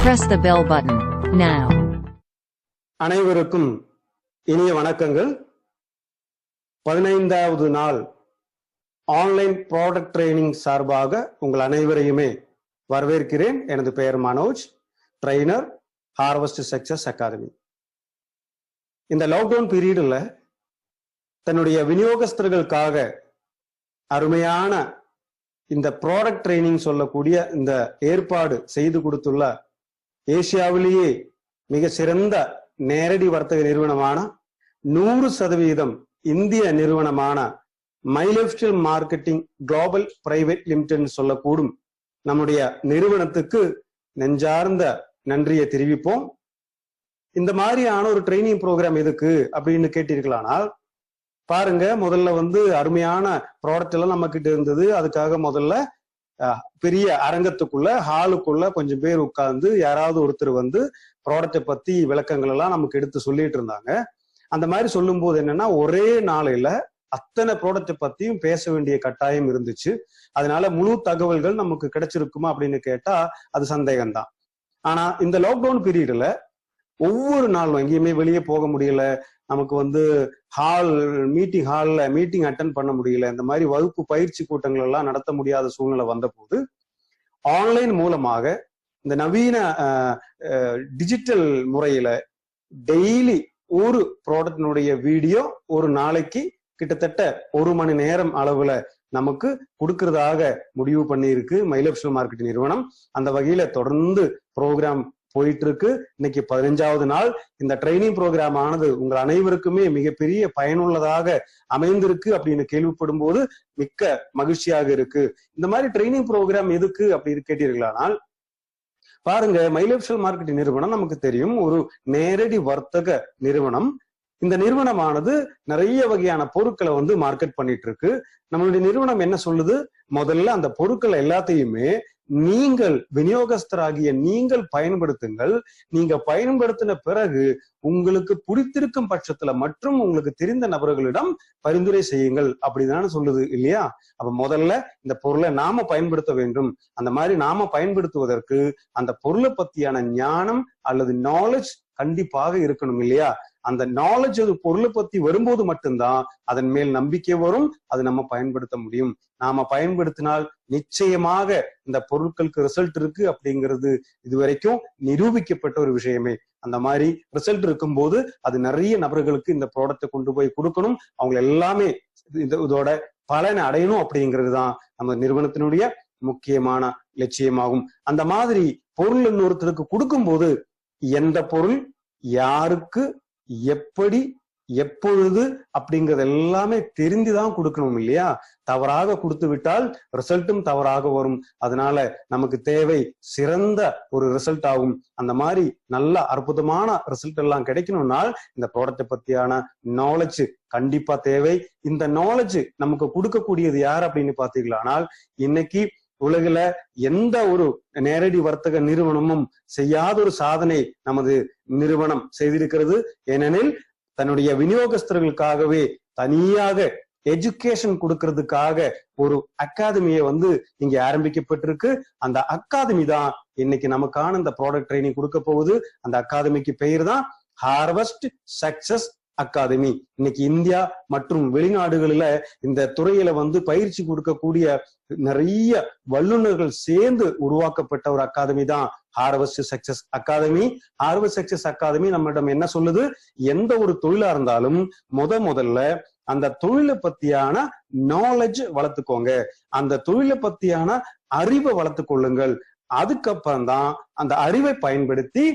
Press the bell button now. அனைவருக்கும் இனிய வணக்கங்கள். 15வது நாள் ஆன்லைன் ப்ராடக்ட் ட்ரைனிங் சார்பாக உங்கள் அனைவரையுமே வரவேற்கிறேன். எனது பெயர் Manoj, trainer, harvest success academy. இந்த லாக்டவுன் பீரியட்ல தன்னுடைய விநியோகஸ்தர்களுக்காக அருமையான இந்த ப்ராடக்ட் ட்ரைனிங் சொல்லக்கூடிய இந்த ஏற்பாடு செய்து கொடுத்துள்ள ஏசியாவிலேயே மிக சிறந்த நேரடி வர்த்தக நிறுவனமான 100% இந்திய நிறுவனமான மைலெஃப்ஸ்டைல் மார்க்கெட்டிங் குளோபல் பிரைவேட் லிமிடெட் சொல்லக்கூடும் நம்முடைய நிறுவனத்துக்கு நெஞ்சார்ந்த நன்றியை தெரிவிப்போம். இந்த மாதிரியான ஒரு ட்ரைனிங் ப்ரோக்ராம் எதுக்கு அப்படின்னு கேட்டீர்களானால், பாருங்க, முதல்ல அருமையான ப்ராடக்ட் எல்லாம் நம்ம கிட்ட இருந்தது. அதுக்காக முதல்ல பெரிய அரங்கத்துக்குள்ள ஹாலுக்குள்ள கொஞ்சம் பேர் உட்கார்ந்து யாராவது ஒருத்தர் ப்ராடக்டை பத்தி விளக்கங்கள் எல்லாம் நமக்கு எடுத்து சொல்லிட்டு இருந்தாங்க. அந்த மாதிரி சொல்லும் போது என்னன்னா, ஒரே நாளையில அத்தனை ப்ராடக்டை பத்தியும் பேச வேண்டிய கட்டாயம் இருந்துச்சு. அதனால முழு தகவல்கள் நமக்கு கிடைச்சிருக்குமா அப்படின்னு கேட்டா அது சந்தேகம்தான். ஆனா இந்த லாக்டவுன் பீரியட்ல ஒவ்வொரு நாளும் எங்கேயுமே வெளியே போக முடியல, நமக்கு மீட்டிங் ஹால்ல மீட்டிங் அட்டன் பண்ண முடியல, இந்த மாதிரி வகுப்பு பயிற்சி கூட்டங்கள் எல்லாம் நடத்த முடியாத சூழ்நிலை வந்த போது ஆன்லைன் மூலமாக இந்த நவீன டிஜிட்டல் முறையில டெய்லி ஒரு ப்ராடக்டினுடைய வீடியோ ஒரு நாளைக்கு கிட்டத்தட்ட 1 மணி நேரம் அளவுல நமக்கு கொடுக்கறதாக முடிவு பண்ணியிருக்கு மைலெஃப்ஸ்டைல் மார்க்கெட்டிங் நிறுவனம். அந்த வகையில தொடர்ந்து ப்ரோக்ராம் போயிட்டு இருக்கு. இன்னைக்கு 15வது நாள். இந்த ட்ரைனிங் ப்ரோக்ராம் ஆனது உங்கள் அனைவருக்குமே மிகப்பெரிய பயனுள்ளதாக அமைந்திருக்கு அப்படின்னு கேள்விப்படும் போது மிக்க மகிழ்ச்சியாக இருக்கு. இந்த மாதிரி ட்ரைனிங் ப்ரோக்ராம் எதுக்கு அப்படின்னு கேட்டீர்களானால், பாருங்க, மைலெஃப்ஸ்டைல் மார்க்கெட்டிங் நிறுவனம் நமக்கு தெரியும், ஒரு நேரடி வர்த்தக நிறுவனம். இந்த நிறுவனமானது நிறைய வகையான பொருட்களை மார்க்கெட் பண்ணிட்டு இருக்கு. நம்மளுடைய நிறுவனம் என்ன சொல்லுது, முதல்ல அந்த பொருட்கள் எல்லாத்தையுமே நீங்கள் விநியோகஸ்தராகிய நீங்கள் பயன்படுத்துங்கள். நீங்க பயன்படுத்தின பிறகு உங்களுக்கு பிடித்திருக்கும் பட்சத்துல மற்றும் உங்களுக்கு தெரிந்த நபர்களிடம் பரிந்துரை செய்யுங்கள் அப்படிதானே சொல்லுது இல்லையா? அப்ப முதல்ல இந்த பொருளை நாம பயன்படுத்த வேண்டும். அந்த மாதிரி நாம பயன்படுத்துவதற்கு அந்த பொருளை பத்தியான ஞானம் அல்லது நாலேஜ் கண்டிப்பாக இருக்கணும் இல்லையா? அந்த நாலேஜ் அது பொருளை பத்தி வரும்போது மட்டும்தான் அதன் மேல் நம்பிக்கை வரும், அது நம்ம பயன்படுத்த முடியும். நாம பயன்படுத்தினால் நிச்சயமாக இந்த பொருட்களுக்கு ரிசல்ட் இருக்கு அப்படிங்கிறது இதுவரைக்கும் நிரூபிக்கப்பட்ட ஒரு விஷயமே. அந்த மாதிரி ரிசல்ட் இருக்கும்போது அது நிறைய நபர்களுக்கு இந்த ப்ராடக்டை கொண்டு போய் கொடுக்கணும், அவங்க எல்லாமே இதோட பலனை அடையணும் அப்படிங்கிறது தான் நம்ம நிறுவனத்தினுடைய முக்கியமான லட்சியமாகும். அந்த மாதிரி பொருள் இன்னொருத்தருக்கு கொடுக்கும் போது எந்த பொருள் யாருக்கு எப்படி எப்பொழுது அப்படிங்கிறது எல்லாமே தெரிந்துதான் கொடுக்கணும் இல்லையா? தவறாக கொடுத்து விட்டால் ரிசல்ட்டும் தவறாக வரும். அதனால நமக்கு தேவை சிறந்த ஒரு ரிசல்ட் ஆகும். அந்த மாதிரி நல்ல அற்புதமான ரிசல்ட் எல்லாம் கிடைக்கணும்னால் இந்த ப்ராடக்டை பத்தியான நாலேஜ் கண்டிப்பா தேவை. இந்த நாலேஜ் நமக்கு கொடுக்கக்கூடியது யார் அப்படின்னு பாத்தீங்களானால், இன்னைக்கு உலகில எந்த ஒரு நேரடி வர்த்தக நிறுவனமும் செய்யாத ஒரு சாதனை நமது நிறுவனம் செய்திருக்கிறது. ஏனெனில் தன்னுடைய விநியோகஸ்தர்களுக்காகவே தனியாக எஜுகேஷன் கொடுக்கறதுக்காக ஒரு அகாதமியை இங்க ஆரம்பிக்கப்பட்டிருக்கு. அந்த அகாதமி தான் இன்னைக்கு நமக்கான இந்த ப்ராடக்ட் ட்ரைனிங் கொடுக்க போகுது. அந்த அகாதமிக்கு பெயர் தான் ஹார்வெஸ்ட் சக்சஸ் அகாதமி. இன்னைக்கு இந்தியா மற்றும் வெளிநாடுகளில இந்த துறையில பயிற்சி கொடுக்கக்கூடிய நிறைய வல்லுநர்கள் சேர்ந்து உருவாக்கப்பட்ட ஒரு அகாதமி தான் Harvest Success Academy. Harvest Success Academy நம்மிடம் என்ன சொல்லுது, எந்த ஒரு தொழிலா இருந்தாலும் முதல்ல அந்த தொழிலை பத்தியான நாலேஜ் வளர்த்துக்கோங்க, அந்த தொழிலை பத்தியான அறிவை வளர்த்து கொள்ளுங்கள். அதுக்கப்புறம் தான் அந்த அறிவை பயன்படுத்தி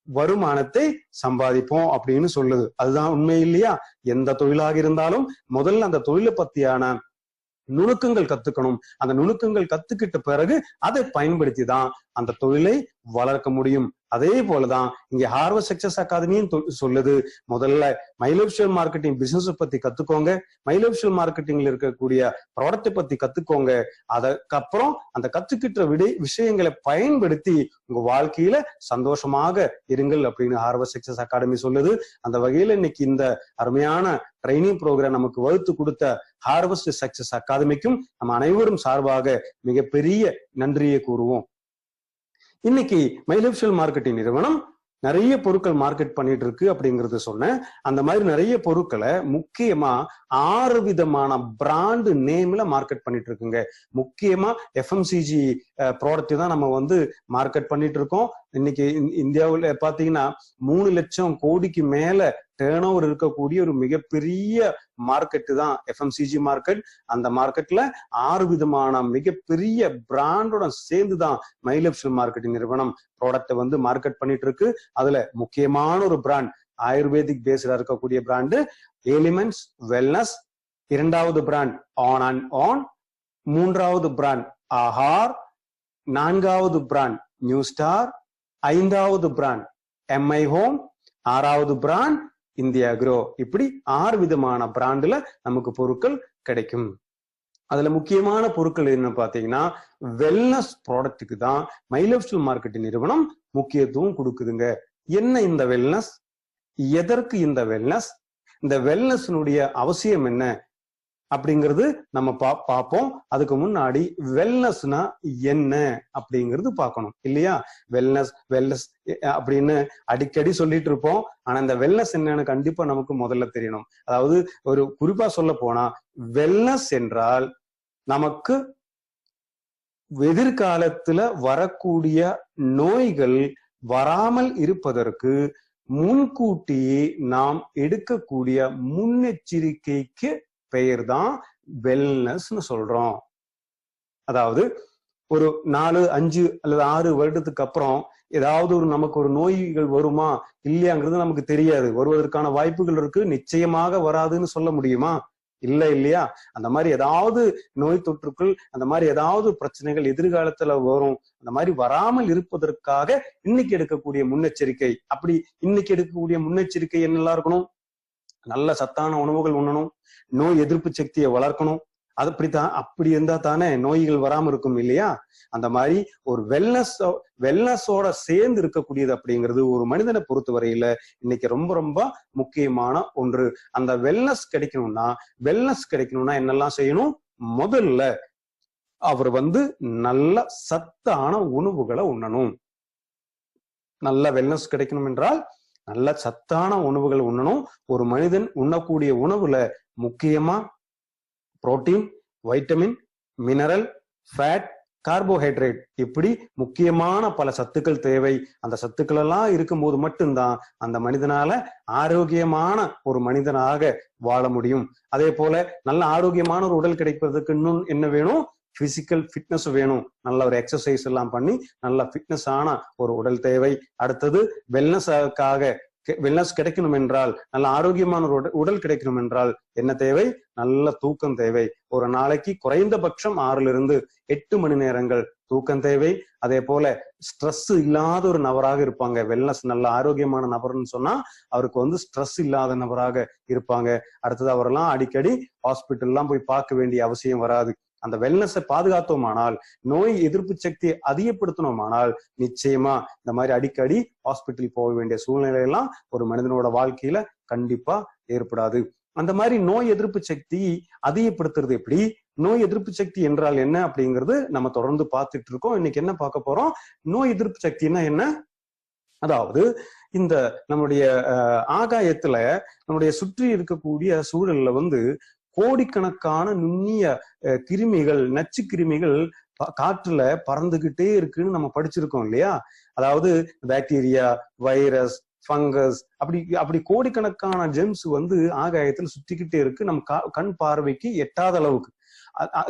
வருமானத்தை சம்பாதிப்போம் அப்படின்னு சொல்லுது. அதுதான் உண்மை இல்லையா? எந்த தொழிலாக இருந்தாலும் முதல்ல அந்த தொழிலை பத்தியான நுணுக்கங்கள் கத்துக்கணும். அந்த நுணுக்கங்கள் கத்துக்கிட்ட பிறகு அதை பயன்படுத்தி தான் அந்த தொழிலை வளர்க்க முடியும். அதே போலதான் இங்க ஹார்வெஸ்ட் சக்சஸ் அகாதமியும் சொல்லுது, முதல்ல மைலெஃப்ஸ்டைல் மார்க்கெட்டிங் பிசினஸ் பத்தி கத்துக்கோங்க, மைலெஃப்ஸ்டைல் மார்க்கெட்டிங்ல இருக்கக்கூடிய ப்ராடக்டை பத்தி கத்துக்கோங்க. அதுக்கப்புறம் அந்த கத்துக்கிட்ட விஷயங்களை பயன்படுத்தி உங்க வாழ்க்கையில சந்தோஷமாக இருங்கள் அப்படின்னு ஹார்வெஸ்ட் சக்சஸ் அகாடமி சொல்லுது. அந்த வகையில இன்னைக்கு இந்த அருமையான ட்ரைனிங் ப்ரோக்ராம் நமக்கு வகுத்து கொடுத்த ஹார்வெஸ்ட் சக்சஸ் அகாதமிக்கும் நம்ம அனைவரும் சார்பாக மிகப்பெரிய நன்றியை கூறுவோம். இன்னைக்கு மை லைஃப் ஸ்டைல் மார்க்கெட்டிங் நிறுவனம் நிறைய பொருட்கள் மார்க்கெட் பண்ணிட்டு இருக்கு அப்படிங்கறது சொன்னேன். அந்த மாதிரி நிறைய பொருட்களை முக்கியமா 6 விதமான பிராண்ட் நேம்ல மார்க்கெட் பண்ணிட்டு இருக்குங்க. முக்கியமா எஃப்எம்சிஜி ப்ராடக்ட் தான் நம்ம வந்து மார்க்கெட் பண்ணிட்டு இருக்கோம். இன்னைக்கு இந்தியாவில் பாத்தீங்கன்னா 3 லட்சம் கோடிக்கு மேல டேர்ன் ஓவர் இருக்கக்கூடிய ஒரு மிகப்பெரிய மார்க்கெட் தான் எஃப்எம்சிஜி மார்க்கெட். அந்த மார்க்கெட்ல 6 விதமான மிகப்பெரிய பிராண்டோட சேர்ந்துதான் மை லைஃப் ஸ்டைல் மார்க்கெட்டிங் நிறுவனம் ப்ராடக்ட்டை வந்து மார்க்கெட் பண்ணிட்டு இருக்கு. அதுல முக்கியமான ஒரு பிராண்ட் ஆயுர்வேதிக் பேஸ்டா இருக்கக்கூடிய பிராண்டு எலிமெண்ட்ஸ் வெல்னஸ், 2வது பிராண்ட் ஆன் அண்ட் ஆன், 3வது பிராண்ட் ஆஹார், 4வது பிராண்ட் நியூ ஸ்டார், 5வது பிராண்ட் எம்ஐ ஹோம், 6வது பிராண்ட் இந்தியா அக்ரோ. இப்படி 6 விதமான பிராண்ட்ல நமக்கு பொருட்கள் கிடைக்கும். அதுல முக்கியமான பொருட்கள் என்ன பாத்தீங்கன்னா வெல்னஸ் ப்ராடக்ட்டுக்கு தான் மை லைஃப் ஸ்டைல் மார்க்கெட்டிங் நிறுவனம் முக்கியத்துவம் கொடுக்குதுங்க. என்ன இந்த வெல்னஸ், எதற்கு இந்த வெல்னஸ், இந்த வெல்னஸ்னுடைய அவசியம் என்ன அப்படிங்கிறது நம்ம பார்ப்போம். அதுக்கு முன்னாடி வெல்னஸ்னா என்ன அப்படிங்கிறது பார்க்கணும் இல்லையா? வெல்னஸ் வெல்னஸ் அப்படின்னு அடிக்கடி சொல்லிட்டு இருப்போம். ஆனா இந்த வெல்னஸ் என்னன்னு கண்டிப்பா நமக்கு முதல்ல தெரியணும். அதாவது ஒரு குறிப்பா சொல்ல போனா வெல்னஸ் என்றால் நமக்கு எதிர்காலத்துல வரக்கூடிய நோய்கள் வராமல் இருப்பதற்கு முன்கூட்டியே நாம் எடுக்கக்கூடிய முன்னெச்சரிக்கைக்கு பெயர் தான் வெல்னஸ்னு சொல்றோம். அதாவது ஒரு 4, 5 அல்லது 6 வருடத்துக்கு அப்புறம் ஏதாவது ஒரு நமக்கு ஒரு நோய்கள் வருமா இல்லையாங்கிறது நமக்கு தெரியாது. வருவதற்கான வாய்ப்புகள் இருக்கு, நிச்சயமாக வராதுன்னு சொல்ல முடியுமா? இல்ல இல்லையா? அந்த மாதிரி ஏதாவது நோய் தொற்றுக்கள், அந்த மாதிரி ஏதாவது பிரச்சனைகள் எதிர்காலத்துல வரும். அந்த மாதிரி வராமல் இருப்பதற்காக இன்னைக்கு எடுக்கக்கூடிய முன்னெச்சரிக்கை. அப்படி இன்னைக்கு எடுக்கக்கூடிய முன்னெச்சரிக்கை என்னெல்லாம் இருக்கணும்? நல்ல சத்தான உணவுகள் உண்ணணும், நோய் எதிர்ப்பு சக்தியை வளர்க்கணும். அது அப்படி இருந்தா தானே நோய்கள் வராம இருக்கும் இல்லையா? அந்த மாதிரி ஒரு வெல்னஸோட சேர்ந்து இருக்கக்கூடியது அப்படிங்கிறது ஒரு மனிதனை பொறுத்தவரையில இன்னைக்கு ரொம்ப ரொம்ப முக்கியமான ஒன்று. அந்த வெல்னஸ் கிடைக்கணும்னா என்னெல்லாம் செய்யணும்? முதல்ல அவர் வந்து நல்ல சத்தான உணவுகளை உண்ணணும். நல்ல வெல்னஸ் கிடைக்கணும் என்றால் நல்ல சத்தான உணவுகள் உண்ணணும். ஒரு மனிதன் உண்ணக்கூடிய உணவுல முக்கியமா protein, vitamin, mineral, fat, carbohydrate இப்படி முக்கியமான பல சத்துக்கள் தேவை. அந்த சத்துக்கள் எல்லாம் இருக்கும்போது மட்டும்தான் அந்த மனிதனால ஆரோக்கியமான ஒரு மனிதனாக வாழ முடியும். அதே போல நல்ல ஆரோக்கியமான ஒரு உடல் கிடைப்பதற்கு இன்னும் என்ன வேணும்? பிசிக்கல் ஃபிட்னஸ் வேணும். நல்ல ஒரு எக்ஸசைஸ் எல்லாம் பண்ணி நல்ல ஃபிட்னஸ் ஆன ஒரு உடல் தேவை. அடுத்தது வெல்னஸ் கிடைக்கணும் என்றால், நல்ல ஆரோக்கியமான ஒரு உடல் கிடைக்கணும் என்றால் என்ன தேவை? நல்ல தூக்கம் தேவை. ஒரு நாளைக்கு குறைந்தபட்சம் 6 to 8 மணி நேரங்கள் தூக்கம் தேவை. அதே போல ஸ்ட்ரெஸ் இல்லாத ஒரு நபராக இருப்பாங்க. வெல்னஸ் நல்ல ஆரோக்கியமான நபர்னு சொன்னா அவருக்கு வந்து ஸ்ட்ரெஸ் இல்லாத நபராக இருப்பாங்க. அடுத்தது அவரெல்லாம் அடிக்கடி ஹாஸ்பிட்டல்லாம் போய் பார்க்க வேண்டிய அவசியம் வராது. அந்த வெல்னஸை பாதுகாத்தோமானால், நோய் எதிர்ப்பு சக்தியை அதிகப்படுத்தணுமானால் நிச்சயமா இந்த மாதிரி அடிக்கடி ஹாஸ்பிட்டல் போக வேண்டிய சூழ்நிலை எல்லாம் ஒரு மனிதனோட வாழ்க்கையில கண்டிப்பா ஏற்படாது. அந்த மாதிரி நோய் எதிர்ப்பு சக்தி அதிகப்படுத்துறது எப்படி? நோய் எதிர்ப்பு சக்தி என்றால் என்ன அப்படிங்கிறது நம்ம தொடர்ந்து பார்த்துட்டு இருக்கோம். இன்னைக்கு என்ன பார்க்க போறோம்? நோய் எதிர்ப்பு சக்தினா என்ன? அதாவது இந்த நம்முடைய ஆகாயத்துல நம்முடைய சுற்றி இருக்கக்கூடிய சூழல்ல வந்து கோடிக்கணக்கான நுண்ணிய கிருமிகள், நச்சு கிருமிகள் காற்றுல பறந்துகிட்டே இருக்குன்னு நம்ம படிச்சிருக்கோம் இல்லையா? அதாவது பாக்டீரியா, வைரஸ், ஃபங்கஸ் அப்படி கோடிக்கணக்கான ஜெம்ஸ் வந்து ஆகாயத்துல சுத்திக்கிட்டே இருக்கு. நம்ம கண் பார்வைக்கு எட்டாத அளவுக்கு,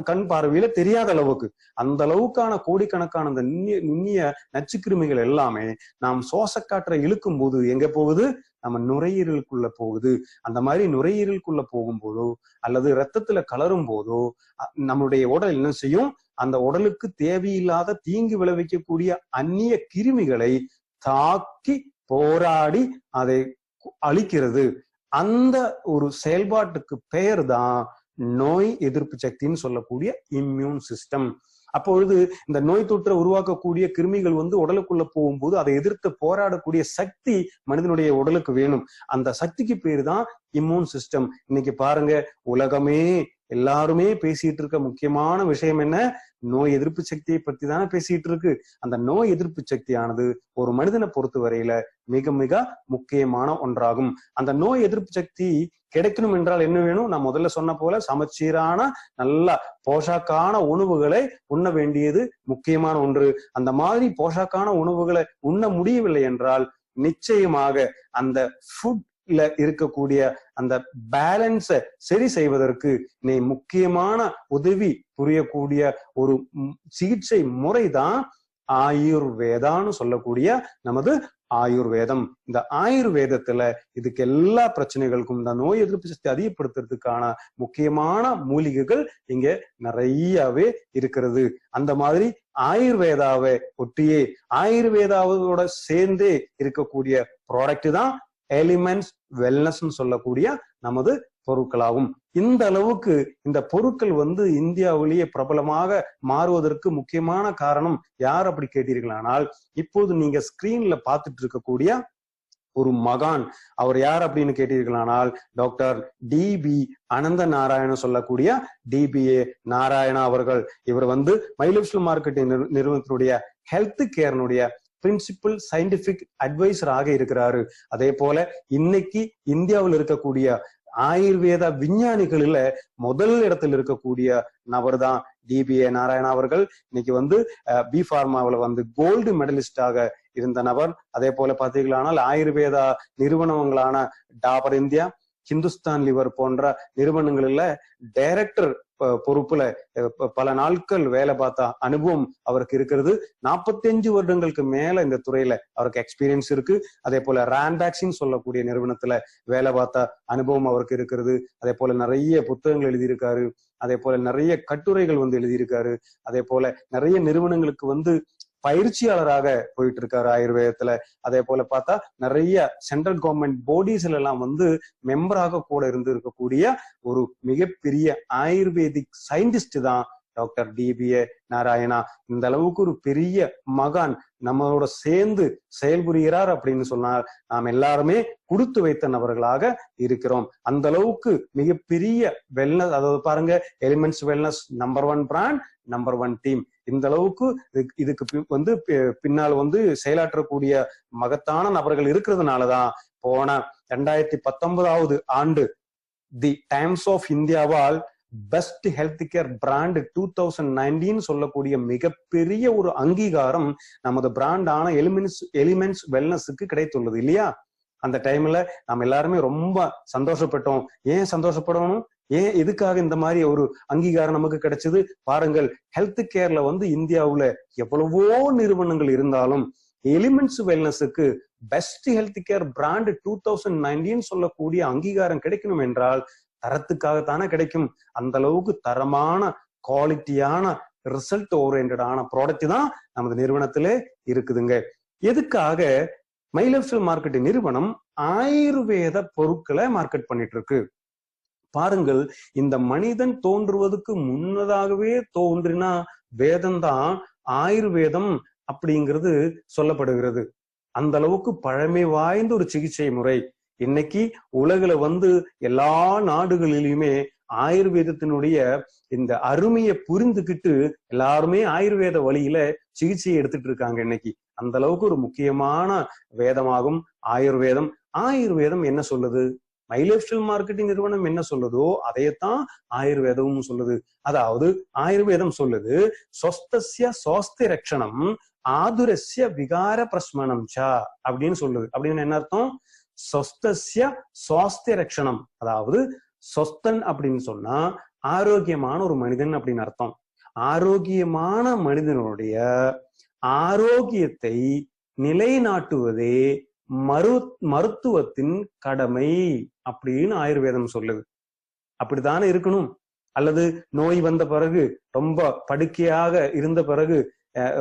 கண் பார்வையில தெரியாத அளவுக்கு, அந்த அளவுக்கான கோடிக்கணக்கான அந்த நுண்ணிய நச்சுக்கிருமிகள் எல்லாமே நாம் சுவாசக்காற்றை இழுக்கும் போது எங்க போகுது? நம்ம நுரையீரலுக்குள்ள போகுது. அந்த மாதிரி நுரையீரலுக்குள்ள போகும்போதோ அல்லது ரத்தத்துல கலரும் போதோ நம்மளுடைய உடல் என்ன செய்யும்? அந்த உடலுக்கு தேவையில்லாத தீங்கு விளைவிக்கக்கூடிய அந்நிய கிருமிகளை தாக்கி போராடி அதை அழிக்கிறது. அந்த ஒரு செயல்பாட்டுக்கு பெயர் தான் நோய் எதிர்ப்பு சக்தின்னு சொல்லக்கூடிய இம்யூன் சிஸ்டம். அப்பொழுது இந்த நோய் தொற்றை உருவாக்கக்கூடிய கிருமிகள் வந்து உடலுக்குள்ள போகும்போது அதை எதிர்த்து போராடக்கூடிய சக்தி மனிதனுடைய உடலுக்கு வேணும். அந்த சக்திக்கு பேரு தான் இம்யூன் சிஸ்டம். இன்னைக்கு பாருங்க, உலகமே எல்லாருமே பேசிட்டு இருக்க முக்கியமான விஷயம் என்ன? நோய் எதிர்ப்பு சக்தியை பத்தி தானே பேசிட்டு இருக்கு. அந்த நோய் எதிர்ப்பு சக்தியானது ஒரு மனிதனை பொறுத்த வரையில மிக மிக முக்கியமான ஒன்றாகும். அந்த நோய் எதிர்ப்பு சக்தி கிடைக்கணும் என்றால் என்ன வேணும்? நான் முதல்ல சொன்ன போல சமச்சீரான நல்ல போஷாக்கான உணவுகளை உண்ண வேண்டியது முக்கியமான ஒன்று. அந்த மாதிரி போஷாக்கான உணவுகளை உண்ண முடியவில்லை என்றால் நிச்சயமாக அந்த ஃபுட்ல இருக்கக்கூடிய அந்த பேலன்ஸை சரி செய்வதற்கு நீ முக்கியமான உதவி புரியக்கூடிய ஒரு சிகிச்சை முறைதான் ஆயுர்வேதான்னு சொல்லக்கூடிய நமது ஆயுர்வேதம். இந்த ஆயுர்வேதத்துல இதுக்கு எல்லா பிரச்சனைகளுக்கும் இந்த நோய் எதிர்ப்பு சக்தி அதிகப்படுத்துறதுக்கான முக்கியமான மூலிகைகள் இங்க நிறையவே இருக்கிறது. அந்த மாதிரி ஆயுர்வேதாவை ஒட்டியே ஆயுர்வேதாவோட சேர்ந்தே இருக்கக்கூடிய ப்ராடக்ட் தான் எலிமெண்ட்ஸ் வெல்னஸ் சொல்லக்கூடிய நமது பொருட்களாகும். இந்த அளவுக்கு இந்த பொருட்கள் இந்தியாவிலேயே பிரபலமாக மாறுவதற்கு முக்கியமான காரணம் யார் அப்படி கேட்டீர்களானால், இப்போது நீங்க ஸ்கிரீன்ல பார்த்துட்டு இருக்கக்கூடிய ஒரு மகான், அவர் யார் அப்படின்னு கேட்டீர்களானால் டாக்டர் டிபி அனந்த நாராயணன் சொல்லக்கூடிய டிபிஏ நாராயணா அவர்கள். இவர் மை லைஃப் ஸ்டைல் மார்க்கெட்டிங் நிறுவனத்தினுடைய ஹெல்த் கேர்னுடைய பிரின்சிபல் சயின்டிபிக் அட்வைசராக இருக்கிறாரு. அதே போல இன்னைக்கு இந்தியாவில் இருக்கக்கூடிய ஆயுர்வேத விஞ்ஞானிகளில முதல் இடத்தில் இருக்கக்கூடிய நபர் தான் டிபிஏ நாராயணா அவர்கள். இன்னைக்கு பி ஃபார்மாவில் கோல்டு மெடலிஸ்டாக இருந்த நபர். அதே போல பாத்தீங்களானால் ஆயுர்வேதா நிறுவனங்களான டாபர் இந்தியா, ஹிந்துஸ்தான் லிவர் போன்ற நிறுவனங்கள்ல டைரக்டர் பொறுப்புல பல நாட்கள் வேலை பார்த்த அனுபவம் அவருக்கு இருக்கிறது. 45 வருடங்களுக்கு மேல இந்த துறையில அவருக்கு எக்ஸ்பீரியன்ஸ் இருக்கு. அதே போல ரான்டாக்சின்னு சொல்லக்கூடிய நிறுவனத்துல வேலை பார்த்த அனுபவம் அவருக்கு இருக்கிறது. அதே போல நிறைய புத்தகங்கள் எழுதியிருக்காரு. அதே போல நிறைய கட்டுரைகள் எழுதியிருக்காரு. அதே போல நிறைய நிறுவனங்களுக்கு பயிற்சியாளராக போயிட்டு இருக்காரு ஆயுர்வேதத்துல. அதே போல பார்த்தா நிறைய சென்ட்ரல் கவர்மெண்ட் பாடிஸ்ல எல்லாம் மெம்பராக கூட இருந்து இருக்கக்கூடிய ஒரு மிகப்பெரிய ஆயுர்வேதிக் சயின்டிஸ்ட் தான் டாக்டர் டிபிஏ நாராயணா. இந்த அளவுக்கு ஒரு பெரிய மகான் நம்மளோட சேர்ந்து செயல்புரிகிறார் அப்படின்னு சொன்னால் நாம் எல்லாருமே கொடுத்து வைத்த நபர்களாக இருக்கிறோம். அந்த அளவுக்கு மிகப்பெரிய வெல்னஸ், அதாவது பாருங்க, elements wellness number 1 brand, number 1 team. இந்த அளவுக்கு இதுக்கு பின்னால் செயலாற்றக்கூடிய மகத்தான நபர்கள் இருக்கிறதுனாலதான் போன 2019 ஆண்டு தி டைம்ஸ் ஆஃப் இந்தியாவால் பெஸ்ட் ஹெல்த் கேர் பிராண்ட் 2019 சொல்லக்கூடிய மிகப்பெரிய ஒரு அங்கீகாரம் நமது பிராண்டான எலிமெண்ட்ஸ் வெல்னஸுக்கு கிடைத்துள்ளது இல்லையா? அந்த டைம்ல நம்ம எல்லாருமே ரொம்ப சந்தோஷப்பட்டோம். ஏன் சந்தோஷப்படணும்? ஏன் எதுக்காக இந்த மாதிரி ஒரு அங்கீகாரம் நமக்கு கிடைச்சது? பாருங்கள், ஹெல்த் கேர்ல இந்தியாவுல எவ்வளவோ நிறுவனங்கள் இருந்தாலும் எலிமெண்ட்ஸ் வெல்னஸுக்கு பெஸ்ட் ஹெல்த் கேர் பிராண்ட் 2019 சொல்லக்கூடிய அங்கீகாரம் கிடைக்கணும் என்றால் தரத்துக்காகத்தானே கிடைக்கும். அந்த அளவுக்கு தரமான குவாலிட்டியான ரிசல்ட் ஓரியன்டான ப்ராடக்ட் தான் நமது நிறுவனத்திலே இருக்குதுங்க. எதுக்காக மை லைஃப் ஸ்டைல் மார்க்கெட்டிங் நிறுவனம் ஆயுர்வேத பொருட்களை மார்க்கெட் பண்ணிட்டு இருக்கு? பாருங்கள், இந்த மனிதன் தோன்றுவதற்கு முன்னதாகவே தோன்றினா வேதம்தான் ஆயுர்வேதம் அப்படிங்கிறது சொல்லப்படுகிறது. அந்த அளவுக்கு பழமை வாய்ந்த ஒரு சிகிச்சை முறை. இன்னைக்கு உலகுல எல்லா நாடுகளிலுமே ஆயுர்வேதத்தினுடைய இந்த அருமையை புரிந்துகிட்டு எல்லாருமே ஆயுர்வேத வழியில சிகிச்சையை எடுத்துட்டு இருக்காங்க இன்னைக்கு. அந்த அளவுக்கு ஒரு முக்கியமான வேதமாகும் ஆயுர்வேதம். ஆயுர்வேதம் என்ன சொல்லுது? மை லைஃப் ஸ்டைல் மார்க்கெட்டிங் நிறுவனம் என்ன சொல்லுதோ அதையத்தான் ஆயுர்வேதமும் சொல்லுது. அதாவது ஆயுர்வேதம் சொல்லுது, சொஸ்தஸ்ய சோஸ்தி ரக்ஷணம் ஆதுரஸ்ய விகார பிரஸ்மனம் சா அப்படின்னு சொல்லுது. அப்படின்னு என்ன அர்த்தம்? சொஸ்தஸ்ய சுவாஸ்திய ரக்ஷணம், அதாவது சொஸ்தன் அப்படின்னு சொன்னா ஆரோக்கியமான ஒரு மனிதன் அப்படின்னு அர்த்தம். ஆரோக்கியமான மனிதனுடைய ஆரோக்கியத்தை நிலைநாட்டுவதே மருத்துவத்தின் கடமை அப்படின்னு ஆயுர்வேதம் சொல்லுது. அப்படித்தானே இருக்கணும். அல்லது நோய் வந்த பிறகு, ரொம்ப படுக்கையாக இருந்த பிறகு,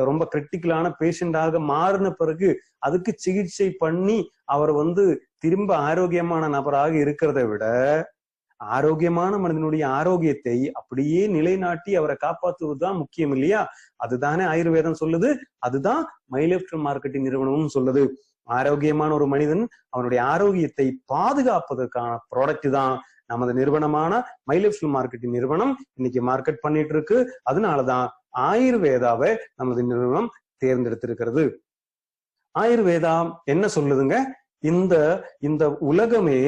ரொம்ப கிரிட்டிக்கலான பேஷண்டாக மாறின பிறகு அதுக்கு சிகிச்சை பண்ணி அவர் திரும்ப ஆரோக்கியமான நபராக இருக்கிறத விட ஆரோக்கியமான மனிதனுடைய ஆரோக்கியத்தை அப்படியே நிலைநாட்டி அவரை காப்பாற்றுவதுதான் முக்கியம் இல்லையா? அதுதானே ஆயுர்வேதம் சொல்லுது. அதுதான் மை லைஃப் ஸ்டைல் மார்க்கெட்டிங் நிறுவனமும் சொல்லுது. ஆரோக்கியமான ஒரு மனிதன் அவனுடைய ஆரோக்கியத்தை பாதுகாப்பதற்கான ப்ராடக்ட் தான் நமது நிறுவனமான மை லைஃப் ஸ்டைல் மார்க்கெட்டிங் நிறுவனம் இன்னைக்கு மார்க்கெட் பண்ணிட்டு இருக்கு. அதனாலதான் ஆயுர்வேதாவை நமது நிறுவனம் தேர்ந்தெடுத்திருக்கிறது. ஆயுர்வேதா என்ன சொல்லுதுங்க? இந்த இந்த உலகமே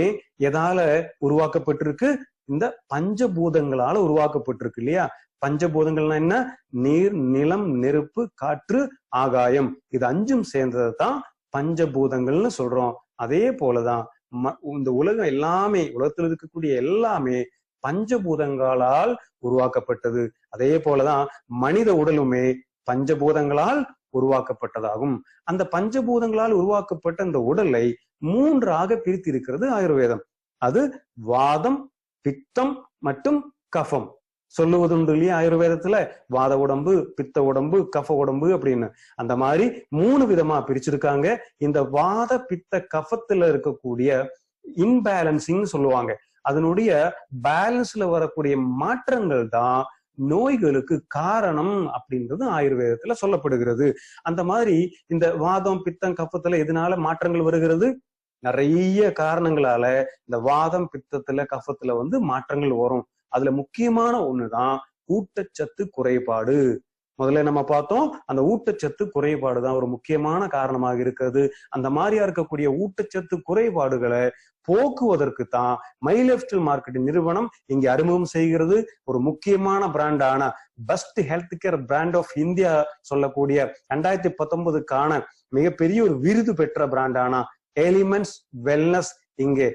எதால உருவாக்கப்பட்டிருக்கு? இந்த பஞ்சபூதங்களால உருவாக்கப்பட்டிருக்கு இல்லையா? பஞ்சபூதங்கள்னா என்ன? நீர், நிலம், நெருப்பு, காற்று, ஆகாயம். இது 5ம் சேர்ந்ததை தான் பஞ்சபூதங்கள்னு சொல்றோம். அதே போலதான் இந்த உலகம் எல்லாமே, உலகத்தில் இருக்கக்கூடிய எல்லாமே பஞ்சபூதங்களால் உருவாக்கப்பட்டது. அதே போலதான் மனித உடலுமே பஞ்சபூதங்களால் உருவாக்கப்பட்டதாகும். அந்த பஞ்சபூதங்களால் உருவாக்கப்பட்ட இந்த உடலை 3ஆக பிரித்து இருக்கிறது ஆயுர்வேதம். அது வாதம், பித்தம் மற்றும் கஃபம். சொல்லுவதுண்டு இல்லையா ஆயுர்வேதத்துல? வாத உடம்பு, பித்த உடம்பு, கஃப உடம்பு அப்படின்னு. அந்த மாதிரி 3 விதமா பிரிச்சிருக்காங்க. இந்த வாத, பித்த, கஃபத்துல இருக்கக்கூடிய இன்பேலன்சிங் சொல்லுவாங்க. அதனுடைய பேலன்ஸ்ல வரக்கூடிய மாற்றங்கள் தான் நோய்களுக்கு காரணம் அப்படின்றது ஆயுர்வேதத்துல சொல்லப்படுகிறது. அந்த மாதிரி இந்த வாதம், பித்தம், கஃபத்துல எதனால மாற்றங்கள் வருகிறது? நிறைய காரணங்களால இந்த வாதம், பித்தத்துல, கஃபத்துல மாற்றங்கள் வரும். அதுல முக்கியமான ஒண்ணுதான் ஊட்டச்சத்து குறைபாடு. முதல்ல நம்ம பார்த்தோம், அந்த ஊட்டச்சத்து குறைபாடு தான் ஒரு முக்கியமான காரணமாக இருக்கிறது. அந்த மாதிரியா இருக்கக்கூடிய ஊட்டச்சத்து குறைபாடுகளை போக்குவதற்கு தான் மை லைஃப் ஸ்டைல் மார்க்கெட்டிங் நிறுவனம் இங்க அறிமுகம் செய்கிறது. ஒரு முக்கியமான பிராண்டான best health care brand of India சொல்லக்கூடிய 2019க்கான மிகப்பெரிய ஒரு விருது பெற்ற பிராண்டான எலிமெண்ட்ஸ் வெல்னஸ் இங்கே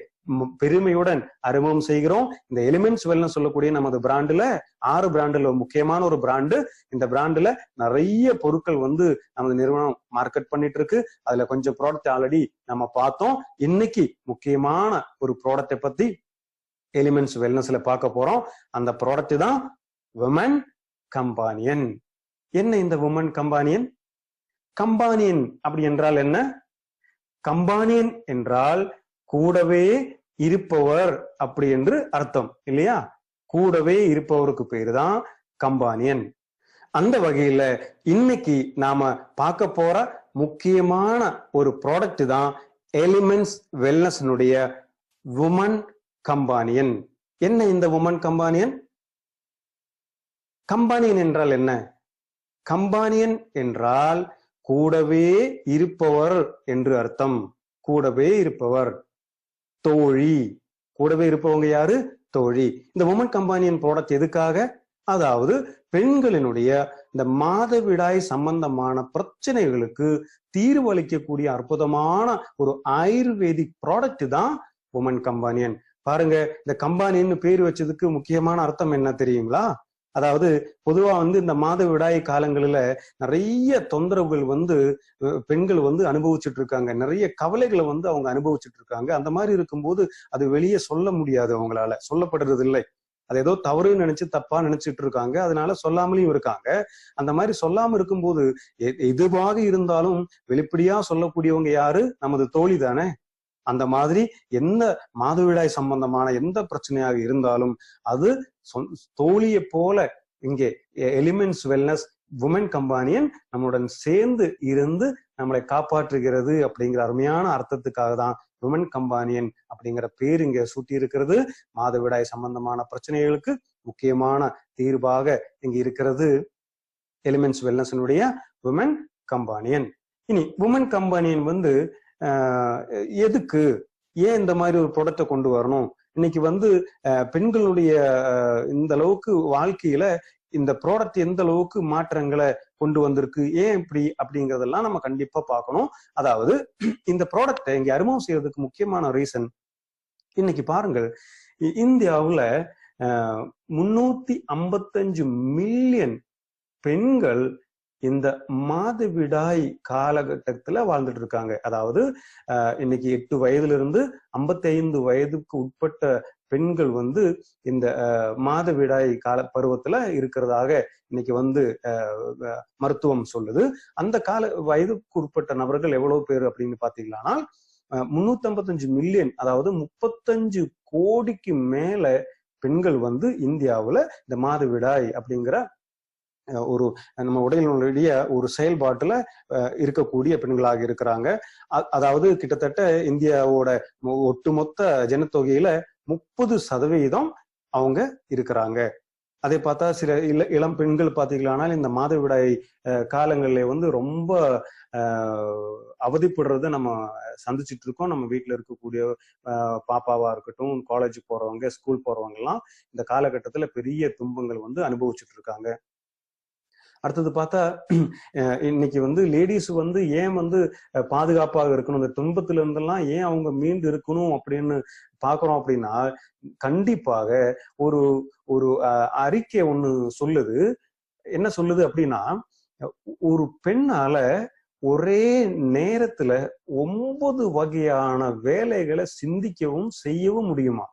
பெருமையுடன் அறிமுகம் செய்கிறோம். இந்த எலிமெண்ட்ஸ் வெல்னஸ் சொல்லக்கூடிய நமது பிராண்டுல 6 பிராண்டுல முக்கியமான ஒரு பிராண்டு. இந்த பிராண்டுல நிறைய பொருட்கள் நமது நிறுவனம் மார்க்கெட் பண்ணிட்டு இருக்கு. அதுல கொஞ்சம் ப்ராடக்ட் ஆல்ரெடி நம்ம பார்த்தோம். இன்னைக்கு முக்கியமான ஒரு ப்ராடக்டை பத்தி எலிமெண்ட்ஸ் வெல்னஸ்ல பார்க்க போறோம். அந்த ப்ராடக்ட் தான் விமன் கம்பானியன். என்ன இந்த விமன் கம்பானியன்? கம்பானியன் அப்படி என்றால் என்ன? கம்பானியன் என்றால் கூடவே இருப்பவர் அப்படி என்று அர்த்தம் இல்லையா? கூடவே இருப்பவருக்கு பேரு தான் கம்பானியன். அந்த வகையில இன்னைக்கு நாம பார்க்க போற முக்கியமான ஒரு ப்ராடக்ட் தான் எலிமெண்ட்ஸ் வெல்னஸ்னுடைய வுமன் கம்பானியன். என்ன இந்த வுமன் கம்பானியன்? கம்பானியன் என்றால் என்ன? கம்பானியன் என்றால் கூடவே இருப்பவர் என்று அர்த்தம். கூடவே இருப்பவர், தோழி. கூடவே இருப்பவங்க யாரு? தோழி. இந்த வுமன் கம்பானியன் ப்ராடக்ட் எதுக்காக? அதாவது பெண்களினுடைய இந்த மாதவிடாய் சம்பந்தமான பிரச்சனைகளுக்கு தீர்வு அளிக்கக்கூடிய அற்புதமான ஒரு ஆயுர்வேதிக் ப்ராடக்ட் தான் வுமன் கம்பானியன். பாருங்க, இந்த கம்பானியன் பேர் வச்சதுக்கு முக்கியமான அர்த்தம் என்ன தெரியுங்களா? அதாவது பொதுவா இந்த மாதவிடாய் காலங்களில நிறைய தொந்தரவுகள் பெண்கள் அனுபவிச்சுட்டு இருக்காங்க. நிறைய கவலைகளை அவங்க அனுபவிச்சுட்டு இருக்காங்க. அந்த மாதிரி இருக்கும்போது அது வெளியே சொல்ல முடியாது, அவங்களால சொல்லப்படுறது இல்லை. அது ஏதோ தவறுன்னு நினைச்சு தப்பா நினைச்சிட்டு இருக்காங்க. அதனால சொல்லாமலையும் இருக்காங்க. அந்த மாதிரி சொல்லாம இருக்கும்போது எதுவாக இருந்தாலும் வெளிப்படையா சொல்லக்கூடியவங்க யாரு? நமது தோழி தானே. அந்த மாதிரி எந்த மாதவிடாய் சம்பந்தமான எந்த பிரச்சனையாக இருந்தாலும் அது தோழியை போல இங்கே எலிமெண்ட்ஸ் வெல்னஸ் வுமன் கம்பானியன் நம்முடன் சேர்ந்து இருந்து நம்மளை காப்பாற்றுகிறது அப்படிங்கிற அருமையான அர்த்தத்துக்காக தான் வுமன் கம்பானியன் அப்படிங்கிற பேர் இங்க சூட்டி இருக்கிறது. மாதவிடாய் சம்பந்தமான பிரச்சனைகளுக்கு முக்கியமான தீர்வாக இங்க இருக்கிறது எலிமெண்ட்ஸ் வெல்னஸ்னுடைய வுமன் கம்பானியன். இனி வுமன் கம்பானியன் எதுக்கு, ஏன் இந்த மாதிரி ஒரு ப்ராடக்டை கொண்டு வரணும்? இன்னைக்கு பெண்களுடைய இந்த அளவுக்கு வாழ்க்கையில இந்த ப்ராடக்ட் எந்த அளவுக்கு மாற்றங்களை கொண்டு வந்திருக்கு, ஏன் இப்படி அப்படிங்கறதெல்லாம் நம்ம கண்டிப்பா பார்க்கணும். அதாவது இந்த ப்ராடக்டை இங்க அறிமுகம் செய்யறதுக்கு முக்கியமான ரீசன், இன்னைக்கு பாருங்கள், இந்தியாவுல 355 மில்லியன் பெண்கள் இந்த மாதவிடாய் காலகட்டத்துல வாழ்ந்துட்டு இருக்காங்க. அதாவது இன்னைக்கு 8 வயதுல இருந்து 55 வயதுக்கு உட்பட்ட பெண்கள் இந்த மாதவிடாய் கால பருவத்துல இருக்கிறதாக இன்னைக்கு மருத்துவம் சொல்லுது. அந்த கால வயதுக்கு உட்பட்ட நபர்கள் எவ்வளவு பேர் அப்படின்னு பாத்தீங்கன்னா 355 மில்லியன், அதாவது 35 கோடிக்கு மேல பெண்கள் இந்தியாவுல இந்த மாதவிடாய் அப்படிங்கிற ஒரு நம்ம உடலினுடைய ஒரு செயல்பாட்டுல இருக்கக்கூடிய பெண்களாக இருக்கிறாங்க. அதாவது கிட்டத்தட்ட இந்தியாவோட ஒட்டுமொத்த ஜனத்தொகையில 30% அவங்க இருக்கிறாங்க. அதை பார்த்தா சில இளம் பெண்கள் பார்த்தீங்களானால் இந்த மாதவிடாய் காலங்களில் வந்து ரொம்ப அவதிப்படுறத நம்ம சந்திச்சுட்டு இருக்கோம். நம்ம வீட்டுல இருக்கக்கூடிய பாப்பாவா இருக்கட்டும், காலேஜ் போறவங்க, ஸ்கூல் போறவங்க எல்லாம் இந்த காலகட்டத்துல பெரிய துன்பங்கள் வந்து அனுபவிச்சுட்டு இருக்காங்க. அடுத்தது பார்த்தா இன்னைக்கு வந்து லேடிஸ் வந்து ஏன் வந்து பாதுகாப்பாக இருக்கணும், இந்த துன்பத்துல இருந்தெல்லாம் ஏன் அவங்க மீண்டு இருக்கணும் அப்படின்னு பாக்குறோம் அப்படின்னா, கண்டிப்பாக ஒரு ஒரு அறிக்கை ஒண்ணு சொல்லுது. என்ன சொல்லுது அப்படின்னா, ஒரு பெண்ணால ஒரே நேரத்துல 9 வகையான வேலைகளை சிந்திக்கவும் செய்யவும் முடியுமா?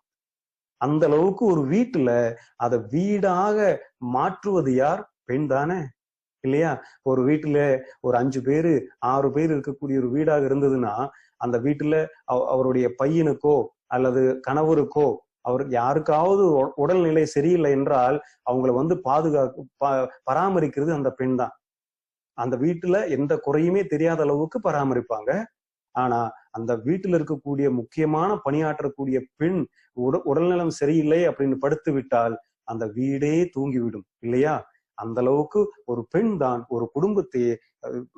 அந்த அளவுக்கு ஒரு வீட்டுல அதை வீடாக மாற்றுவது யார்? பெண் தானே, இல்லையா? ஒரு வீட்டுல ஒரு 5 பேரு 6 பேர் இருக்கக்கூடிய ஒரு வீடாக இருந்ததுன்னா, அந்த வீட்டுல அவருடைய பையனுக்கோ அல்லது கணவருக்கோ அவருக்கு யாருக்காவது உடல்நிலை சரியில்லை என்றால் அவங்கள வந்து பராமரிக்கிறது அந்த பெண் தான். அந்த வீட்டுல எந்த குறையுமே தெரியாத அளவுக்கு பராமரிப்பாங்க. ஆனா அந்த வீட்டுல இருக்கக்கூடிய முக்கியமான பணியாற்றக்கூடிய பெண் உடல்நலம் சரியில்லை அப்படின்னு படுத்து விட்டால் அந்த வீடே தூங்கிவிடும், இல்லையா? அந்த அளவுக்கு ஒரு பெண் தான் ஒரு குடும்பத்தையே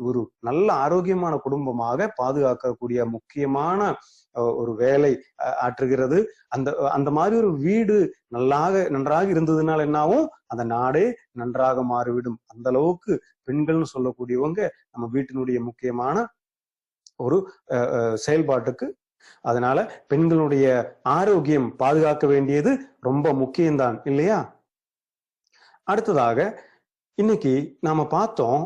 ஒரு நல்ல ஆரோக்கியமான குடும்பமாக பாதுகாக்கக்கூடிய முக்கியமான ஒரு வேலை ஆற்றுகிறது. அந்த மாதிரி ஒரு வீடு நன்றாக இருந்ததுனால என்னாவும் அந்த நாடே நன்றாக மாறிவிடும். அந்த அளவுக்கு பெண்கள்னு சொல்லக்கூடியவங்க நம்ம வீட்டினுடைய முக்கியமான ஒரு செயல்பாட்டுக்கு. அதனால பெண்களுடைய ஆரோக்கியம் பாதுகாக்க வேண்டியது ரொம்ப முக்கியம்தான், இல்லையா? அடுத்ததாக இன்னைக்கு நாம பார்த்தோம்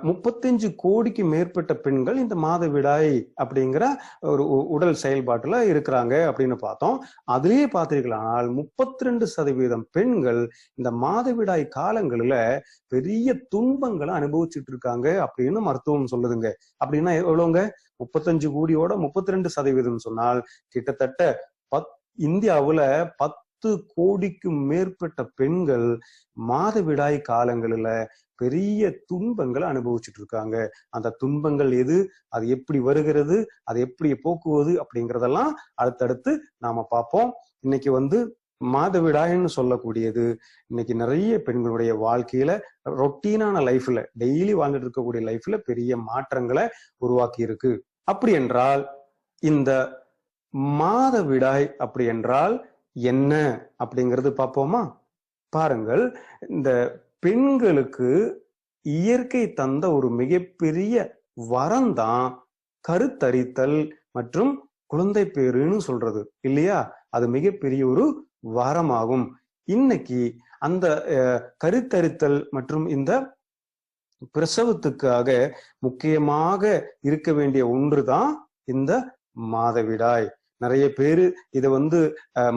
35 கோடிக்கு மேற்பட்ட பெண்கள் இந்த மாதவிடாய் அப்படிங்கிற ஒரு உடல் செயல்பாட்டுல இருக்கிறாங்க அப்படின்னு பார்த்தோம். அதுலயே பார்த்தீர்களானால் 32% பெண்கள் இந்த மாதவிடாய் காலங்களில பெரிய துன்பங்களை அனுபவிச்சுட்டு இருக்காங்க அப்படின்னு மருத்துவம் சொல்லுதுங்க. அப்படின்னா எவ்வளவுங்க? 35 கோடியோட 32% சொன்னால் கிட்டத்தட்ட இந்தியாவுல 10 கோடிக்கும் மேற்பட்ட பெண்கள் மாதவிடாய் காலங்களில பெரிய துன்பங்களை அனுபவிச்சுட்டு இருக்காங்க. அந்த துன்பங்கள் எது, அது எப்படி வருகிறது, அதை எப்படி போக்குவது அப்படிங்கிறதெல்லாம் அடுத்தடுத்து நாம பார்ப்போம். இன்னைக்கு வந்து மாதவிடாய்ன்னு சொல்லக்கூடியது இன்னைக்கு நிறைய பெண்களுடைய வாழ்க்கையில ரொட்டீனான லைஃப்ல டெய்லி வாழ்ந்துட்டு இருக்கக்கூடிய லைஃப்ல பெரிய மாற்றங்களை உருவாக்கி இருக்கு. அப்படி என்றால் இந்த மாதவிடாய் அப்படி என்றால் என்ன அப்படிங்கிறது பார்ப்போமா? பாருங்கள், இந்த பெண்களுக்கு இயற்கை தந்த ஒரு மிகப்பெரிய வரம் தான் கருத்தரித்தல் மற்றும் குழந்தை பேருன்னு சொல்றது, இல்லையா? அது மிகப்பெரிய ஒரு வரமாகும். இன்னைக்கு அந்த கருத்தரித்தல் மற்றும் இந்த பிரசவத்துக்காக முக்கியமாக இருக்க வேண்டிய ஒன்றுதான் இந்த மாதவிடாய். நிறைய பேரு இதை வந்து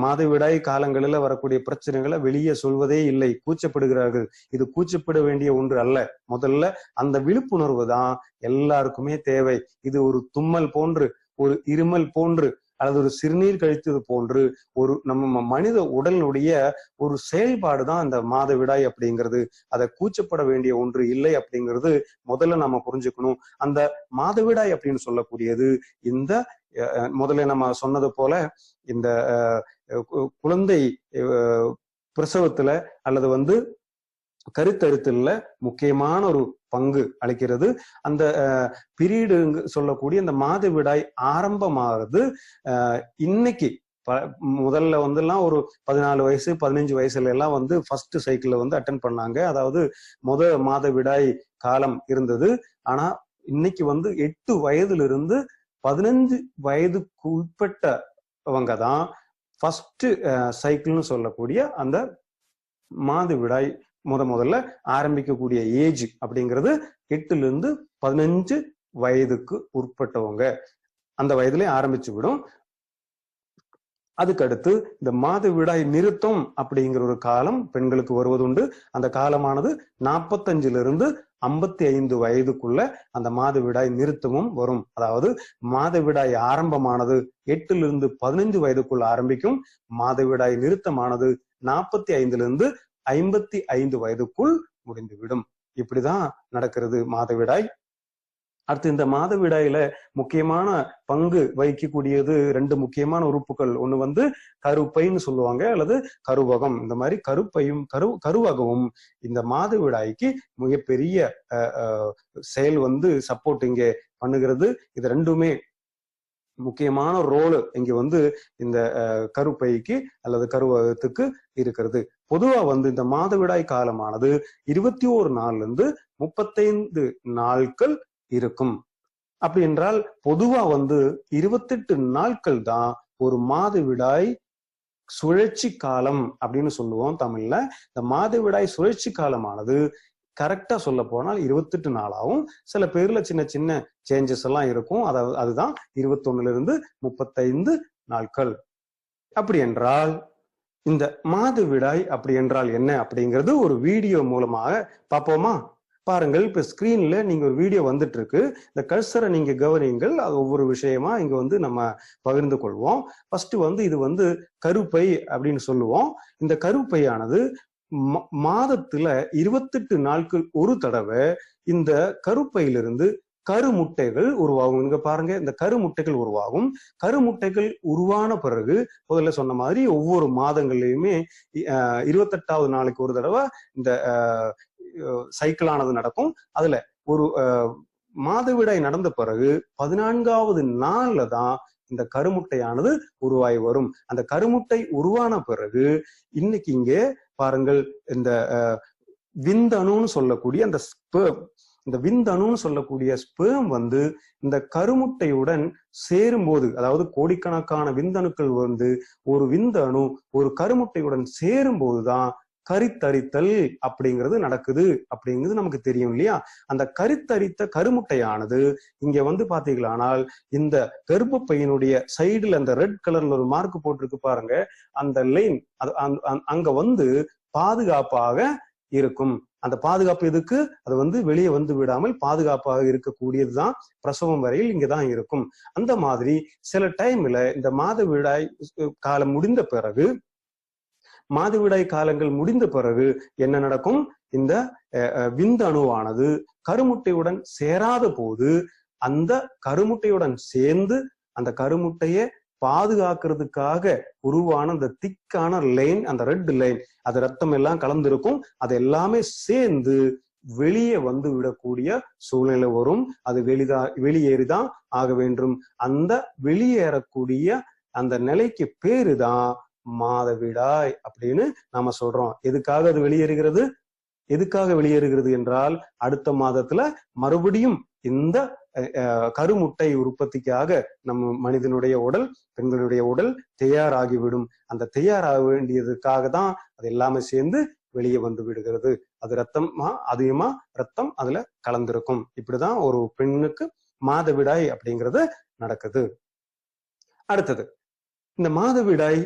மாதவிடாய் காலங்களில வரக்கூடிய பிரச்சனைகளை வெளியே சொல்வதே இல்லை, கூச்சப்படுகிறார்கள். இது கூச்சப்பட வேண்டிய ஒன்று அல்ல. முதல்ல அந்த விழிப்புணர்வு தான் எல்லாருக்குமே தேவை. இது ஒரு தும்மல் போன்று, ஒரு இருமல் போன்று, அல்லது ஒரு சிறுநீர் கழித்தது போன்று ஒரு நம்ம மனித உடலுடைய ஒரு செயல்பாடு தான் இந்த மாதவிடாய் அப்படிங்கிறது. அதை கூச்சப்பட வேண்டிய ஒன்று இல்லை அப்படிங்கிறது முதல்ல நம்ம புரிஞ்சுக்கணும். அந்த மாதவிடாய் அப்படின்னு சொல்லக்கூடியது இந்த முதல்ல நம்ம சொன்னது போல இந்த குழந்தை பிரசவத்துல அல்லது வந்து கருத்தரித்தல்ல முக்கியமான ஒரு பங்கு அளிக்கிறது. அந்த பீரியடு சொல்லக்கூடிய இந்த மாதவிடாய் ஆரம்பமாகிறது இன்னைக்கு முதல்ல வந்துலாம் ஒரு 14 வயசு 15 வயசுல எல்லாம் வந்து ஃபர்ஸ்ட் சைக்கிள்ல வந்து அட்டென்ட் பண்ணாங்க. அதாவது மாதவிடாய் காலம் இருந்தது. ஆனா இன்னைக்கு வந்து 8 வயதுல இருந்து 15 வயதுக்கு உட்பட்டவங்க தான் ஃபர்ஸ்ட் சைக்கிள்னு சொல்லக்கூடிய அந்த மாதவிடாய் முதல்ல ஆரம்பிக்கக்கூடிய ஏஜ் அப்படிங்கிறது 8ல இருந்து 15 வயதுக்கு உட்பட்டவங்க அந்த வயதுல ஆரம்பிச்சு விடும். அதுக்கடுத்து இந்த மாதவிடாய் நிறுத்தம் அப்படிங்கிற ஒரு காலம் பெண்களுக்கு வருவதுண்டு. அந்த காலமானது 45ல இருந்து 55 வயதுக்குள்ள அந்த மாதவிடாய் நிறுத்தமும் வரும். அதாவது மாதவிடாய் ஆரம்பமானது 8ல இருந்து 15 வயதுக்குள்ள ஆரம்பிக்கும். மாதவிடாய் நிறுத்தமானது 45ல இருந்து 55 வயதுக்குள் முடிந்துவிடும். இப்படிதான் நடக்கிறது மாதவிடாய். அடுத்து இந்த மாதவிடாயில முக்கியமான பங்கு வகிக்கக்கூடியது 2 முக்கியமான உறுப்புகள். ஒண்ணு வந்து கருப்பைன்னு சொல்லுவாங்க, அல்லது கருவகம். இந்த மாதிரி கருப்பையும் கருவகமும் இந்த மாதவிடாய்க்கு மிகப்பெரிய செயல் வந்து சப்போர்ட் இங்கே பண்ணுகிறது. இது ரெண்டுமே முக்கியமான ரோல் இங்க வந்து இந்த கருப்பைக்கு அல்லது கருவகத்துக்கு இருக்கிறது. பொதுவா வந்து இந்த மாதவிடாய் காலமானது 21 நாள்ல இருந்து 35 நாட்கள் இருக்கும். அப்படி என்றால் பொதுவா வந்து 28 நாட்கள் தான் ஒரு மாதவிடாய் சுழற்சி காலம் அப்படின்னு சொல்லுவோம் தமிழ்ல. இந்த மாதவிடாய் சுழற்சி காலமானது கரெக்டா சொல்ல போனால் 28 நாளாகவும், சில பேர்ல சின்ன சின்ன சேஞ்சஸ் எல்லாம் இருக்கும். அதாவது அதுதான் 21 இருந்து 35 நாட்கள். அப்படி என்றால் இந்த மாதவிடாய் அப்படி என்றால் என்ன அப்படிங்கிறது ஒரு வீடியோ மூலமாக பார்ப்போமா? பாருங்கள், இப்ப ஸ்கிரீன்ல நீங்க ஒரு வீடியோ வந்துட்டு இருக்கு. இந்த கர்சரை நீங்க கவனியுங்கள். அது ஒவ்வொரு விஷயமா இங்க வந்து நம்ம பகிர்ந்து கொள்வோம். ஃபர்ஸ்ட் வந்து இது வந்து கருப்பை அப்படின்னு சொல்லுவோம். இந்த கருப்பையானது மாதத்துல 28 நாட்கள் ஒரு தடவை இந்த கருப்பையிலிருந்து கருமுட்டைகள் உருவாகும். இங்க பாருங்க, இந்த கருமுட்டைகள் உருவாகும். கருமுட்டைகள் உருவான பிறகு முதல்ல சொன்ன மாதிரி ஒவ்வொரு மாதங்கள்லயுமே 28வது நாளைக்கு ஒரு தடவை இந்த சைக்கிளானது நடக்கும். அதுல ஒரு மாதவிடாய் நடந்த பிறகு 14வது நாள்ல தான் இந்த கருமுட்டையானது உருவாகி வரும். அந்த கருமுட்டை உருவான பிறகு இன்னைக்கு இங்க பாருங்கள், இந்த விந்தணுன்னு சொல்லக்கூடிய அந்த ஸ்பெர்ம், இந்த விந்தணுன்னு சொல்லக்கூடிய ஸ்பெர்ம் வந்து இந்த கருமுட்டையுடன் சேரும்போது, அதாவது கோடிக்கணக்கான விந்தணுக்கள் வந்து ஒரு விந்தணு ஒரு கருமுட்டையுடன் சேரும் போதுதான் கருத்தரித்தல் அப்படிங்கிறது நடக்குது அப்படிங்கிறது நமக்கு தெரியும் இல்லையா? அந்த கருத்தரித்த கருமுட்டையானது இங்க வந்து பாத்தீங்களானால் இந்த கர்ப்பப்பையினுடைய சைடுல அந்த ரெட் கலர்ல ஒரு மார்க் போட்டிருக்கு பாருங்க, அந்த லைன் அங்க வந்து பாதுகாப்பாக இருக்கும். அந்த பாதுகாப்பு எதுக்கு? அது வந்து வெளியே வந்து விடாமல் பாதுகாப்பாக இருக்கக்கூடியதுதான் பிரசவம் வரையில் இங்கதான் இருக்கும். அந்த மாதிரி சில டைம்ல இந்த மாதவிடாய் காலம் முடிந்த பிறகு, மாதவிடாய் காலங்கள் முடிந்த பிறகு என்ன நடக்கும்? இந்த விந்தணுவானது கருமுட்டையுடன் சேராத போது அந்த கருமுட்டையுடன் சேர்ந்து அந்த கருமுட்டையை பாதுகாக்கிறதுக்காக உருவான அந்த திக்கான லைன், அந்த ரெட் லைன், அது ரத்தம் எல்லாம் கலந்திருக்கும். அது எல்லாமே சேர்ந்து வெளியே வந்து விடக்கூடிய சூழ்நிலை வரும். அது வெளியேறிதான் ஆக வேண்டும். அந்த வெளியேறக்கூடிய அந்த நிலைக்கு பேருதான் மாதவிடாய் அப்படின்னு நாம சொல்றோம். எதுக்காக அது வெளியேறுகிறது? எதுக்காக வெளியேறுகிறது என்றால், அடுத்த மாதத்துல மறுபடியும் இந்த கருமுட்டை உற்பத்திக்காக நம்ம மனிதனுடைய உடல், பெண்களுடைய உடல் தயாராகிவிடும். அந்த தயாராக வேண்டியதுக்காக தான் அது எல்லாமே சேர்ந்து வெளியே வந்து விடுகிறது. அது ரத்தமா அதிகமா ரத்தம் அதுல கலந்திருக்கும். இப்படிதான் ஒரு பெண்ணுக்கு மாதவிடாய் அப்படிங்கிறது நடக்குது. அடுத்தது, இந்த மாதவிடாய்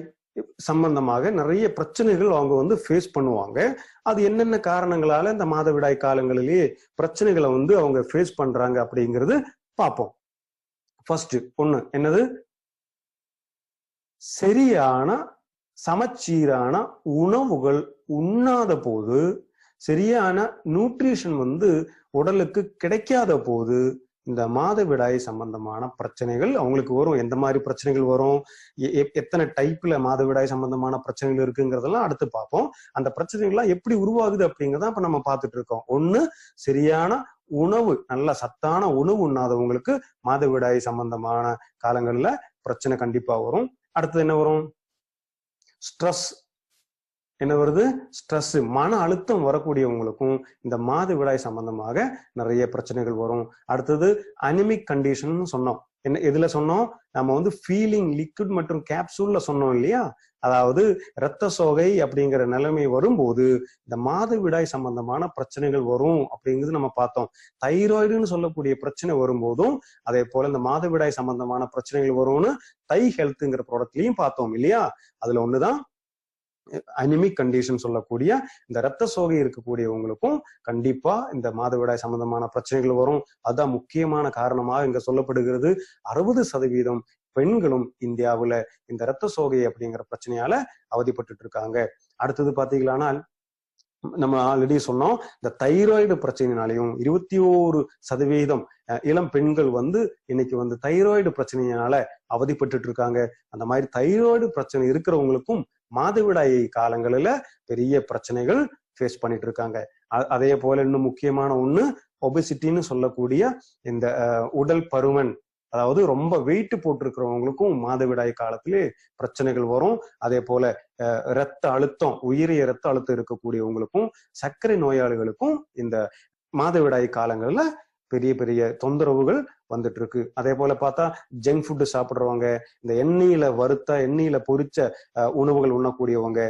சம்பந்தமாக நிறைய பிரச்சனைகள் அவங்க வந்து ஃபேஸ் பண்ணுவாங்க. அது என்னென்ன காரணங்களால இந்த மாதவிடாய் காலங்களிலேயே பிரச்சனைகளை வந்து அவங்க ஃபேஸ் பண்றாங்க அப்படிங்கிறது பார்ப்போம். ஃபர்ஸ்ட் ஒண்ணு என்னது? சரியான சமச்சீரான உணவுகள் உண்ணாத போது, சரியான நியூட்ரிஷன் வந்து உடலுக்கு கிடைக்காத போது இந்த மாதவிடாய் சம்பந்தமான பிரச்சனைகள் அவங்களுக்கு வரும். எந்த மாதிரி பிரச்சனைகள் வரும், எத்தனை டைப்ல மாதவிடாய் சம்பந்தமான பிரச்சனைகள் இருக்குங்கிறதெல்லாம் அடுத்து பார்ப்போம். அந்த பிரச்சனைகள்லாம் எப்படி உருவாகுது அப்படிங்கிறத இப்ப நம்ம பார்த்துட்டு இருக்கோம். ஒண்ணு, சரியான உணவு, நல்ல சத்தான உணவு உண்ணாதவங்களுக்கு மாதவிடாய் சம்பந்தமான காலங்கள்ல பிரச்சனை கண்டிப்பா வரும். அடுத்தது என்ன வரும்? ஸ்ட்ரெஸ். என்ன வருது? ஸ்ட்ரெஸ், மன அழுத்தம் வரக்கூடியவங்களுக்கும் இந்த மாதவிடாய் சம்பந்தமாக நிறைய பிரச்சனைகள் வரும். அடுத்தது அனிமிக் கண்டிஷன் சொன்னோம். என்ன எதுல சொன்னோம்? நம்ம வந்து ஃபீலிங் லிக்விட் மற்றும் கேப்சூல்ல சொன்னோம் இல்லையா? அதாவது இரத்த சோகை அப்படிங்கிற நிலைமை வரும்போது இந்த மாதவிடாய் சம்பந்தமான பிரச்சனைகள் வரும் அப்படிங்கிறது நம்ம பார்த்தோம். தைராய்டுன்னு சொல்லக்கூடிய பிரச்சனை வரும்போதும் அதே போல இந்த மாதவிடாய் சம்பந்தமான பிரச்சனைகள் வரும்னு தை ஹெல்த்ங்கிற ப்ராடக்ட்லயும் பார்த்தோம் இல்லையா? அதுல ஒண்ணுதான் அனிமிக் கண்டிஷன் சொல்லக்கூடிய இந்த இரத்த சோகை இருக்கக்கூடியவங்களுக்கும் கண்டிப்பா இந்த மாதவிடாய் சம்பந்தமான பிரச்சனைகள் வரும். அதுதான் முக்கியமான காரணமாக இங்க சொல்லப்படுகிறது. 60% பெண்களும் இந்தியாவுல இந்த இரத்த சோகை அப்படிங்கிற பிரச்சனையால அவதிப்பட்டு இருக்காங்க. அடுத்தது பாத்தீங்கன்னா, நம்ம ஆல்ரெடி சொன்னோம், இந்த தைராய்டு பிரச்சனைனாலையும் 21% இளம் பெண்கள் வந்து இன்னைக்கு வந்து தைராய்டு பிரச்சனையினால அவதிப்பட்டு இருக்காங்க. அந்த மாதிரி தைராய்டு பிரச்சனை இருக்கிறவங்களுக்கும் மாதவிடாய் காலங்களில பெரிய பிரச்சனைகள் ஃபேஸ் பண்ணிட்டு இருக்காங்க. அதே போல இன்னும் முக்கியமான ஒண்ணு ஒபெசிட்டின்னு சொல்லக்கூடிய இந்த உடல் பருமன், அதாவது ரொம்ப வெயிட் போட்டிருக்கிறவங்களுக்கும் மாதவிடாய் காலத்திலே பிரச்சனைகள் வரும். அதே போல இரத்த அழுத்தம், உயரிய இரத்த அழுத்தம் இருக்கக்கூடியவங்களுக்கும் சர்க்கரை நோயாளிகளுக்கும் இந்த மாதவிடாய் காலங்கள்ல பெரிய பெரிய தொந்தரவுகள் வந்துட்டு இருக்கு. அதே போல பார்த்தா ஜங்க் ஃபுட்டு சாப்பிடுறவங்க, இந்த எண்ணெயில வறுத்த எண்ணெயில பொரிச்ச உணவுகள் உண்ணக்கூடியவங்க,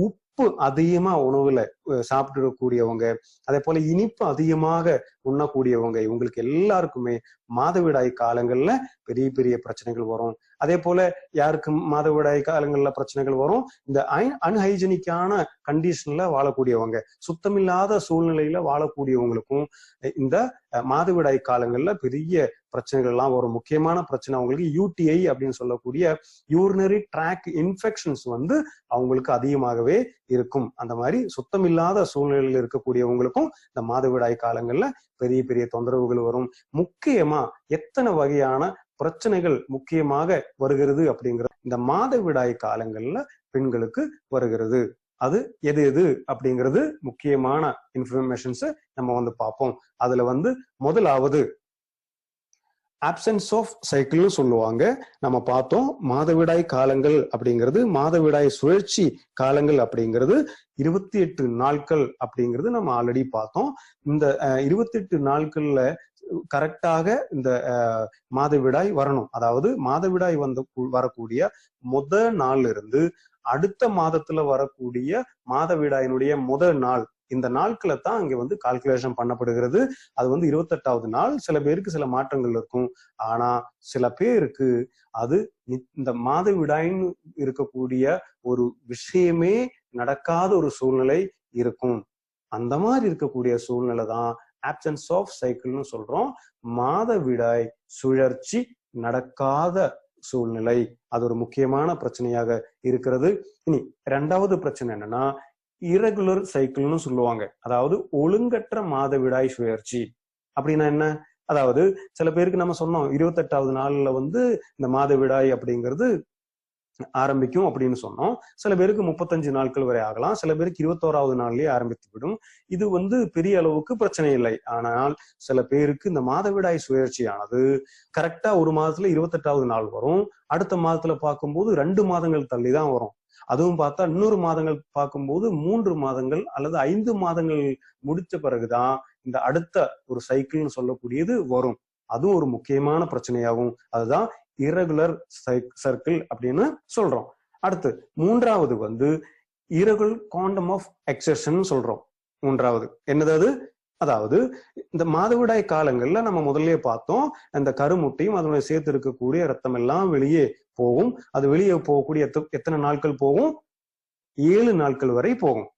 உப்பு அதிகமா உணவுல சாப்பிடக்கூடியவங்க, அதே போல இனிப்பு அதிகமாக உண்ணக்கூடியவங்க, இவங்களுக்கு எல்லாருக்குமே மாதவிடாய் காலங்கள்ல பெரிய பெரிய பிரச்சனைகள் வரும். அதே போல யாருக்கு மாதவிடாய் காலங்கள்ல பிரச்சனைகள் வரும், இந்த அன்ஹைஜெனிக்கான கண்டிஷன்ல வாழக்கூடியவங்க, சுத்தமில்லாத சூழ்நிலையில வாழக்கூடியவங்களுக்கும் இந்த மாதவிடாய் காலங்கள்ல பெரிய பிரச்சனைகள் எல்லாம் வரும். முக்கியமான பிரச்சனை அவங்களுக்கு யூடிஐ அப்படின்னு சொல்லக்கூடிய யூரினரி ட்ராக் இன்ஃபெக்ஷன்ஸ் வந்து அவங்களுக்கு அதிகமாகவே இருக்கும். அந்த மாதிரி சுத்தமில்லாத சூழ்நிலையில் இருக்கக்கூடியவங்களுக்கும் இந்த மாதவிடாய் காலங்கள்ல பெரிய பெரிய தொந்தரவுகள் வரும். முக்கியமா எத்தனை வகையான பிரச்சனைகள் முக்கியமாக வருகிறது அப்படிங்கிற இந்த மாதவிடாய் காலங்கள்ல பெண்களுக்கு வருகிறது, அது எது எது அப்படிங்கிறது முக்கியமான இன்ஃபர்மேஷன்ஸ் நம்ம வந்து பார்ப்போம். அதுல வந்து முதலாவது ஆப்சன்ஸ் ஆஃப் சைக்கிள்னு சொல்லுவாங்க. நம்ம பார்த்தோம் மாதவிடாய் காலங்கள் அப்படிங்கிறது, மாதவிடாய் சுழற்சி காலங்கள் அப்படிங்கிறது 28 நாட்கள் அப்படிங்கிறது நம்ம ஆல்ரெடி பார்த்தோம். இந்த 28 நாட்கள்ல கரெக்டாக இந்த மாதவிடாய் வரணும். அதாவது மாதவிடாய் வரக்கூடிய முதல் நாள்ல இருந்து அடுத்த மாதத்துல வரக்கூடிய மாதவிடாயினுடைய முதல் நாள், இந்த நாட்களை தான் இங்க வந்து கால்குலேஷன் பண்ணப்படுகிறது. அது வந்து 28வது நாள். சில பேருக்கு சில மாற்றங்கள் இருக்கும். ஆனா சில பேருக்கு அது இந்த மாதவிடாயின்னு இருக்கக்கூடிய ஒரு விஷயமே நடக்காத ஒரு சூழ்நிலை இருக்கும். அந்த மாதிரி இருக்கக்கூடிய சூழ்நிலை தான் ஆப்சன்ஸ் ஆஃப் சைக்கிள்னு சொல்றோம். மாதவிடாய் சுழற்சி நடக்காத சூழ்நிலை, அது ஒரு முக்கியமான பிரச்சனையாக இருக்கிறது. இனி இரண்டாவது பிரச்சனை என்னன்னா இரகுலர் சைக்கிள்னு சொல்லுவாங்க. அதாவது ஒழுங்கற்ற மாதவிடாய் சுழற்சி அப்படின்னா என்ன? அதாவது சில பேருக்கு நம்ம சொன்னோம் 28வது நாள்ல வந்து இந்த மாதவிடாய் அப்படிங்கிறது ஆரம்பிக்கும் அப்படின்னு சொன்னோம். சில பேருக்கு 35 நாட்கள் வரை ஆகலாம், சில பேருக்கு 21வது நாள்லயே ஆரம்பித்து விடும். இது வந்து பெரிய அளவுக்கு பிரச்சனை இல்லை. ஆனால் சில பேருக்கு இந்த மாதவிடாய் சுழற்சியானது கரெக்டா ஒரு மாதத்துல 28வது நாள் வரும், அடுத்த மாதத்துல பார்க்கும்போது 2 மாதங்கள் தள்ளி தான் வரும். அதுவும் பார்த்தா இன்னொரு மாதங்கள் பார்க்கும்போது 3 மாதங்கள் அல்லது 5 மாதங்கள் முடிச்ச பிறகுதான் இந்த அடுத்த ஒரு சைக்கிள்னு சொல்லக்கூடியது வரும். அதுவும் ஒரு முக்கியமான பிரச்சனையாகும். அதுதான் இரகுலர் சர்க்கிள் அப்படின்னு சொல்றோம். அடுத்து மூன்றாவது வந்து இரகுலர் குவாண்டம் ஆஃப் எக்ஸர்ஷன் சொல்றோம். மூன்றாவது என்னது அது? அதாவது இந்த மாதவிடாய் காலங்கள்ல நம்ம முதல்லயே பார்த்தோம், இந்த கருமுட்டையும் அதனுடைய சேர்த்து இருக்கக்கூடிய ரத்தம் எல்லாம் வெளியே போகும். அது வெளியே போகக்கூடிய எத்தனை நாட்கள் போகும்? 7 நாட்கள் வரை போகும்.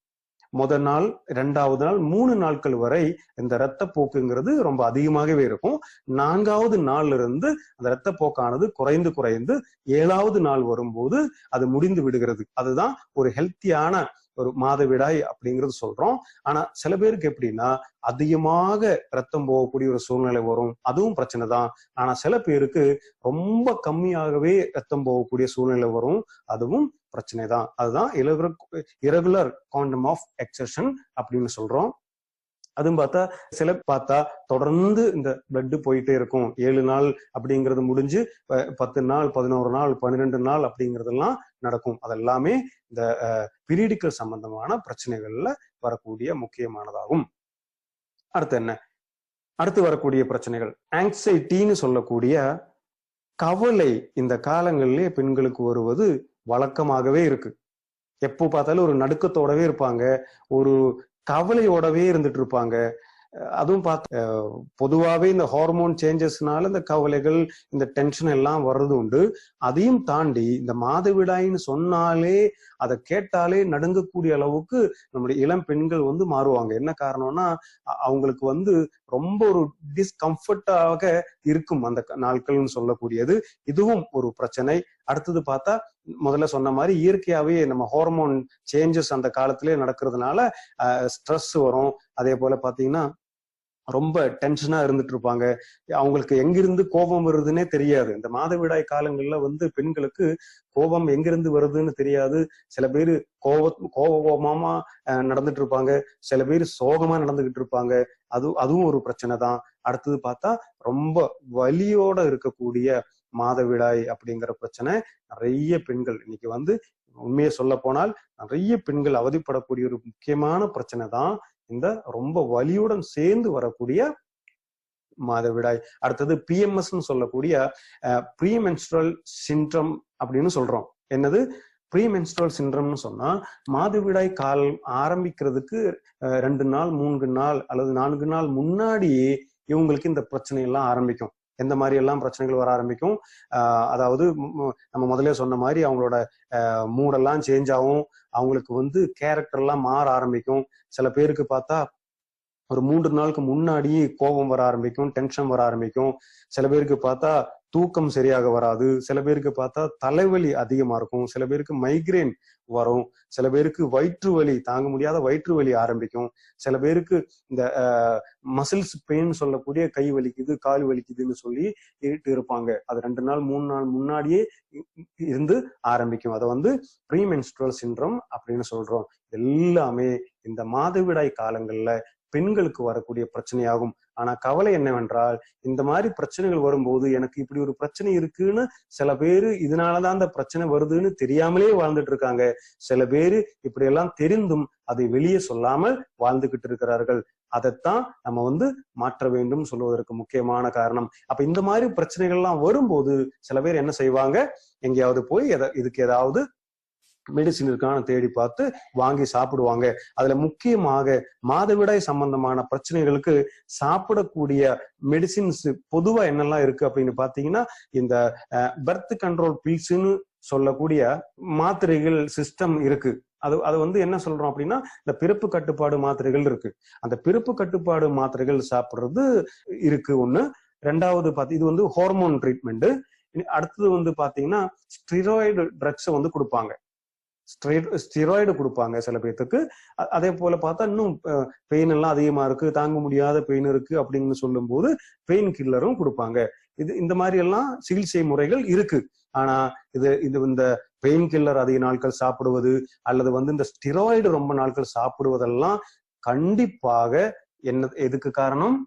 முதல் நாள், 2வது நாள், 3 நாட்கள் வரை இந்த இரத்த போக்குங்கிறது ரொம்ப அதிகமாகவே இருக்கும். 4வது நாள்ல இருந்து அந்த இரத்த போக்கானது குறைந்து குறைந்து 7வது நாள் வரும்போது அது முடிந்து விடுகிறது. அதுதான் ஒரு ஹெல்த்தியான ஒரு மாதவிடாய் அப்படிங்கிறது சொல்றோம். ஆனா சில பேருக்கு எப்படின்னா அதிகமாக ரத்தம் போகக்கூடிய ஒரு சூழ்நிலை வரும், அதுவும் பிரச்சனை தான். ஆனா சில பேருக்கு ரொம்ப கம்மியாகவே ரத்தம் போகக்கூடிய சூழ்நிலை வரும், அதுவும் பிரச்சனை தான். அதுதான் இரகுலர் குவாண்டம் ஆஃப் எக்ஸர்ஷன் அப்படின்னு சொல்றோம். அதுவும் பார்த்தா சில பார்த்தா தொடர்ந்து இந்த பிளட் போயிட்டே இருக்கும். 7 நாள் அப்படிங்கிறது முடிஞ்சு 10 நாள், 11 நாள், 12 நாள் அப்படிங்கிறதெல்லாம் நடக்கும். அதெல்லாமே இந்த பீரியடிக்கல் சம்பந்தமான பிரச்சனைகள்ல வரக்கூடிய முக்கியமானதாகும். அடுத்து என்ன? அடுத்து வரக்கூடிய பிரச்சனைகள் ஆங்ஸைட்டின்னு சொல்லக்கூடிய கவலை இந்த காலங்களிலே பெண்களுக்கு வருவது வழக்கமாகவே இருக்கு. எப்போ பார்த்தாலும் ஒரு நடுக்கத்தோடவே இருப்பாங்க, ஒரு கவலையோடவே இருந்துட்டு இருப்பாங்க. அதுவும் பார்த்து பொதுவாகவே இந்த ஹார்மோன் சேஞ்சஸ்னால இந்த கவலைகள், இந்த டென்ஷன் எல்லாம் வர்றது உண்டு. அதையும் தாண்டி இந்த மாதவிடாயின்னு சொன்னாலே, அதை கேட்டாலே நடுங்கக்கூடிய அளவுக்கு நம்முடைய இளம் பெண்கள் வந்து மாறுவாங்க. என்ன காரணம்னா அவங்களுக்கு வந்து ரொம்ப ஒரு டிஸ்கம்ஃபர்டாக இருக்கும் அந்த நாட்கள்னு சொல்லக்கூடியது. இதுவும் ஒரு பிரச்சனை. அடுத்தது பார்த்தா முதல்ல சொன்ன மாதிரி இயற்கையாவே நம்ம ஹார்மோன் சேஞ்சஸ் அந்த காலத்திலே நடக்கிறதுனால ஸ்ட்ரெஸ் வரும். அதே போல பாத்தீங்கன்னா ரொம்ப டென்ஷனா இருந்துட்டு இருப்பாங்க. அவங்களுக்கு எங்கிருந்து கோபம் வருதுன்னே தெரியாது. இந்த மாதவிடாய் காலங்கள்ல வந்து பெண்களுக்கு கோபம் எங்கிருந்து வருதுன்னு தெரியாது. சில பேரு கோபமா நடந்துட்டு இருப்பாங்க. சில பேர் சோகமா நடந்துகிட்டு இருப்பாங்க. அதுவும் ஒரு பிரச்சனை தான். அடுத்தது பார்த்தா ரொம்ப வலியோட இருக்கக்கூடிய மாதவிடாய் அப்படிங்கிற பிரச்சனை நிறைய பெண்கள் இன்னைக்கு வந்து உண்மையை சொல்ல போனால் நிறைய பெண்கள் அவதிப்படக்கூடிய ஒரு முக்கியமான பிரச்சனை தான் இந்த ரொம்ப வலியுடன் சேர்ந்து வரக்கூடிய மாதவிடாய். அடுத்தது PMS சொல்லக்கூடிய ப்ரீமென்ஸ்ட்ரல் சிண்ட்ரம் அப்படின்னு சொல்றோம். என்னது ப்ரீமென்ஸ்ட்ரல் சிண்ட்ரம்னு சொன்னா மாதவிடாய் காலம் ஆரம்பிக்கிறதுக்கு 2 நாள் 3 நாள் அல்லது 4 நாள் முன்னாடியே இவங்களுக்கு இந்த பிரச்சனை எல்லாம் ஆரம்பிக்கும். எந்த மாதிரி எல்லாம் பிரச்சனைகள் வர ஆரம்பிக்கும். அதாவது நம்ம முதல்ல சொன்ன மாதிரி அவங்களோட மூடெல்லாம் சேஞ்ச் ஆகும். அவங்களுக்கு வந்து கேரக்டர் எல்லாம் மாற ஆரம்பிக்கும். சில பேருக்கு பார்த்தா ஒரு 3 நாளுக்கு முன்னாடியே கோபம் வர ஆரம்பிக்கும், டென்ஷன் வர ஆரம்பிக்கும். சில பேருக்கு பார்த்தா தூக்கம் சரியாக வராது. சில பேருக்கு பார்த்தா தலைவலி அதிகமா இருக்கும். சில பேருக்கு மைக்ரேன் வரும். சில பேருக்கு வயிற்று வலி, தாங்க முடியாத வயிற்று வலி ஆரம்பிக்கும். சில பேருக்கு இந்த மசில்ஸ் பெயின் சொல்லக்கூடிய கை வலிக்குது, கால் வலிக்குதுன்னு சொல்லி இருப்பாங்க. அது 2 நாள் 3 நாள் முன்னாடியே இருந்து ஆரம்பிக்கும். அதை வந்து ப்ரீமென்ஸ்ட்ரல் சிண்ட்ரம் அப்படின்னு சொல்றோம். எல்லாமே இந்த மாதவிடாய் காலங்கள்ல பெண்களுக்கு வரக்கூடிய பிரச்சனையாகும். ஆனா கவலை என்னவென்றால் இந்த மாதிரி பிரச்சனைகள் வரும்போது எனக்கு இப்படி ஒரு பிரச்சனை இருக்குன்னு சில பேரு இதனாலதான் அந்த பிரச்சனை வருதுன்னு தெரியாமலே வாழ்ந்துட்டு இருக்காங்க. சில பேரு இப்படி எல்லாம் தெரிந்தும் அதை வெளியே சொல்லாமல் வாழ்ந்துகிட்டு இருக்கிறார்கள். அதைத்தான் நம்ம வந்து மாற்ற வேண்டும் சொல்வதற்கு முக்கியமான காரணம். அப்ப இந்த மாதிரி பிரச்சனைகள் எல்லாம் வரும்போது சில பேர் என்ன செய்வாங்க, எங்கேயாவது போய் இதுக்கு ஏதாவது மெடிசின் இருக்கான்னு தேடி பார்த்து வாங்கி சாப்பிடுவாங்க. அதுல முக்கியமாக மாதவிடாய் சம்பந்தமான பிரச்சனைகளுக்கு சாப்பிடக்கூடிய மெடிசின்ஸ் பொதுவா என்னெல்லாம் இருக்கு அப்படின்னு பாத்தீங்கன்னா இந்த பர்த் கண்ட்ரோல் பில்ஸ்ன்னு சொல்லக்கூடிய மாத்திரைகள் சிஸ்டம் இருக்கு. அது வந்து என்ன சொல்றோம் அப்படின்னா இந்த பிறப்பு கட்டுப்பாடு மாத்திரைகள் இருக்கு. அந்த பிறப்பு கட்டுப்பாடு மாத்திரைகள் சாப்பிடுறது இருக்கு ஒண்ணு. ரெண்டாவது இது வந்து ஹார்மோன் ட்ரீட்மெண்ட். அடுத்தது வந்து பாத்தீங்கன்னா ஸ்டெராய்டு ட்ரக்ஸை வந்து கொடுப்பாங்க. ஸ்டெராய்டு கொடுப்பாங்க சில பேர்த்துக்கு. அதே போல பார்த்தா இன்னும் பெயின் எல்லாம் அதிகமா இருக்கு, தாங்க முடியாத பெயின் இருக்கு அப்படின்னு சொல்லும் போது பெயின் கில்லரும் கொடுப்பாங்க. இந்த மாதிரி எல்லாம் சிகிச்சை முறைகள் இருக்கு. ஆனா இந்த பெயின் கில்லர் அதிக நாட்கள் சாப்பிடுவது அல்லது வந்து இந்த ஸ்டெராய்டு ரொம்ப நாட்கள் சாப்பிடுவதெல்லாம் கண்டிப்பாக எதுக்கு காரணம்?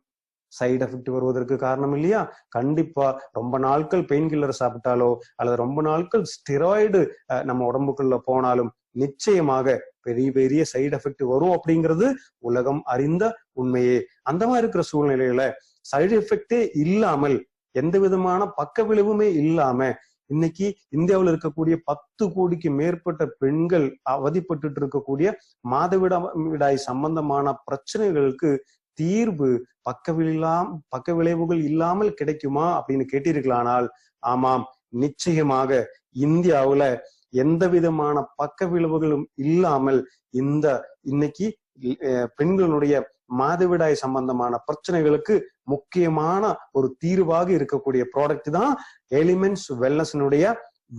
சைடு எஃபெக்ட் வருவதற்கு காரணம் இல்லையா? கண்டிப்பா ரொம்ப நாட்கள் பெயின் கில்லர் சாப்பிட்டாலோ அல்லது ரொம்ப நாட்கள் ஸ்டெராய்டு நம்ம உடம்புக்குள்ள போனாலும் நிச்சயமாக பெரிய பெரிய சைடு எஃபெக்ட் வரும் அப்படிங்கிறது உலகம் அறிந்த உண்மையே. அந்த மாதிரி இருக்கிற சூழ்நிலையில சைடு எஃபெக்டே இல்லாமல் எந்த விதமான பக்க விளைவுமே இல்லாம இன்னைக்கு இந்தியாவில் இருக்கக்கூடிய 10 கோடிக்கு மேற்பட்ட பெண்கள் அவதிப்பட்டு இருக்கக்கூடிய மாதவிடாய் சம்பந்தமான பிரச்சனைகளுக்கு தீர்வு பக்க விளைவுகள் இல்லாமல் கிடைக்குமா அப்படின்னு கேட்டீர்களானால் ஆமாம், நிச்சயமாக இந்தியாவுல எந்த விதமான பக்க விளைவுகளும் இல்லாமல் இன்னைக்கு பெண்களுடைய மாதவிடாய் சம்பந்தமான பிரச்சனைகளுக்கு முக்கியமான ஒரு தீர்வாக இருக்கக்கூடிய ப்ராடக்ட் தான் எலிமெண்ட்ஸ் வெல்னஸ்னுடைய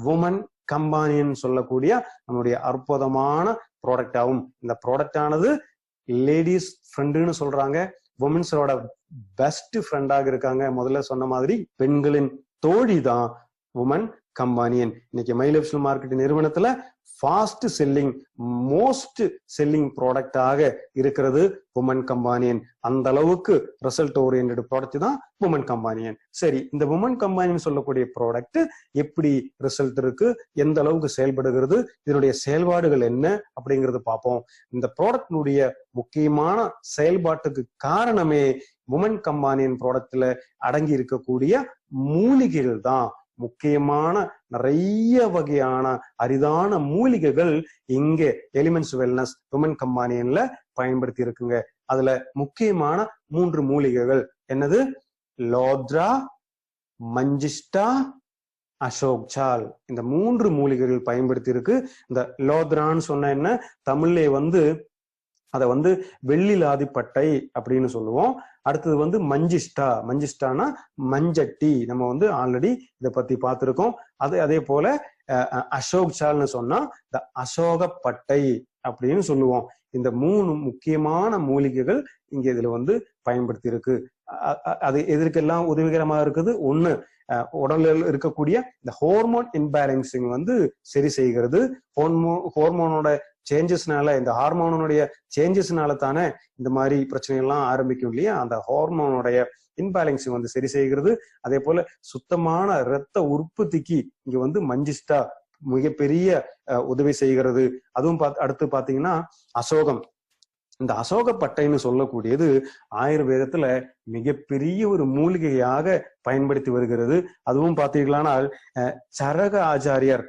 வுமன் கம்பானியன் சொல்லக்கூடிய நம்மளுடைய அற்புதமான ப்ராடக்ட் ஆகும். இந்த ப்ராடக்ட் ஆனது லேடிஸ் ஃப்ரெண்டுன்னு சொல்றாங்க, உமன்ஸோட பெஸ்ட் ஃப்ரெண்டாக இருக்காங்க. முதல்ல சொன்ன மாதிரி பெண்களின் தோழி தான் வுமன் கம்பானியன். இன்னைக்கு மை லைஃப் ஸ்டைல் மார்க்கெட் நிறுவனத்துல ஃபாஸ்ட் செல்லிங் மோஸ்ட் செல்லிங் ப்ராடக்டாக இருக்கிறது வுமன் கம்பானியன். அந்த அளவுக்கு ரிசல்ட் ஓரியன்டட் ப்ராடக்ட் தான் வுமன் கம்பானியன். சரி, இந்த வுமன் கம்பானியன் சொல்லக்கூடிய ப்ராடக்ட் எப்படி ரிசல்ட் இருக்கு, எந்த அளவுக்கு செயல்படுகிறது, இதனுடைய செயல்பாடுகள் என்ன அப்படிங்கறது பார்ப்போம். இந்த ப்ராடக்டினுடைய முக்கியமான செயல்பாட்டுக்கு காரணமே வுமன் கம்பானியன் ப்ராடக்ட்ல அடங்கி இருக்கக்கூடிய மூலிகைகள் தான். முக்கியமான நிறைய வகையான அரிதான மூலிகைகள் இங்கே எலிமெண்ட்ஸ் வெல்னஸ் வுமன் கம்பானியன்ல பயன்படுத்தி இருக்குங்க. அதுல முக்கியமான 3 மூலிகைகள் என்னது? லோத்ரா, மஞ்சிஷ்டா, அசோக் சால். இந்த 3 மூலிகைகள் பயன்படுத்தி இருக்கு. இந்த லோத்ரான்னு சொன்ன என்ன, தமிழ்லே வந்து அதை வந்து வெள்ளிலாதி பட்டை அப்படின்னு சொல்லுவோம். அடுத்தது வந்து மஞ்சிஷ்டானா மஞ்சட்டி, நம்ம வந்து ஆல்ரெடி இதை பத்தி பார்த்திருக்கோம். அதே போல அசோக் சால்னு சொன்னா இந்த அசோக பட்டை அப்படின்னு சொல்லுவோம். இந்த 3 முக்கியமான மூலிகைகள் இங்க இதுல வந்து பயன்படுத்தி இருக்கு. அது எதற்கெல்லாம் உதவிகரமா இருக்குது? ஒண்ணு, உடலில் இருக்கக்கூடிய இந்த ஹார்மோன் இன்பேலன்சிங் வந்து சரி செய்கிறது. ஹார்மோனோட சேஞ்சஸ்னால, இந்த ஹார்மோனுடைய சேஞ்சஸ்னால தானே இந்த மாதிரி பிரச்சனைகள்லாம் ஆரம்பிக்கும் இல்லையா? அந்த ஹார்மோனுடைய இன்பேலன்சிங் வந்து சரி செய்கிறது. அதே போல சுத்தமான இரத்த உற்பத்திக்கு இங்க வந்து மஞ்சிஷ்டா மிகப்பெரிய உதவி செய்கிறது. அதுவும் அடுத்து பாத்தீங்கன்னா அசோகம். இந்த அசோகப்பட்டைன்னு சொல்லக்கூடியது ஆயுர்வேதத்துல மிகப்பெரிய ஒரு மூலிகையாக பயன்படுத்தி வருகிறது. அதுவும் பார்த்தீர்களானால் சரக ஆச்சாரியர்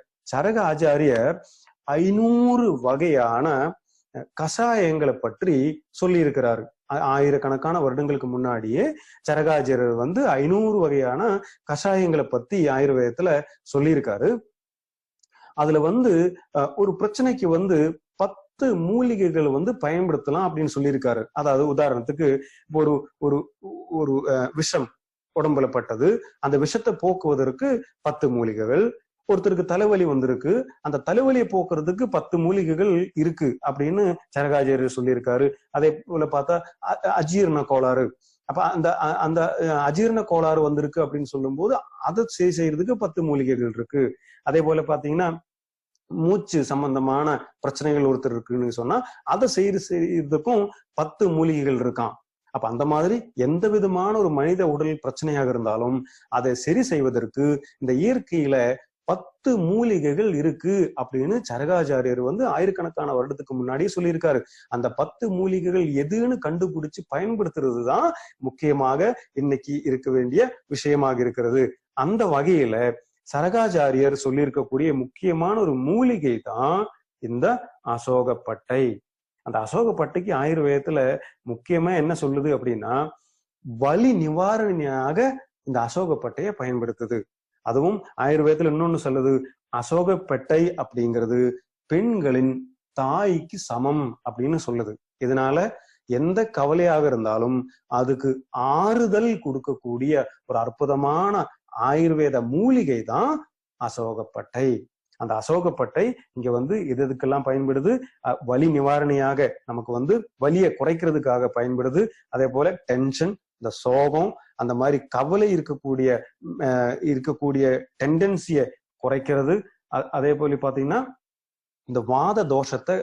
500 வகையான கஷாயங்களை பற்றி சொல்லி இருக்கிறாரு. ஆயிரக்கணக்கான வருடங்களுக்கு முன்னாடியே சரகாச்சாரியர் வந்து 500 வகையான கஷாயங்களை பத்தி ஆயுர்வேதத்துல சொல்லியிருக்காரு. அதுல வந்து ஒரு பிரச்சனைக்கு வந்து 10 மூலிகைகள் வந்து பயன்படுத்தலாம் அப்படின்னு சொல்லியிருக்காரு. அதாவது உதாரணத்துக்கு ஒரு ஒரு ஒரு விஷம் உடம்புல பட்டது, அந்த விஷத்தை போக்குவதற்கு 10 மூலிகைகள். ஒருத்தருக்கு தலைவலி வந்திருக்கு, அந்த தலைவலியை போக்குறதுக்கு 10 மூலிகைகள் இருக்கு அப்படின்னு சரகாச்சாரியர் சொல்லியிருக்காரு. அதே போல பார்த்தா அஜீரண கோளாறு, அப்ப அந்த அந்த அஜீரண கோளாறு வந்திருக்கு அப்படின்னு சொல்லும் போது அதை செய்யறதுக்கு 10 மூலிகைகள் இருக்கு. அதே போல பாத்தீங்கன்னா மூச்சு சம்பந்தமான பிரச்சனைகள் ஒருத்தர் இருக்குன்னு சொன்னா அதை செய்யறதுக்கும் 10 மூலிகைகள் இருக்கான். அப்ப அந்த மாதிரி எந்த விதமான ஒரு மனித உடல் பிரச்சனையாக இருந்தாலும் அதை சரி செய்வதற்கு இந்த இயற்கையில 10 மூலிகைகள் இருக்கு அப்படின்னு சரகாச்சாரியர் வந்து ஆயிரக்கணக்கான வருடத்துக்கு முன்னாடியே சொல்லியிருக்காரு. அந்த 10 மூலிகைகள் எதுன்னு கண்டுபிடிச்சு பயன்படுத்துறது தான் முக்கியமாக இன்னைக்கு இருக்க வேண்டிய விஷயமாக இருக்கிறது. அந்த வகையில சரகாச்சாரியர் சொல்லியிருக்கக்கூடிய முக்கியமான ஒரு மூலிகை தான் இந்த அசோகப்பட்டை. அந்த அசோகப்பட்டைக்கு ஆயுர்வேதத்துல முக்கியமா என்ன சொல்லுது அப்படின்னா, வலி நிவாரணியாக இந்த அசோகப்பட்டையை பயன்படுத்துது. அதுவும் ஆயுர்வேதத்துல இன்னொன்னு சொல்லுது, அசோகப்பட்டை அப்படிங்கிறது பெண்களின் தாய்க்கு சமம் அப்படின்னு சொல்லுது. இதனால எந்த கவலையாக இருந்தாலும் அதுக்கு ஆறுதல் கொடுக்கக்கூடிய ஒரு அற்புதமான ஆயுர்வேத மூலிகை தான் அசோகப்பட்டை. அந்த அசோகப்பட்டை இங்க வந்து எதுக்கெல்லாம் பயன்படுது? வலி நிவாரணியாக, நமக்கு வந்து வலியை குறைக்கிறதுக்காக பயன்படுது. அதே போல டென்ஷன், இந்த சோகம், அந்த மாதிரி கவலை இருக்கக்கூடிய டெண்டன்சியை குறைக்கிறது. அதே போல பாத்தீங்கன்னா இந்த வாத தோஷத்தை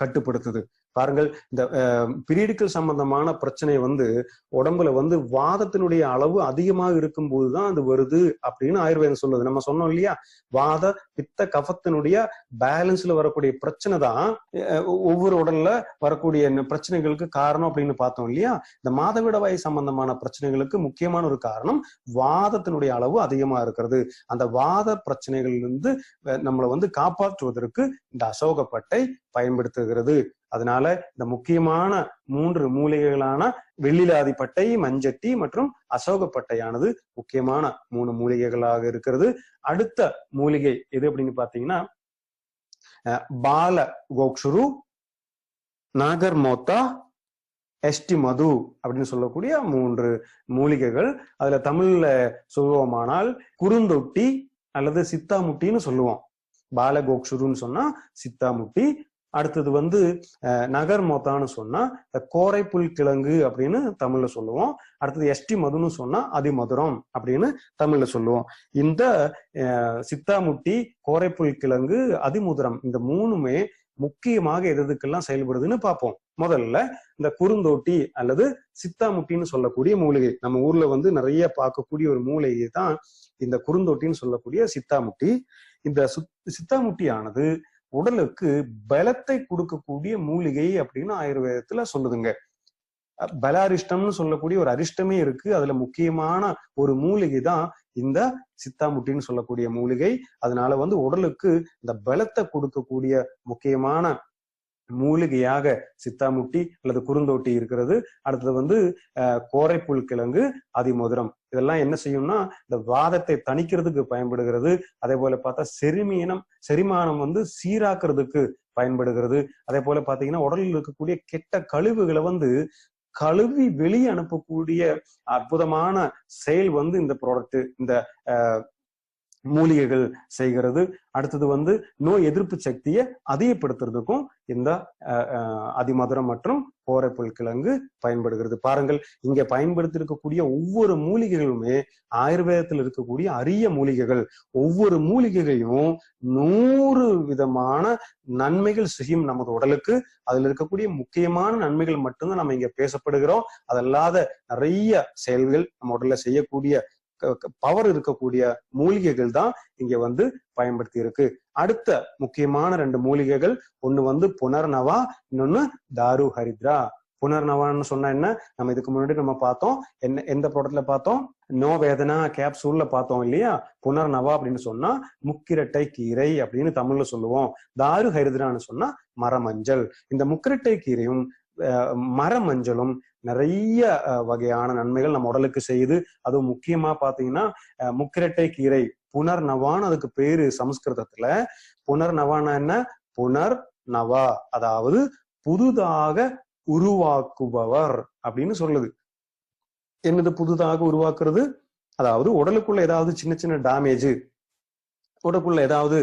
கட்டுப்படுத்துது. பாருங்கள், இந்த பீரியடிக்கல் சம்பந்தமான பிரச்சனை வந்து உடம்புல வந்து வாதத்தினுடைய அளவு அதிகமாக இருக்கும் போதுதான் அது வருது அப்படின்னு ஆயுர்வேதம் சொல்லுது. நம்ம சொன்னோம் இல்லையா, வாத பித்த கஃபத்தினுடைய பேலன்ஸ்ல வரக்கூடிய பிரச்சனை தான் ஒவ்வொரு உடல்ல வரக்கூடிய பிரச்சனைகளுக்கு காரணம் அப்படின்னு பார்த்தோம் இல்லையா. இந்த மாதவிடவாய் சம்பந்தமான பிரச்சனைகளுக்கு முக்கியமான ஒரு காரணம் வாதத்தினுடைய அளவு அதிகமா இருக்கிறது. அந்த வாத பிரச்சனைகள்ல இருந்து நம்மளை வந்து காப்பாற்றுவதற்கு இந்த அசோகப்பட்டை பயன்படுத்துகிறது. அதனால இந்த முக்கியமான 3 மூலிகைகளான வெள்ளிலாதிப்பட்டை, மஞ்சட்டி மற்றும் அசோகப்பட்டையானது முக்கியமான 3 மூலிகைகளாக இருக்கிறது. அடுத்த மூலிகை எது அப்படின்னு பாத்தீங்கன்னா பால கோக்ஷுரு, நாகர்மோத்தா, எஸ்டி மது அப்படின்னு சொல்லக்கூடிய 3 மூலிகைகள். அதுல தமிழ்ல சொல்லுவோமானால் குறுந்தொட்டி அல்லது சித்தாமுட்டின்னு சொல்லுவோம். பாலகோக்ஷுருன்னு சொன்னா சித்தாமுட்டி, அடுத்தது வந்து நகர் மோத்தான்னு சொன்னா கோரைப்புல் கிழங்கு அப்படின்னு தமிழ்ல சொல்லுவோம். அடுத்தது எஸ்டி மதுன்னு சொன்னா அதிமதுரம் அப்படின்னு தமிழ்ல சொல்லுவோம். இந்த சித்தாமுட்டி, கோரைப்புல் கிழங்கு, அதிமுதுரம், இந்த 3மே முக்கியமாக எதுக்கெல்லாம் செயல்படுதுன்னு பார்ப்போம். முதல்ல இந்த குறுந்தோட்டி அல்லது சித்தாமுட்டின்னு சொல்லக்கூடிய மூலிகை, நம்ம ஊர்ல வந்து நிறைய பார்க்கக்கூடிய ஒரு மூலிகை தான் இந்த குறுந்தோட்டின்னு சொல்லக்கூடிய சித்தாமுட்டி. இந்த சித்தாமுட்டியானது உடலுக்கு பலத்தை கொடுக்கக்கூடிய மூலிகை அப்படின்னு ஆயுர்வேதத்துல சொல்லுதுங்க. பலாரிஷ்டம்னு சொல்லக்கூடிய ஒரு அரிஷ்டமே இருக்கு. அதுல முக்கியமான ஒரு மூலிகை தான் இந்த சித்தாமுட்டின்னு சொல்லக்கூடிய மூலிகை. அதனால வந்து உடலுக்கு இந்த பலத்தை கொடுக்கக்கூடிய முக்கியமான மூலிகையாக சித்தாமுட்டி அல்லது குறுந்தோட்டி இருக்கிறது. அடுத்தது வந்து கோரைப்புல் கிழங்கு, அதிமதுரம், இதெல்லாம் என்ன செய்யும்னா இந்த வாதத்தை தணிக்கிறதுக்கு பயன்படுகிறது. அதே போல பார்த்தா செரிமானம் வந்து சீராக்குறதுக்கு பயன்படுகிறது. அதே போல பாத்தீங்கன்னா உடலில் இருக்கக்கூடிய கெட்ட கழிவுகளை வந்து கழுவி வெளியே அனுப்பக்கூடிய அற்புதமான செயல் வந்து இந்த ப்ராடக்ட், இந்த மூலிகைகள் செய்கிறது. அடுத்தது வந்து நோய் எதிர்ப்பு சக்தியை அதிகப்படுத்துறதுக்கும் இந்த அதிமதுரம் மற்றும் கோரைப்புல் கிழங்கு பயன்படுகிறது. பாருங்கள், இங்க பயன்படுத்தி இருக்கக்கூடிய ஒவ்வொரு மூலிகைகளுமே ஆயுர்வேதத்தில் இருக்கக்கூடிய அரிய மூலிகைகள். ஒவ்வொரு மூலிகையும் 100 விதமான நன்மைகள் செய்யும் நமது உடலுக்கு. அதுல இருக்கக்கூடிய முக்கியமான நன்மைகள் மட்டும்தான் நம்ம இங்க பேசப்படுகிறோம். அதல்லாத நிறைய செயல்கள் நம்ம உடல்ல செய்யக்கூடிய பவர் இருக்கக்கூடிய மூலிகைகள் தான் இங்க வந்து பயன்படுத்தி இருக்கு. அடுத்த முக்கியமான 2 மூலிகைகள், ஒண்ணு வந்து புனர்நவா, இன்னொன்னு தாரு ஹரித்ரா. புனர்நவான்னு சொன்னா என்ன, நம்ம இதுக்கு முன்னாடி நம்ம பார்த்தோம். என்ன எந்த ப்ராடக்ட்ல பார்த்தோம்? நோ வேதனா கேப்சூல்ல பார்த்தோம் இல்லையா? புனர்நவா அப்படின்னு சொன்னா முக்கிரட்டை கீரை அப்படின்னு தமிழ்ல சொல்லுவோம். தாரு ஹரித்ரான்னு சொன்னா மரமஞ்சள். இந்த முக்கிரட்டை கீரையும் மரமஞ்சளும் நிறைய வகையான நன்மைகள் நம்ம உடலுக்கு செய்யுது. அதுவும் முக்கியமா பாத்தீங்கன்னா முக்கிரட்டை கீரை புனர்நவான்னு அதுக்கு பேரு சமஸ்கிருதத்துல. புனர்நவான்னா என்ன? புனர் நவா, அதாவது புதுதாக உருவாக்குபவர் அப்படின்னு சொல்லுது. என்னது புதுதாக உருவாக்குறது? அதாவது உடலுக்குள்ள ஏதாவது சின்ன சின்ன டேமேஜ், உடலுக்குள்ள ஏதாவது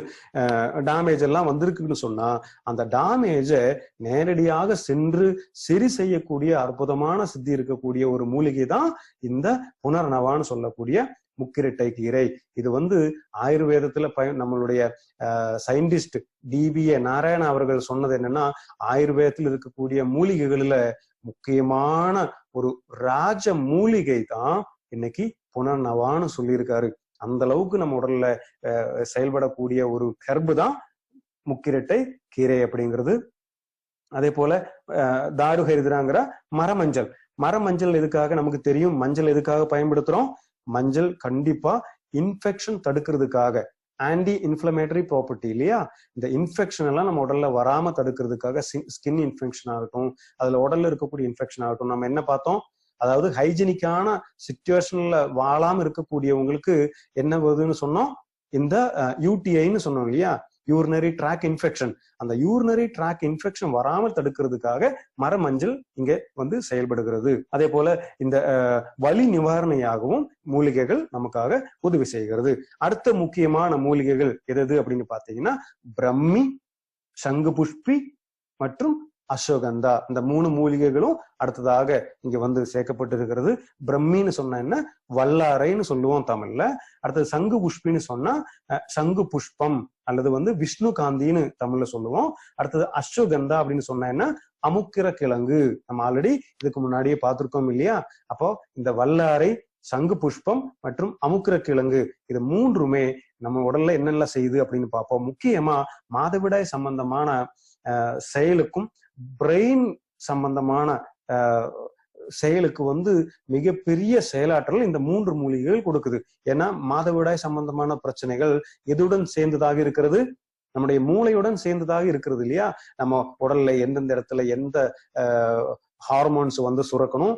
டேமேஜ் எல்லாம் வந்திருக்குன்னு சொன்னா அந்த டேமேஜை நேரடியாக சென்று சரி செய்யக்கூடிய அற்புதமான சித்தி இருக்கக்கூடிய ஒரு மூலிகை தான் இந்த புனர்நவான்னு சொல்லக்கூடிய முக்கிரட்டை கீரை. இது வந்து ஆயுர்வேதத்துல நம்மளுடைய சயின்டிஸ்ட் DBA நாராயண அவர்கள் சொன்னது என்னன்னா, ஆயுர்வேதத்தில் இருக்கக்கூடிய மூலிகைகள்ல முக்கியமான ஒரு ராஜ மூலிகை தான் இன்னைக்கு புனர்நவான்னு சொல்லியிருக்காரு. அந்த அளவுக்கு நம்ம உடல்ல செயல்படக்கூடிய ஒரு ஹெர்பு தான் முக்கிரட்டை கீரை அப்படிங்கிறது. அதே போல தாரு ஹரித்ராங்கிற மரமஞ்சள். மரமஞ்சள் எதுக்காக நமக்கு தெரியும்? மஞ்சள் எதுக்காக பயன்படுத்துறோம்? மஞ்சள் கண்டிப்பா இன்ஃபெக்ஷன் தடுக்கிறதுக்காக, ஆன்டி இன்ஃபிளமேட்டரி ப்ராப்பர்ட்டி இல்லையா? இந்த இன்ஃபெக்ஷன் எல்லாம் நம்ம உடல்ல வராம தடுக்கிறதுக்காக, ஸ்கின் இன்ஃபெக்ஷன் ஆகட்டும், அதுல உடல்ல இருக்கக்கூடிய இன்ஃபெக்ஷன் ஆகட்டும், நம்ம என்ன பார்த்தோம்? அதாவது ஹைஜீனிக்கான சிச்சுவேஷன்ல வாழாம இருக்கக்கூடியவங்களுக்கு என்ன வருதுன்னு சொன்னோம்? இந்த UTIன்னு சொன்னோம் இல்லையா? Urinary tract infection. அந்த யூரினரி ட்ராக் இன்ஃபெக்ஷன் வராமல் தடுக்கிறதுக்காக மரமஞ்சள் இங்க வந்து செயல்படுகிறது. அதே போல இந்த வலி நிவாரணையாகவும் மூலிகைகள் நமக்காக உதவி செய்கிறது. அடுத்த முக்கியமான மூலிகைகள் எது அப்படின்னு பாத்தீங்கன்னா பிரம்மி, சங்கு புஷ்பி மற்றும் அஸ்வகந்தா. இந்த 3 மூலிகைகளும் அடுத்ததாக இங்க வந்து சேர்க்கப்பட்டிருக்கிறது. பிரம்மின்னு சொன்ன என்ன? வல்லாரைன்னு சொல்லுவோம் தமிழ்ல. அடுத்தது சங்கு புஷ்பின்னு சொன்னா சங்கு புஷ்பம் அல்லது வந்து விஷ்ணு காந்தின்னு தமிழ்ல சொல்லுவோம். அடுத்தது அஸ்வகந்தா அப்படின்னு சொன்ன என்ன? அமுக்கிர கிழங்கு. நம்ம ஆல்ரெடி இதுக்கு முன்னாடியே பார்த்திருக்கோம் இல்லையா? அப்போ இந்த வல்லாரை, சங்கு புஷ்பம் மற்றும் அமுக்கிர கிழங்கு, இது 3மே நம்ம உடல்ல என்னெல்லாம் செய்யுது அப்படின்னு பார்ப்போம். முக்கியமா மாதவிடாய் சம்பந்தமான செயலுக்கும் பிரெயின் சம்பந்தமான செயலுக்கு வந்து மிகப்பெரிய செயலாற்றல் இந்த 3 மூலிகைகள் கொடுக்குது. ஏன்னா மாதவிடாய் சம்பந்தமான பிரச்சனைகள் எதுடன் சேர்ந்ததாக இருக்கிறது? நம்முடைய மூளையுடன் சேர்ந்ததாக இருக்கிறது இல்லையா? நம்ம உடல்ல எந்தெந்த இடத்துல எந்த ஹார்மோன்ஸ் வந்து சுரக்கணும்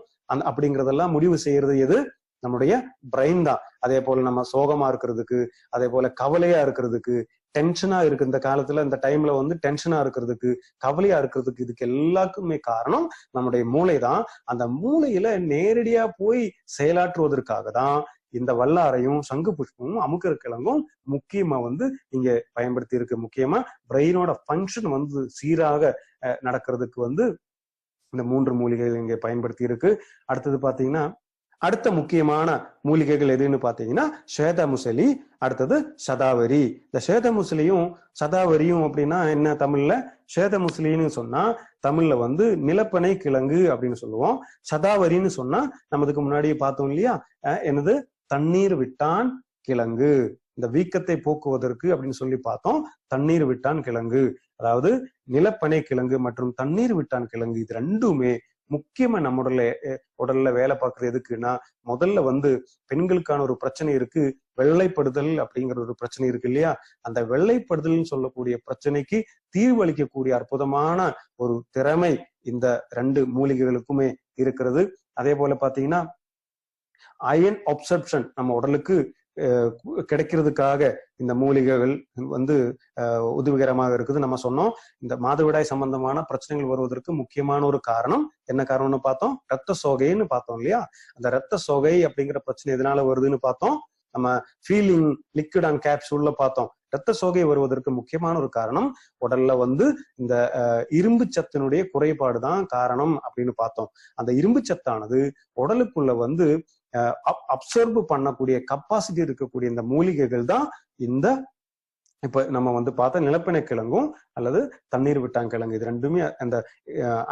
அப்படிங்கறதெல்லாம் முடிவு செய்யறது எது? நம்முடைய பிரெயின் தான். அதே போல நம்ம சோகமா இருக்கிறதுக்கு, அதே போல கவலையா இருக்கிறதுக்கு, டென்ஷனா இருக்கு இந்த காலத்துல, இந்த டைம்ல வந்து டென்ஷனா இருக்கிறதுக்கு, கவலையா இருக்கிறதுக்கு, இதுக்கு எல்லாருக்குமே காரணம் நம்முடைய மூளை தான். அந்த மூளையில நேரடியா போய் செயலாற்றுவதற்காக தான் இந்த வல்லாரையும் சங்கு புஷ்பமும் அமுக்கிற கிழங்கும் முக்கியமா வந்து இங்க பயன்படுத்தி இருக்கு. முக்கியமா பிரெயினோட ஃபங்க்ஷன் வந்து சீராக நடக்கிறதுக்கு வந்து இந்த 3 மூலிகைகள் இங்க பயன்படுத்தி இருக்கு. அடுத்தது பாத்தீங்கன்னா அடுத்த முக்கியமான மூலிகைகள் எதுன்னு பாத்தீங்கன்னா ஸ்வேதமுசலி, அடுத்தது சதாவரி. இந்த ஸ்வேதமுசலியும் சதாவரியும் அப்படின்னா என்ன தமிழ்ல? ஸ்வேதமுசலின்னு சொன்னா தமிழ்ல வந்து நிலப்பனை கிழங்கு அப்படின்னு சொல்லுவோம். சதாவரின்னு சொன்னா நம்ம இதுக்கு முன்னாடியே பார்த்தோம் இல்லையா? என்னது? தண்ணீர் விட்டான் கிழங்கு. இந்த வீக்கத்தை போக்குவதற்கு அப்படின்னு சொல்லி பார்த்தோம். தண்ணீர் விட்டான் கிழங்கு, அதாவது நிலப்பனை கிழங்கு மற்றும் தண்ணீர் விட்டான் கிழங்கு, இது 2மே முக்கியமா நம்ம உடல்ல வேலை பார்க்கறது எதுக்குன்னா, முதல்ல வந்து பெண்களுக்கான ஒரு பிரச்சனை இருக்கு, வெள்ளைப்படுதல் அப்படிங்கிற ஒரு பிரச்சனை இருக்கு இல்லையா? அந்த வெள்ளைப்படுதல்னு சொல்லக்கூடிய பிரச்சனைக்கு தீர்வு அளிக்கக்கூடிய அற்புதமான ஒரு திறமை இந்த 2 மூலிகைகளுக்குமே இருக்கிறது. அதே போல பாத்தீங்கன்னா அயன் அப்சர்ப்ஷன் நம்ம உடலுக்கு கிடைக்கிறதுக்காக இந்த மூலிகைகள் வந்து உதவிகரமாக இருக்குது. நம்ம சொன்னோம், இந்த மாதவிடாய் சம்பந்தமான பிரச்சனைகள் வருவதற்கு முக்கியமான ஒரு காரணம் என்ன காரணம்னு பார்த்தோம்? ரத்த சோகைன்னு பார்த்தோம் இல்லையா? அந்த ரத்த சோகை அப்படிங்கிற பிரச்சனை எதனால வருதுன்னு பார்த்தோம்? நம்ம ஃபீலிங் லிக்விட் அண்ட் கேப்சூல்ல பார்த்தோம். இரத்த சோகை வருவதற்கு முக்கியமான ஒரு காரணம் உடல்ல வந்து இந்த இரும்பு சத்தினுடைய குறைபாடு தான் காரணம் அப்படின்னு பார்த்தோம். அந்த இரும்பு சத்தானது உடலுக்குள்ள வந்து அப்சர்வ் பண்ணக்கூடிய கப்பாசிட்டி இருக்கக்கூடிய இந்த மூலிகைகள் தான் இந்த இப்ப நம்ம வந்து பார்த்தா நிலப்பிணை கிழங்கும் அல்லது தண்ணீர் விட்டாங்கிழங்கு, இது ரெண்டுமே அந்த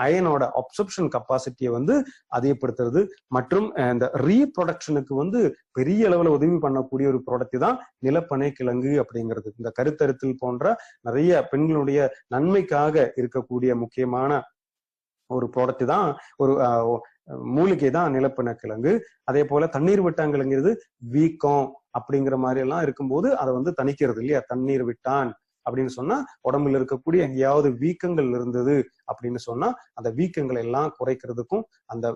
அயனோட அப்சர்ப்ஷன் கப்பாசிட்டியை வந்து அதிகப்படுத்துறது மற்றும் இந்த ரீப்ரொடக்ஷனுக்கு வந்து பெரிய அளவுல உதவி பண்ணக்கூடிய ஒரு ப்ராடக்ட் தான் நிலப்பனை கிழங்கு அப்படிங்கிறது. இந்த கருத்தரித்தல் போன்ற நிறைய பெண்களுடைய நன்மைக்காக இருக்கக்கூடிய முக்கியமான ஒரு ப்ராடக்ட் தான், ஒரு மூலிகை தான் நிலப்பனை கிழங்கு. அதே போல தண்ணீர் விட்டாங்கிழங்கிறது வீக்கம் அப்படிங்கிற மாதிரி எல்லாம் இருக்கும்போது அதை வந்து தணிக்கிறது இல்லையா. தண்ணீர் விட்டான் அப்படின்னு சொன்னா உடம்புல இருக்கக்கூடிய எங்கேயாவது வீக்கங்கள் இருந்தது அப்படின்னு சொன்னா அந்த வீக்கங்களை எல்லாம் குறைக்கிறதுக்கும் அந்த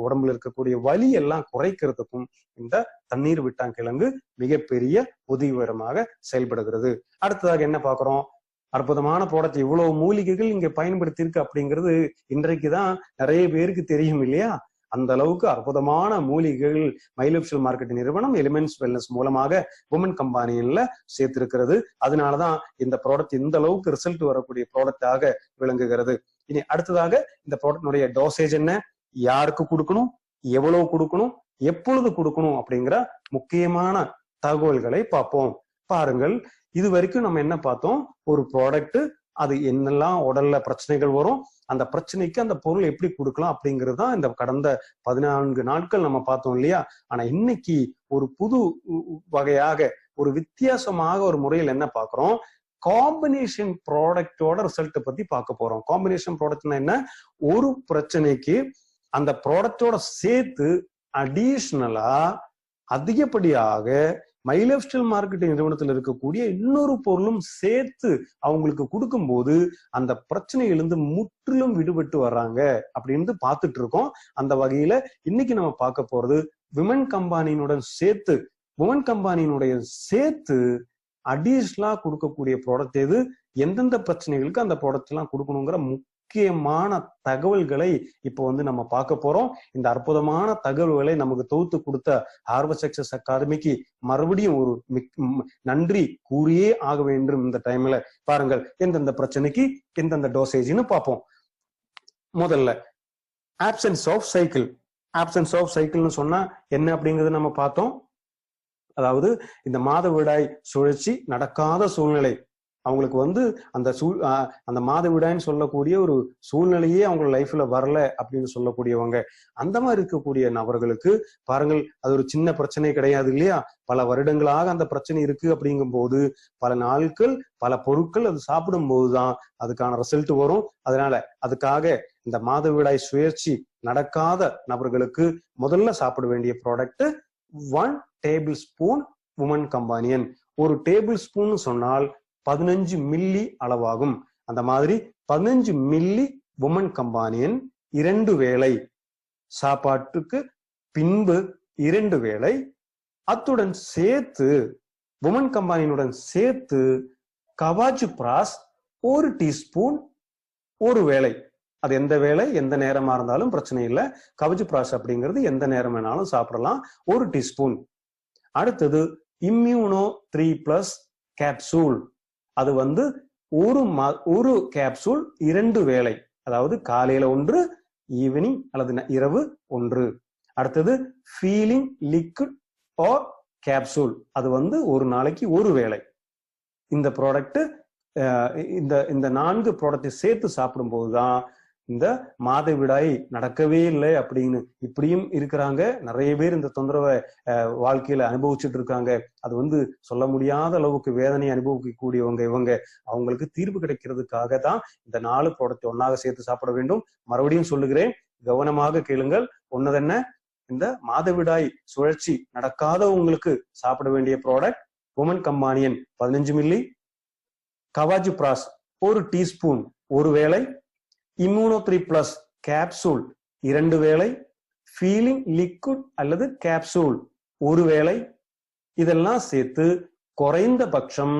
உடம்புல இருக்கக்கூடிய வலி எல்லாம் குறைக்கிறதுக்கும் இந்த தண்ணீர் விட்டாங்கிழங்கு மிகப்பெரிய உதவிகரமாக செயல்படுகிறது. அடுத்ததாக என்ன பாக்குறோம், அற்புதமான ப்ராடக்ட், இவ்வளவு மூலிகைகள் இங்க பயன்படுத்தி இருக்கு அப்படிங்கிறது இன்றைக்குதான் நிறைய பேருக்கு தெரியும் இல்லையா. அந்த அளவுக்கு அற்புதமான மூலிகைகள் மை லைஃப் ஸ்டைல் மார்க்கெட்டிங் நிறுவனம் எலிமெண்ட்ஸ் வெல்னஸ் மூலமாக உமன் கம்பெனியில சேர்த்திருக்கிறது. அதனாலதான் இந்த ப்ராடக்ட் இந்த அளவுக்கு ரிசல்ட் வரக்கூடிய ப்ராடக்டாக விளங்குகிறது. இனி அடுத்ததாக இந்த ப்ராடக்டினுடைய டோசேஜ் என்ன, யாருக்கு கொடுக்கணும், எவ்வளவு கொடுக்கணும், எப்பொழுது கொடுக்கணும் அப்படிங்கிற முக்கியமான தகவல்களை பார்ப்போம். பாருங்கள், இது வரைக்கும் நம்ம என்ன பார்த்தோம், ஒரு ப்ராடக்ட் அது என்னெல்லாம் உடல்ல பிரச்சனைகள் வரும், அந்த பிரச்சனைக்கு அந்த பொருள் எப்படி கொடுக்கலாம் அப்படிங்கிறது தான் இந்த கடந்த 14 நாட்கள் நம்ம பார்த்தோம் இல்லையா. ஆனா இன்னைக்கு ஒரு புது வகையாக ஒரு வித்தியாசமாக ஒரு முறையில் என்ன பார்க்கிறோம், காம்பினேஷன் ப்ராடக்டோட ரிசல்ட் பத்தி பார்க்க போறோம். காம்பினேஷன் ப்ராடக்ட்னா என்ன, ஒரு பிரச்சனைக்கு அந்த ப்ராடக்டோட சேர்த்து அடிஷனலா அதிகப்படியாக மை லைஃப் ஸ்டைல் மார்க்கெட்டிங் நிறுவனத்தில் இருக்கக்கூடிய இன்னொரு பொருளும் சேர்த்து அவங்களுக்கு கொடுக்கும்போது அந்த பிரச்சனையிலிருந்து முற்றிலும் விடுபட்டு வர்றாங்க அப்படின்னு பார்த்துட்டு இருக்கோம். அந்த வகையில இன்னைக்கு நம்ம பார்க்க போறது விமன் கம்பெனியுடன் சேர்த்து, விமன் கம்பெனியினுடைய சேர்த்து அடிஷனலா கொடுக்கக்கூடிய ப்ராடக்ட் எது, எந்தெந்த பிரச்சனைகளுக்கு அந்த ப்ராடக்ட் எல்லாம் கொடுக்கணுங்கிற முக்கியமான தகவல்களை இப்போ வந்து நம்ம பார்க்க போறோம். இந்த அற்புதமான தகவல்களை நமக்கு தொகுத்து கொடுத்த ஹார்வஸ்ட் சக்சஸ் அகாடமிக்கு மறுபடியும் ஒரு நன்றி கூறியே ஆக வேண்டும். இந்த டைம்ல பாருங்கள், எந்தெந்த பிரச்சனைக்கு எந்தெந்த டோசேஜ்னு பார்ப்போம். முதல்ல options of cycle. Options of சைக்கிள்னு சொன்னா என்ன அப்படிங்கறத நம்ம பார்த்தோம். அதாவது இந்த மாதவிடாய் சுழற்சி நடக்காத சூழ்நிலை, அவங்களுக்கு வந்து அந்த மாதவிடாய்ன்னு சொல்லக்கூடிய ஒரு சூழ்நிலையே அவங்க லைஃப்ல வரல அப்படின்னு சொல்லக்கூடியவங்க, அந்த மாதிரி இருக்கக்கூடிய நபர்களுக்கு பாருங்கள், அது ஒரு சின்ன பிரச்சனை கிடையாது இல்லையா. பல வருடங்களாக அந்த பிரச்சனை இருக்கு அப்படிங்கும் போது பல நாட்கள் பல பொருட்கள் அது சாப்பிடும் போதுதான் அதுக்கான ரிசல்ட் வரும். அதனால அதுக்காக இந்த மாதவிடாய் சுழற்சி நடக்காத நபர்களுக்கு முதல்ல சாப்பிட வேண்டிய product 1 tablespoon Woman Companion. ஒரு டேபிள் ஸ்பூன் சொன்னால் 15 மில்லி அளவாகும். அந்த மாதிரி 15 மில்லி உமன் கம்பானியன் 2 வேளை சாப்பாட்டுக்கு பின்பு 2 வேளை, அத்துடன் சேர்த்து உமன் கம்பானியனுடன் சேர்த்து கவாஜு பிராஸ் 1 டீஸ்பூன் 1 வேளை. அது எந்த வேளை எந்த நேரமா இருந்தாலும் பிரச்சனை இல்லை. கவஜு பிராஸ் அப்படிங்கிறது எந்த நேரம் வேணாலும் சாப்பிடலாம், 1 டீஸ்பூன். அடுத்தது இம்யூனோ 3+ கேப்சூல். அது வந்து ஒரு கேப்சூல் 2 வேளை, அதாவது காலையில 1, ஈவினிங் அல்லது இரவு 1. அடுத்தது ஃபீலிங் லிக்விட் ஆர் கேப்சூல். அது வந்து ஒரு நாளைக்கு 1 வேளை. இந்த ப்ராடக்ட் இந்த 4 ப்ராடக்டை சேர்த்து சாப்பிடும் போதுதான் இந்த மாதவிடாய் நடக்கவே இல்லை அப்படின்னு இப்படியும் இருக்கிறாங்க. நிறைய பேர் இந்த தொந்தரவை வாழ்க்கையில அனுபவிச்சுட்டு இருக்காங்க. அது வந்து சொல்ல முடியாத அளவுக்கு வேதனை அனுபவிக்கக்கூடியவங்க இவங்க. அவங்களுக்கு தீர்வு கிடைக்கிறதுக்காக தான் இந்த 4 ப்ராடக்ட் ஒன்னாக சேர்த்து சாப்பிட வேண்டும். மறுபடியும் சொல்லுகிறேன், கவனமாக கேளுங்கள். ஒன்னதென்ன, இந்த மாதவிடாய் சுழற்சி நடக்காதவங்களுக்கு சாப்பிட வேண்டிய ப்ராடக்ட் உமன் கம்பானியன் 15 மில்லி, கவாஜு பிராஸ் 1 டீஸ்பூன் 1 வேளை, இம்யூனோ 3+ கேப்சூல் 2 வேளை, ஃபீலிங் லிக்விட் அல்லது கேப்சூல் 1 வேளை. இதெல்லாம் சேர்த்து குறைந்தபட்சம்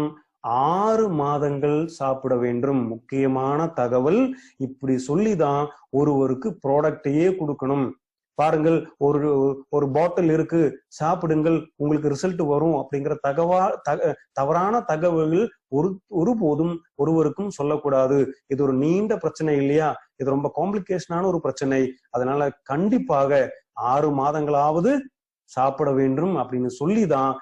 6 மாதங்கள் சாப்பிட வேண்டும். முக்கியமான தகவல், இப்படி சொல்லிதான் ஒருவருக்கு ப்ராடக்டையே கொடுக்கணும். பாருங்கள், ஒரு பாட்டில் இருக்கு, சாப்பிடுங்கள், உங்களுக்கு ரிசல்ட் வரும் அப்படிங்கிற தவறான தகவல்கள் ஒருபோதும் ஒருவருக்கும் சொல்லக்கூடாது. இது ஒரு நீண்ட பிரச்சனை இல்லையா? இது ரொம்ப காம்ப்ளிகேஷனான ஒரு பிரச்சனை. அதனால கண்டிப்பாக 6 மாதங்களாவது சாப்பிட வேண்டும் அப்படின்னு சொல்லிதான்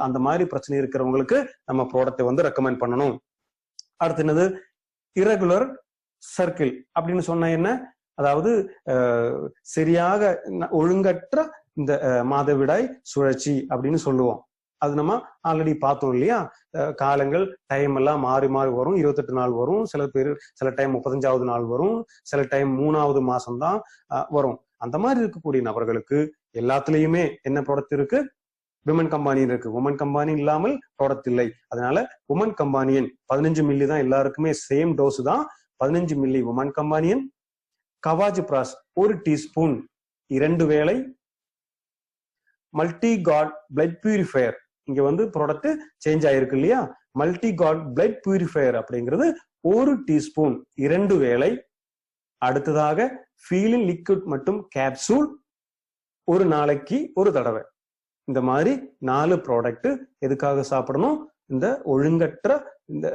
அந்த மாதிரி பிரச்சனை இருக்கிறவங்களுக்கு நம்ம ப்ராடக்ட்டை வந்து ரெக்கமெண்ட் பண்ணணும். அடுத்து என்னது? இரகுலர் சர்க்கிள் அப்படின்னு சொன்ன என்ன? அதாவது சரியாக ஒழுங்கற்ற இந்த மாதவிடாய் சுழற்சி அப்படின்னு சொல்லுவோம். அது நம்ம ஆல்ரெடி பார்த்தோம் இல்லையா? காலங்கள் டைம் எல்லாம் மாறி மாறி வரும். 28 நாள் வரும், சில டைம் 35வது நாள் வரும், சில டைம் 3வது மாசம் தான் வரும். அந்த மாதிரி இருக்கக்கூடிய நபர்களுக்கு எல்லாத்துலயுமே என்ன ப்ராடக்ட் இருக்கு? விமன் கம்பானியன் இருக்கு. உமன் கம்பானியன் இல்லாமல் ப்ராடக்ட் இல்லை. அதனால உமன் கம்பானியன் 15 மில்லி தான் எல்லாருக்குமே சேம் டோஸ் தான். 15 மில்லி உமன் கம்பானியன். கவாஜிப்ராஸ் 1 டீஸ்பூன் 2 வேளை. மல்டி காட் பிளட் பியூரிஃபயர், இங்க வந்து ப்ராடக்ட் சேஞ்ச் ஆயிருக்கு இல்லையா? மல்டி காட் பிளட் பியூரிஃபயர் அப்படிங்கிறது 1 டீஸ்பூன் 2 வேளை. அடுத்ததாக ஃபீலிங் லிக்விட் மற்றும் கேப்சூல் 1 நாளைக்கு 1 தடவை. இந்த மாதிரி 4 ப்ராடக்ட் எதுக்காக சாப்பிடணும்? இந்த ஒழுங்கற்ற இந்த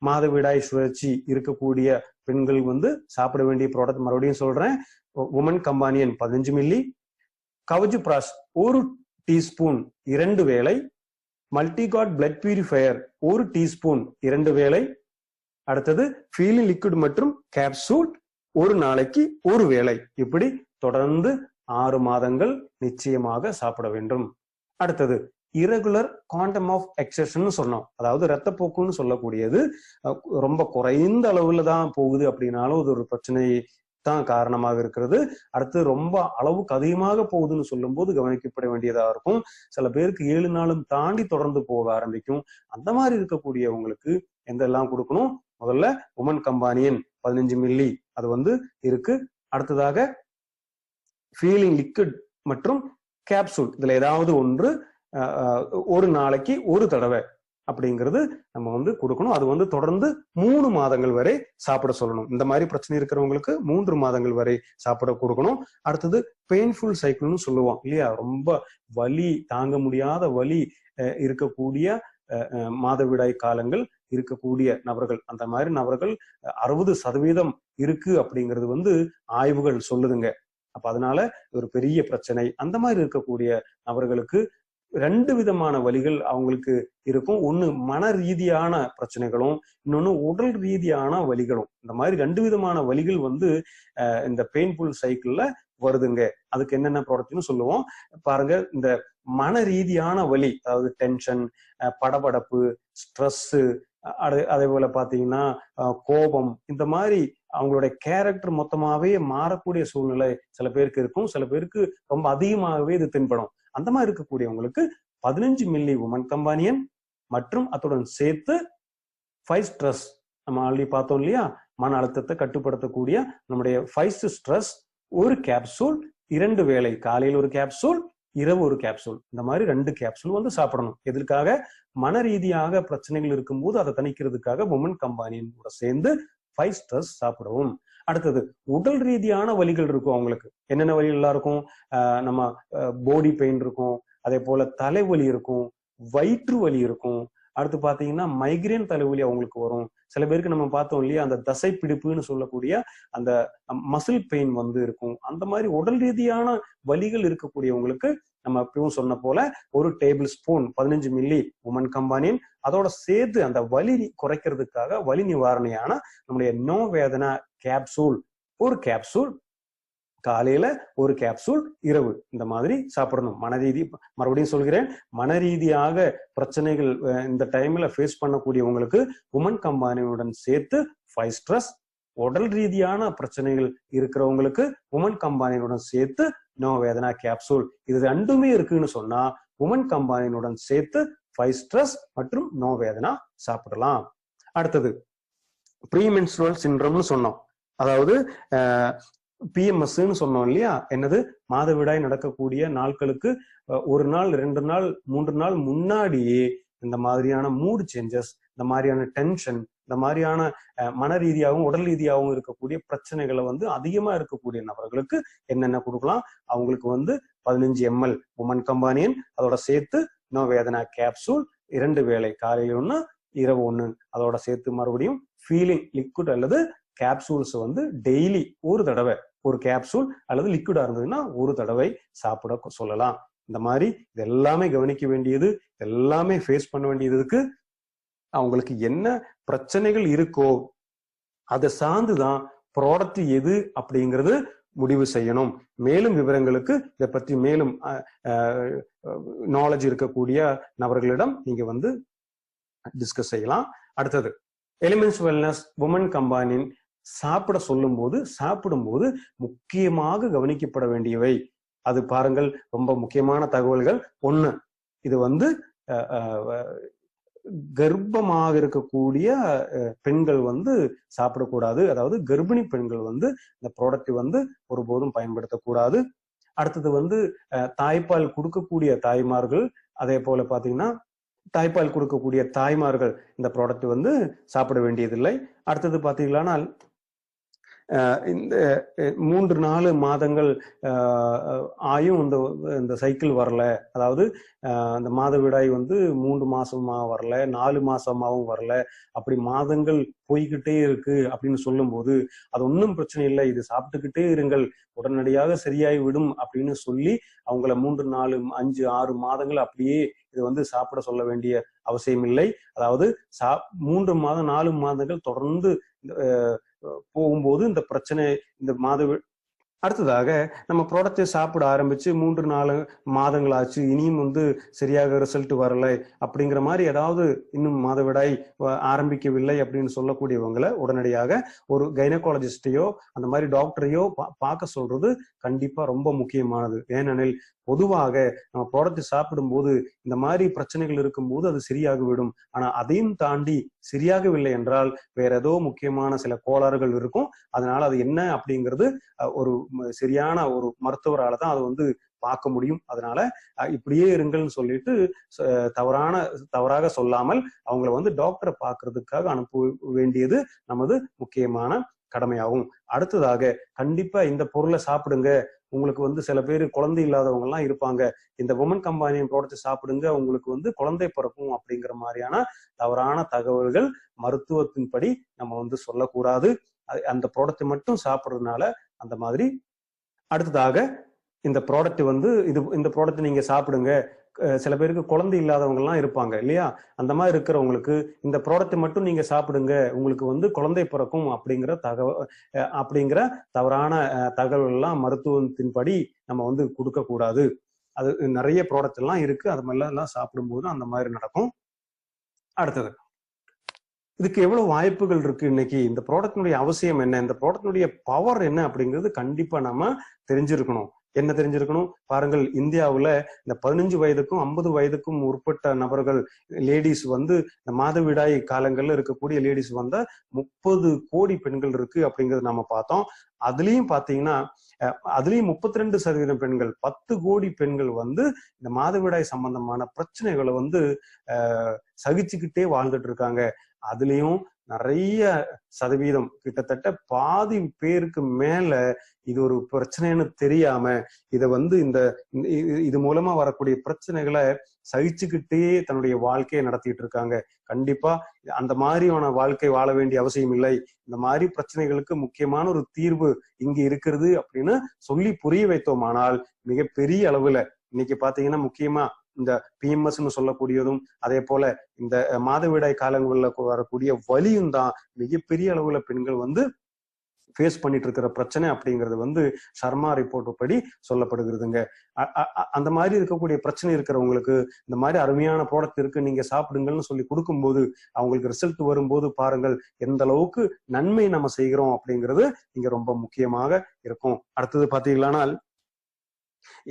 மாதவிடாய் சுழற்சி இருக்கக்கூடிய பெண்கள் வந்து சாப்பிட வேண்டிய ப்ராடக்ட் மறுபடியும் சொல்றேன். உமன் கம்பானியன் 15 மில்லி, கவஜிப்ராஸ் 1 டீஸ்பூன் 2 வேளை, மல்டிகாட் பிளட் பியூரிஃபயர் 1 டீஸ்பூன் 2 வேளை. அடுத்தது ஃபீலிங் லிக்விட் மற்றும் கேப்சூல் 1 நாளைக்கு 1 வேளை. இப்படி தொடர்ந்து 6 மாதங்கள் நிச்சயமாக சாப்பிட வேண்டும். அடுத்தது இரகுலர் குவாண்டம் ஆஃப் எக்ஸஷன் சொன்னோம். அதாவது ரத்தப்போக்குன்னு சொல்லக்கூடியது ரொம்ப குறைந்த அளவுல தான் போகுது அப்படின்னாலும் அது ஒரு பிரச்சனை தான் காரணமாக இருக்கிறது. அடுத்து ரொம்ப அளவுக்கு அதிகமாக போகுதுன்னு சொல்லும் போது கவனிக்கப்பட வேண்டியதா இருக்கும். சில பேருக்கு 7 நாளும் தாண்டி தொடர்ந்து போக ஆரம்பிக்கும். அந்த மாதிரி இருக்கக்கூடியவங்களுக்கு எந்தெல்லாம் கொடுக்கணும்? முதல்ல உமன் கம்பானியன் 15 மில்லி அது வந்து இருக்கு. அடுத்ததாக ஃபீலிங் லிக்விட் மற்றும் கேப்சூல், இதுல ஏதாவது ஒன்று 1 நாளைக்கு 1 தடவை அப்படிங்கிறது நம்ம வந்து கொடுக்கணும். அது வந்து தொடர்ந்து 3 மாதங்கள் வரை சாப்பிட சொல்லணும். இந்த மாதிரி பிரச்சனை இருக்கிறவங்களுக்கு 3 மாதங்கள் வரை சாப்பிட கொடுக்கணும். அடுத்தது பெயின்ஃபுல் சைக்கிள்னு சொல்லுவோம் இல்லையா? ரொம்ப வலி, தாங்க முடியாத வலி இருக்கக்கூடிய மாதவிடாய் காலங்கள் இருக்கக்கூடிய நபர்கள், அந்த மாதிரி நபர்கள் 60% இருக்கு அப்படிங்கிறது வந்து ஆய்வுகள் சொல்லுதுங்க. அப்ப அதனால ஒரு பெரிய பிரச்சனை. அந்த மாதிரி இருக்கக்கூடிய நபர்களுக்கு 2 விதமான வலிகள் அவங்களுக்கு இருக்கும். ஒண்ணு மன ரீதியான பிரச்சனைகளும், இன்னொன்னு உடல் ரீதியான வலிகளும். இந்த மாதிரி 2 விதமான வலிகள் வந்து இந்த பெயின்ஃபுல் சைக்கிள்ல வருதுங்க. அதுக்கு என்னென்ன ப்ராடக்ட்னு சொல்லுவோம் பாருங்க. இந்த மன ரீதியான வலி, அதாவது டென்ஷன், படபடப்பு, ஸ்ட்ரெஸ், அதே போல பாத்தீங்கன்னா கோபம், இந்த மாதிரி அவங்களுடைய கேரக்டர் மொத்தமாவே மாறக்கூடிய சூழ்நிலை சில பேருக்கு இருக்கும். சில பேருக்கு ரொம்ப அதிகமாகவே இது தென்படும். அந்த மாதிரி இருக்கக்கூடியவங்களுக்கு 15 மில்லி உமன் கம்பானியன் மற்றும் அத்துடன் சேர்த்து 5 ஸ்ட்ரெஸ், நம்ம ஆல்ரெடி பார்த்தோம் இல்லையா? மன அழுத்தத்தை கட்டுப்படுத்தக்கூடிய நம்முடைய 5 ஸ்ட்ரெஸ் 1 கேப்சூல் 2 வேளை, காலையில் 1 கேப்சூல், இரவு 1 கேப்சூல். இந்த மாதிரி 2 கேப்சூல் வந்து சாப்பிடணும். எதற்காக? மன ரீதியாக பிரச்சனைகள் இருக்கும்போது அதை தணிக்கிறதுக்காக உமன் கம்பானியன் கூட சேர்ந்து 5 ஸ்ட்ரெஸ் சாப்பிடவும். அடுத்தது உடல் ரீதியான வலிகள் இருக்கும். அவங்களுக்கு என்னென்ன வலிகள் எல்லாம் இருக்கும்? நம்ம பாடி பெயின் இருக்கும், அதே போல தலைவலி இருக்கும், வயிற்று வலி இருக்கும். அடுத்து பாத்தீங்கன்னா மைக்ரேன் தலைவலி அவங்களுக்கு வரும். சில பேருக்கு நம்ம பார்த்தோம் இல்லையா, அந்த தசை பிடிப்புன்னு சொல்லக்கூடிய அந்த மசில் பெயின் வந்து இருக்கும். அந்த மாதிரி உடல் ரீதியான வலிகள் இருக்கக்கூடியவங்களுக்கு நம்ம எப்பவும் சொன்ன போல 1 tablespoon 15 milli Woman Companion, அதோட சேர்த்து அந்த வலி குறைக்கிறதுக்காக வலி நிவாரணியான நம்முடைய நோ வேதனா கேப்சூல் 1 கேப்சூல், காலையில 1 கேப்சூல், இரவு. இந்த மாதிரி சாப்பிடணும். மறுபடியும் சொல்கிறேன், மன ரீதியாக பிரச்சனைகள் இந்த டைம்ல ஃபேஸ் பண்ணக்கூடியவங்களுக்கு உமன் கம்பானியனுடன் சேர்த்து 5 ஸ்ட்ரெஸ், உடல் ரீதியான பிரச்சனைகள் இருக்கிறவங்களுக்கு உமன் கம்பானியனுடன் சேர்த்து நோ வேதனா கேப்சூல். இது 2மே இருக்குன்னு சொன்னா உமன் கம்பானியனுடன் சேர்த்து 5 ஸ்ட்ரெஸ் மற்றும் நோ வேதனா சாப்பிடலாம். அடுத்தது ப்ரீமென்ஸ்ட்ருவல் சிண்ட்ரோம்னு சொன்னோம். அதாவது PMSன்னு சொன்னோம் இல்லையா? என்னது? மாதவிடாய் நடக்கக்கூடிய நாட்களுக்கு 1 நாள் 2 நாள் 3 நாள் முன்னாடியே இந்த மாதிரியான மூட் சேஞ்சஸ், இந்த மாதிரியான டென்ஷன், இந்த மாதிரியான மன ரீதியாகவும் உடல் ரீதியாகவும் இருக்கக்கூடிய பிரச்சனைகளை வந்து அதிகமா இருக்கக்கூடிய நபர்களுக்கு என்னென்ன கொடுக்கலாம். அவங்களுக்கு வந்து 15 ml உமன் கம்பானியன், அதோட சேர்த்து நோ வேதனா கேப்சூல் 2 வேளை, காலையில் 1 இரவு 1, அதோட சேர்த்து மறுபடியும் ஃபீலிங் லிக்விட் அல்லது கேப்சூல்ஸ் வந்து டெய்லி ஒரு தடவை ஒரு கேப்சூல் அல்லது லிக்விடா இருந்ததுன்னா ஒரு தடவை சாப்பிட சொல்லலாம். இந்த மாதிரி இது எல்லாமே கவனிக்க வேண்டியது, எல்லாமே ஃபேஸ் பண்ண வேண்டியதுக்கு அவங்களுக்கு என்ன பிரச்சனைகள் இருக்கோ அதை சார்ந்துதான் ப்ராடக்ட் எது அப்படிங்கிறது முடிவு செய்யணும். மேலும் விவரங்களுக்கு இதை பற்றி மேலும் நாலேஜ் இருக்கக்கூடிய நபர்களிடம் நீங்க வந்து டிஸ்கஸ் செய்யலாம். அடுத்தது எலிமெண்ட்ஸ் வெல்னஸ் உமன் கம்பானியன் சாப்பிட சாப்பிடும்போது முக்கியமாக கவனிக்கப்பட வேண்டியவை. அது பாருங்கள், ரொம்ப முக்கியமான தகவல்கள். 1, இது வந்து கர்ப்பமாக இருக்கக்கூடிய பெண்கள் வந்து சாப்பிடக்கூடாது. அதாவது கர்ப்பிணி பெண்கள் வந்து இந்த ப்ராடக்ட் வந்து ஒருபோதும் பயன்படுத்தக்கூடாது. அடுத்தது வந்து தாய்ப்பால் கொடுக்கக்கூடிய தாய்மார்கள், அதே போல பாத்தீங்கன்னா தாய்ப்பால் கொடுக்கக்கூடிய தாய்மார்கள் இந்த ப்ராடக்ட் வந்து சாப்பிட வேண்டியதில்லை. அடுத்தது பாத்தீங்கன்னா இந்த 3-4 மாதங்கள் ஆயும் இந்த சைக்கிள் வரல, அதாவது அந்த மாதவிடாய் வந்து 3 மாசமா வரல, 4 மாசமாவும் வரல, அப்படி மாதங்கள் போய்கிட்டே இருக்கு அப்படின்னு சொல்லும் போது அது ஒன்றும் பிரச்சனை இல்லை, இது சாப்பிட்டுக்கிட்டே இருங்கள், உடனடியாக சரியாய் விடும் அப்படின்னு சொல்லி அவங்கள 3, 4, 5, 6 மாதங்கள் அப்படியே இது வந்து சாப்பிட சொல்ல வேண்டிய அவசியம் இல்லை. அதாவது 3 மாதம் 4 மாதங்கள் தொடர்ந்து போகும்போது இந்த பிரச்சனை இந்த அடுத்ததாக நம்ம ப்ராடக்டை சாப்பிட ஆரம்பிச்சு 3-4 மாதங்கள் ஆச்சு, இனியும் வந்து சரியாக ரிசல்ட் வரலை அப்படிங்கிற மாதிரி ஏதாவது இன்னும் மாதவிடாய் ஆரம்பிக்கவில்லை அப்படின்னு சொல்லக்கூடியவங்களை உடனடியாக ஒரு கைனகாலஜிஸ்டையோ அந்த மாதிரி டாக்டரையோ பார்க்க சொல்றது கண்டிப்பா ரொம்ப முக்கியமானது. ஏனெனில் பொதுவாக நம்ம ப்ராடக்ட் சாப்பிடும்போது இந்த மாதிரி பிரச்சனைகள் இருக்கும்போது அது சரியாகிவிடும். ஆனா அதையும் தாண்டி சரியாகவில்லை என்றால் வேற ஏதோ முக்கியமான சில கோளாறுகள் இருக்கும். அதனால அது என்ன அப்படிங்கிறது ஒரு சரியான ஒரு மருத்துவரால தான் அது வந்து பார்க்க முடியும். அதனால இப்படியே இருங்கள்னு சொல்லிட்டு தவறாக சொல்லாமல் அவங்கள வந்து டாக்டரை பார்க்கறதுக்காக அனுப்ப வேண்டியது நமது முக்கியமான கடமையாகும். அடுத்ததாக கண்டிப்பா இந்த பொருளை சாப்பிடுங்க. உங்களுக்கு வந்து சில பேர் குழந்தை இல்லாதவங்க எல்லாம் இருப்பாங்க, இந்த உமன் கம்பானியன் ப்ராடக்ட் சாப்பிடுங்க, உங்களுக்கு வந்து குழந்தை பிறக்கும் அப்படிங்கிற மாதிரியான தவறான தகவல்கள் மருத்துவத்தின்படி நம்ம வந்து சொல்லக்கூடாது. அந்த ப்ராடக்ட் மட்டும் சாப்பிடுறதுனால அந்த மாதிரி. அடுத்ததாக இந்த ப்ராடக்ட் வந்து இந்த ப்ராடக்ட் நீங்க சாப்பிடுங்க, சில பேருக்கு குழந்தை இல்லாதவங்க எல்லாம் இருப்பாங்க இல்லையா, அந்த மாதிரி இருக்கிறவங்களுக்கு இந்த ப்ராடக்ட் மட்டும் நீங்க சாப்பிடுங்க, உங்களுக்கு வந்து குழந்தை பிறக்கும் அப்படிங்கிற தவறான தகவல் எல்லாம் மருத்துவத்தின்படி நம்ம வந்து கொடுக்க கூடாது. அது நிறைய ப்ராடக்ட் எல்லாம் இருக்கு, அது மாதிரி எல்லாம் சாப்பிடும்போது அந்த மாதிரி நடக்கும். அடுத்தது இதுக்கு எவ்வளவு வாய்ப்புகள் இருக்கு. இன்னைக்கு இந்த ப்ராடக்டினுடைய அவசியம் என்ன, இந்த ப்ராடக்டினுடைய பவர் என்ன அப்படிங்கிறது கண்டிப்பா நம்ம தெரிஞ்சிருக்கணும். என்ன தெரிஞ்சிருக்கணும் பாருங்கள், இந்தியாவுல இந்த 15 வயதுக்கும் 50 வயதுக்கும் உட்பட்ட நபர்கள் லேடிஸ் வந்து இந்த மாதவிடாய் காலங்கள்ல இருக்கக்கூடிய லேடிஸ் வந்தா 30 கோடி பெண்கள் இருக்கு அப்படிங்கறது நம்ம பார்த்தோம். அதுலயும் பாத்தீங்கன்னா அதுலயும் 32% பெண்கள், 10 கோடி பெண்கள் வந்து இந்த மாதவிடாய் சம்பந்தமான பிரச்சனைகளை வந்து சகிச்சுக்கிட்டே வாழ்ந்துட்டு இருக்காங்க. அதுலயும் நிறைய சதவீதம், கிட்டத்தட்ட பாதி பேருக்கு மேல இது ஒரு பிரச்சனைன்னு தெரியாம இத வந்து இது மூலமா வரக்கூடிய பிரச்சனைகளை சகிச்சுக்கிட்டே தன்னுடைய வாழ்க்கையை நடத்திட்டு இருக்காங்க. கண்டிப்பா அந்த மாதிரியான வாழ்க்கை வாழ வேண்டிய அவசியம் இல்லை. இந்த மாதிரி பிரச்சனைகளுக்கு முக்கியமான ஒரு தீர்வு இங்க இருக்கிறது அப்படின்னு சொல்லி புரிய வைத்தோமானால் மிகப்பெரிய அளவுல இன்னைக்கு பாத்தீங்கன்னா முக்கியமா இந்த PMSன்னு சொல்லக்கூடியதும் அதே போல இந்த மாதவிடாய் காலங்கள்ல வரக்கூடிய வலியும் தான் மிகப்பெரிய அளவுல பெண்கள் வந்து ஃபேஸ் பண்ணிட்டு இருக்கிற பிரச்சனை அப்படிங்கிறது வந்து சர்மா ரிப்போர்ட் படி சொல்லப்படுகிறதுங்க. அந்த மாதிரி இருக்கக்கூடிய பிரச்சனை இருக்கிறவங்களுக்கு இந்த மாதிரி அருமையான ப்ராடக்ட் இருக்கு, நீங்க சாப்பிடுங்கள்னு சொல்லி கொடுக்கும்போது அவங்களுக்கு ரிசல்ட் வரும்போது பாருங்கள் எந்த அளவுக்கு நன்மை நம்ம செய்கிறோம் அப்படிங்கிறது இங்க ரொம்ப முக்கியமாக இருக்கும். அடுத்தது பாத்தீங்கன்னா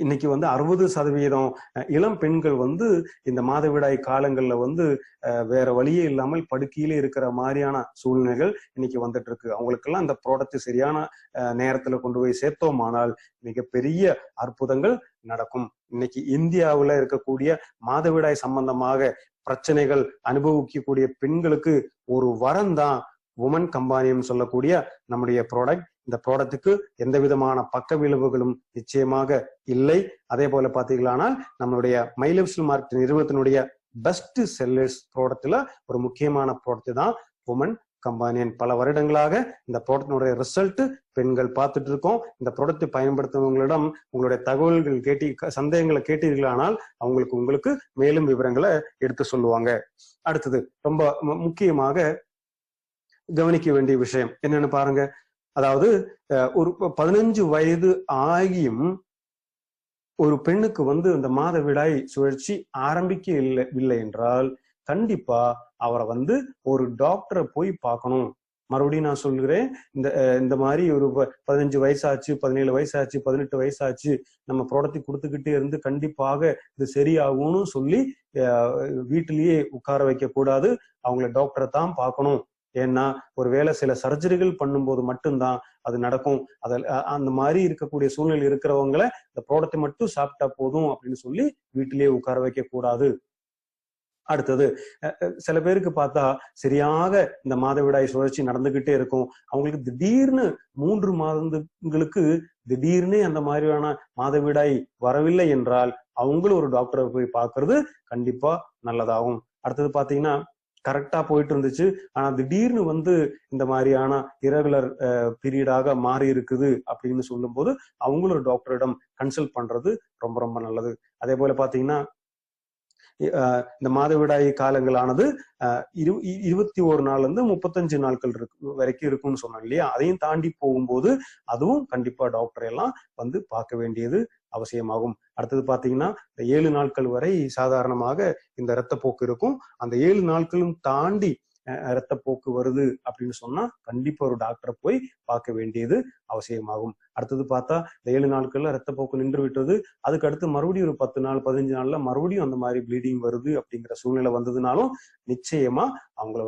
இன்னைக்கு வந்து 60% இளம் பெண்கள் வந்து இந்த மாதவிடாய் காலங்கள்ல வந்து வேற வழியே இல்லாமல் படுக்கையிலே இருக்கிற மாதிரியான சூழ்நிலைகள் இன்னைக்கு வந்துட்டு இருக்கு. அவங்களுக்கெல்லாம் இந்த ப்ராடக்ட் சரியான நேரத்துல கொண்டு போய் சேர்த்தோமானால் மிகப்பெரிய அற்புதங்கள் நடக்கும். இன்னைக்கு இந்தியாவுல இருக்கக்கூடிய மாதவிடாய் சம்பந்தமாக பிரச்சனைகள் அனுபவிக்கக்கூடிய பெண்களுக்கு ஒரு வரம் தான் உமன் கம்பானியம் சொல்லக்கூடிய நம்முடைய ப்ராடக்ட். இந்த ப்ராடக்ட்டுக்கு எந்த விதமான பக்க விளைவுகளும் நிச்சயமாக இல்லை. அதே போல பாத்தீங்களானால் நம்மளுடைய மை லைஃப் ஸ்டைல் மார்க்கெட் நிறுவனத்தினுடைய பெஸ்ட் செல்லர்ஸ் ப்ராடக்ட்ல ஒரு முக்கியமான ப்ராடக்ட் தான் உமன் கம்பானியன். பல வருடங்களாக இந்த ப்ராடக்டினுடைய ரிசல்ட் பெண்கள் பார்த்துட்டு இருக்கோம். இந்த ப்ராடக்ட் பயன்படுத்துறவங்களிடம் உங்களுடைய தகவல்கள் சந்தேகங்களை கேட்டீர்களானால் உங்களுக்கு மேலும் விவரங்களை எடுத்து சொல்லுவாங்க. அடுத்தது ரொம்ப முக்கியமாக கவனிக்க வேண்டிய விஷயம் என்னன்னு பாருங்க. அதாவது ஒரு 15 வயது ஆகியும் ஒரு பெண்ணுக்கு இந்த மாதவிடாய் சுழற்சி ஆரம்பிக்கவில்லை என்றால் கண்டிப்பா அவரை ஒரு டாக்டரை போய் பார்க்கணும். மறுபடியும் நான் சொல்கிறேன், இந்த மாதிரி ஒரு 15 வயசாச்சு, 17 வயசாச்சு, 18 வயசாச்சு நம்ம ப்ராடக்ட் கொடுத்துக்கிட்டே இருந்து கண்டிப்பாக இது சரியாகும்னு சொல்லி வீட்டிலேயே உட்கார வைக்க கூடாது. அவங்கள டாக்டரை தான் பார்க்கணும். ஏன்னா ஒருவேளை சில சர்ஜரிகள் பண்ணும்போது மட்டும்தான் அது நடக்கும். அந்த மாதிரி இருக்கக்கூடிய சூழ்நிலை இருக்கிறவங்களை இந்த ப்ராடக்ட் மட்டும் சாப்பிட்டா போதும் அப்படின்னு சொல்லி வீட்டிலேயே உட்கார வைக்க கூடாது. அடுத்தது சில பேருக்கு பார்த்தா சரியாக இந்த மாதவிடாய் சுழற்சி நடந்துகிட்டே இருக்கும். அவங்களுக்கு திடீர்னு 3 மாதங்களுக்கு திடீர்னு அந்த மாதிரியான மாதவிடாய் வரவில்லை என்றால் அவங்களும் ஒரு டாக்டரை போய் பார்க்கறது கண்டிப்பா நல்லதாகும். அடுத்தது பாத்தீங்கன்னா கரெக்டா போயிட்டு இருந்துச்சு, ஆனா திடீர்னு இந்த மாதிரியான இரகுலர் பீரியடாக மாறி இருக்குது அப்படின்னு சொல்லும் போது அவங்களும் ஒரு டாக்டரிடம் கன்சல்ட் பண்றது ரொம்ப ரொம்ப நல்லது. அதே போல பாத்தீங்கன்னா இந்த மாதவிடாய் காலங்களானது 21 நாள்ல இருந்து 35 நாட்கள் வரைக்கும் இருக்கும்னு சொன்னோம் இல்லையா. அதையும் தாண்டி போகும்போது அதுவும் கண்டிப்பா டாக்டர் எல்லாம் பார்க்க வேண்டியது அவசியமாகும். அடுத்தது பாத்தீங்கன்னா இந்த 7 நாட்கள் வரை சாதாரணமாக இந்த இரத்தப்போக்கு இருக்கும். அந்த 7 நாட்களும் தாண்டி இரத்தப்போக்கு வருது அப்படின்னு சொன்னா கண்டிப்பா ஒரு டாக்டரை போய் பார்க்க வேண்டியது அவசியமாகும். அடுத்தது பார்த்தா இந்த 7 நாட்கள்ல இரத்தப்போக்கு நின்று விட்டது, அதுக்கு அடுத்து மறுபடியும் ஒரு 10 நாள் 15 நாள்ல மறுபடியும் அந்த மாதிரி ப்ளீடிங் வருது அப்படிங்கிற சூழ்நிலை வந்ததுனாலும் நிச்சயமா அவங்கள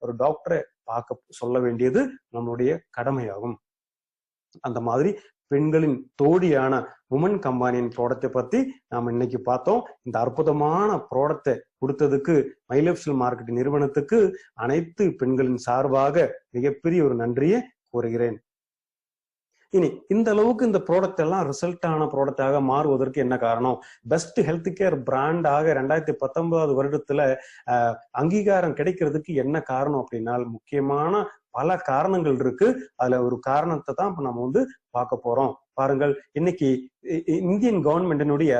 ஒரு டாக்டரை பார்க்க சொல்ல வேண்டியது நம்மளுடைய கடமையாகும். அந்த மாதிரி பெண்களின் தோடியான உமன் கம்பானியன் ப்ராடக்டை பத்தி நாம இன்னைக்கு பார்த்தோம். இந்த அற்புதமான ப்ராடக்டை கொடுத்ததுக்கு மை லைஃப் ஸ்டைல் மார்க்கெட் நிறுவனத்துக்கு அனைத்து பெண்களின் சார்பாக மிகப்பெரிய ஒரு நன்றியை கூறுகிறேன். இனி இந்த அளவுக்கு இந்த ப்ராடக்ட் எல்லாம் ரிசல்ட்டான ப்ராடக்டாக மாறுவதற்கு என்ன காரணம்? பெஸ்ட் ஹெல்த் கேர் பிராண்டாக 2019 வருடத்துல அங்கீகாரம் கிடைக்கிறதுக்கு என்ன காரணம் அப்படின்னா முக்கியமான பல காரணங்கள் இருக்கு. அதுல ஒரு காரணத்தை தான் இப்ப நம்ம பார்க்க போறோம். பாருங்கள், இன்னைக்கு இந்தியன் கவர்மெண்டினுடைய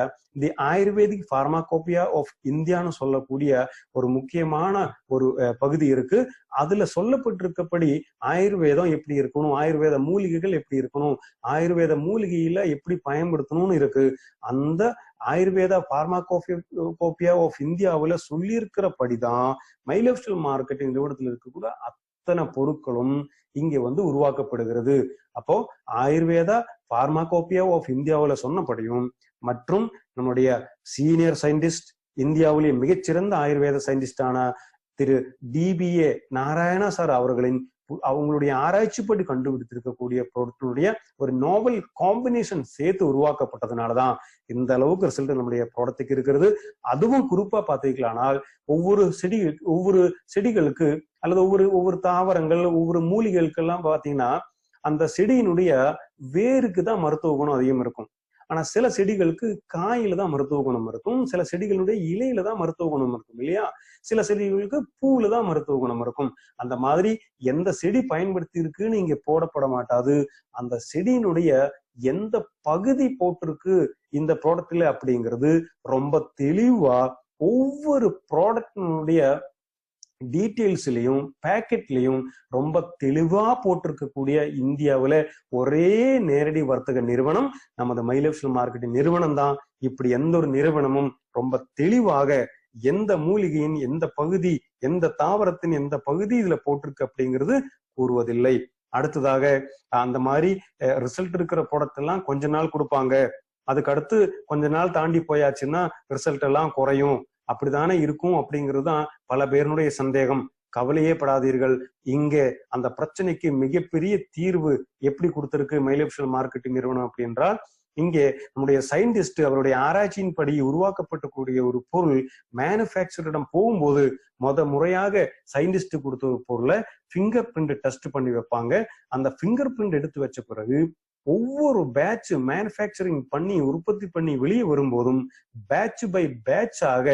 தி ஆயுர்வேதிக் பார்மாகோபியா ஆஃப் இந்தியான்னு சொல்லக்கூடிய ஒரு முக்கியமான ஒரு பகுதி இருக்கு. அதுல சொல்லப்பட்டிருக்கப்படி ஆயுர்வேதம் எப்படி இருக்கணும், ஆயுர்வேத மூலிகைகள் எப்படி இருக்கணும், ஆயுர்வேத மூலிகையில எப்படி பயன்படுத்தணும்னு இருக்கு. அந்த ஆயுர்வேதா பார்மாகோபியா ஆஃப் இந்தியாவுல சொல்லி இருக்கிறபடிதான் மை லைஃப் ஸ்டைல் மார்க்கெட்டிங் நிறுவனத்தில் இருக்கக்கூட அத்தனை பொருட்களும் இங்க உருவாக்கப்படுகிறது. அப்போ ஆயுர்வேதா பார்மாகோபியா ஆஃப் இந்தியாவுல சொன்னபடியும் மற்றும் நம்முடைய சீனியர் சயின்டிஸ்ட், இந்தியாவிலேயே மிகச்சிறந்த ஆயுர்வேத சயின்டிஸ்டான திரு DBA நாராயணா சார் அவங்களுடைய ஆராய்ச்சிப்படி கண்டுபிடித்திருக்கக்கூடிய பொருட்களுடைய ஒரு நோவல் காம்பினேஷன் சேர்த்து உருவாக்கப்பட்டதுனாலதான் இந்த அளவுக்கு ரிசல்ட் நம்முடைய ப்ராடக்ட்டுக்கு இருக்கிறது. அதுவும் குறிப்பா பாத்தீங்களானால் ஒவ்வொரு செடிகளுக்கு அல்லது ஒவ்வொரு தாவரங்கள் ஒவ்வொரு மூலிகைகளுக்கெல்லாம் பாத்தீங்கன்னா அந்த செடியினுடைய வேருக்கு தான் மருத்துவ குணம் அதிகம் இருக்கும். ஆனா சில செடிகளுக்கு காயில தான் மருத்துவ குணம் இருக்கும், சில செடிகளுடைய இலையில தான் மருத்துவ குணம் இருக்கும் இல்லையா, சில செடிகளுக்கு பூல தான் மருத்துவ குணம் இருக்கும். அந்த மாதிரி எந்த செடி பயன்படுத்தி இருக்குன்னு இங்க போடப்பட மாட்டாது. அந்த செடியினுடைய எந்த பகுதி போட்டிருக்கு இந்த ப்ராடக்ட்ல அப்படிங்கிறது ரொம்ப தெளிவா ஒவ்வொரு ப்ராடக்டினுடைய டீட்டெயில்ஸ்லயும் பேக்கெட்லயும் ரொம்ப தெளிவா போட்டிருக்கக்கூடிய இந்தியாவுல ஒரே நேரடி வர்த்தக நிறுவனம் நமது மை லைஃப் ஸ்டைல் மார்க்கெட்டிங் நிறுவனம் தான். இப்படி எந்த ஒரு நிறுவனமும் ரொம்ப தெளிவாக எந்த மூலிகையின் எந்த பகுதி, எந்த தாவரத்தின் எந்த பகுதி இதுல போட்டிருக்கு அப்படிங்கிறது கூறுவதில்லை. அடுத்ததாக அந்த மாதிரி ரிசல்ட் இருக்கிற ப்ராடக்ட் எல்லாம் கொஞ்ச நாள் கொடுப்பாங்க, அதுக்கு அடுத்து கொஞ்ச நாள் தாண்டி போயாச்சுன்னா ரிசல்ட் எல்லாம் குறையும், அப்படித்தானே இருக்கும் அப்படிங்கிறது தான் பல பேருடைய சந்தேகம். கவலையே படாதீர்கள். இங்க அந்த பிரச்சனைக்கு மிகப்பெரிய தீர்வு எப்படி கொடுத்திருக்கு மை லைஃப் ஸ்டைல் மார்க்கெட்டிங் நிறுவனம் அப்படின்றால் இங்கே நம்முடைய சயின்டிஸ்ட் அவருடைய ஆராய்ச்சியின் படி உருவாக்கப்பட்டக்கூடிய ஒரு பொருள் மேனுஃபேக்சரிடம் போகும்போது முறையாக சயின்டிஸ்ட் கொடுத்த ஒரு பொருளை ஃபிங்கர் பிரிண்ட் டெஸ்ட் பண்ணி வைப்பாங்க. அந்த ஃபிங்கர் பிரிண்ட் எடுத்து வச்ச பிறகு ஒவ்வொரு பேட்ச் மேனுஃபேக்சரிங் பண்ணி உற்பத்தி பண்ணி வெளியே வரும்போதும் பேட்ச் பை பேட்சாக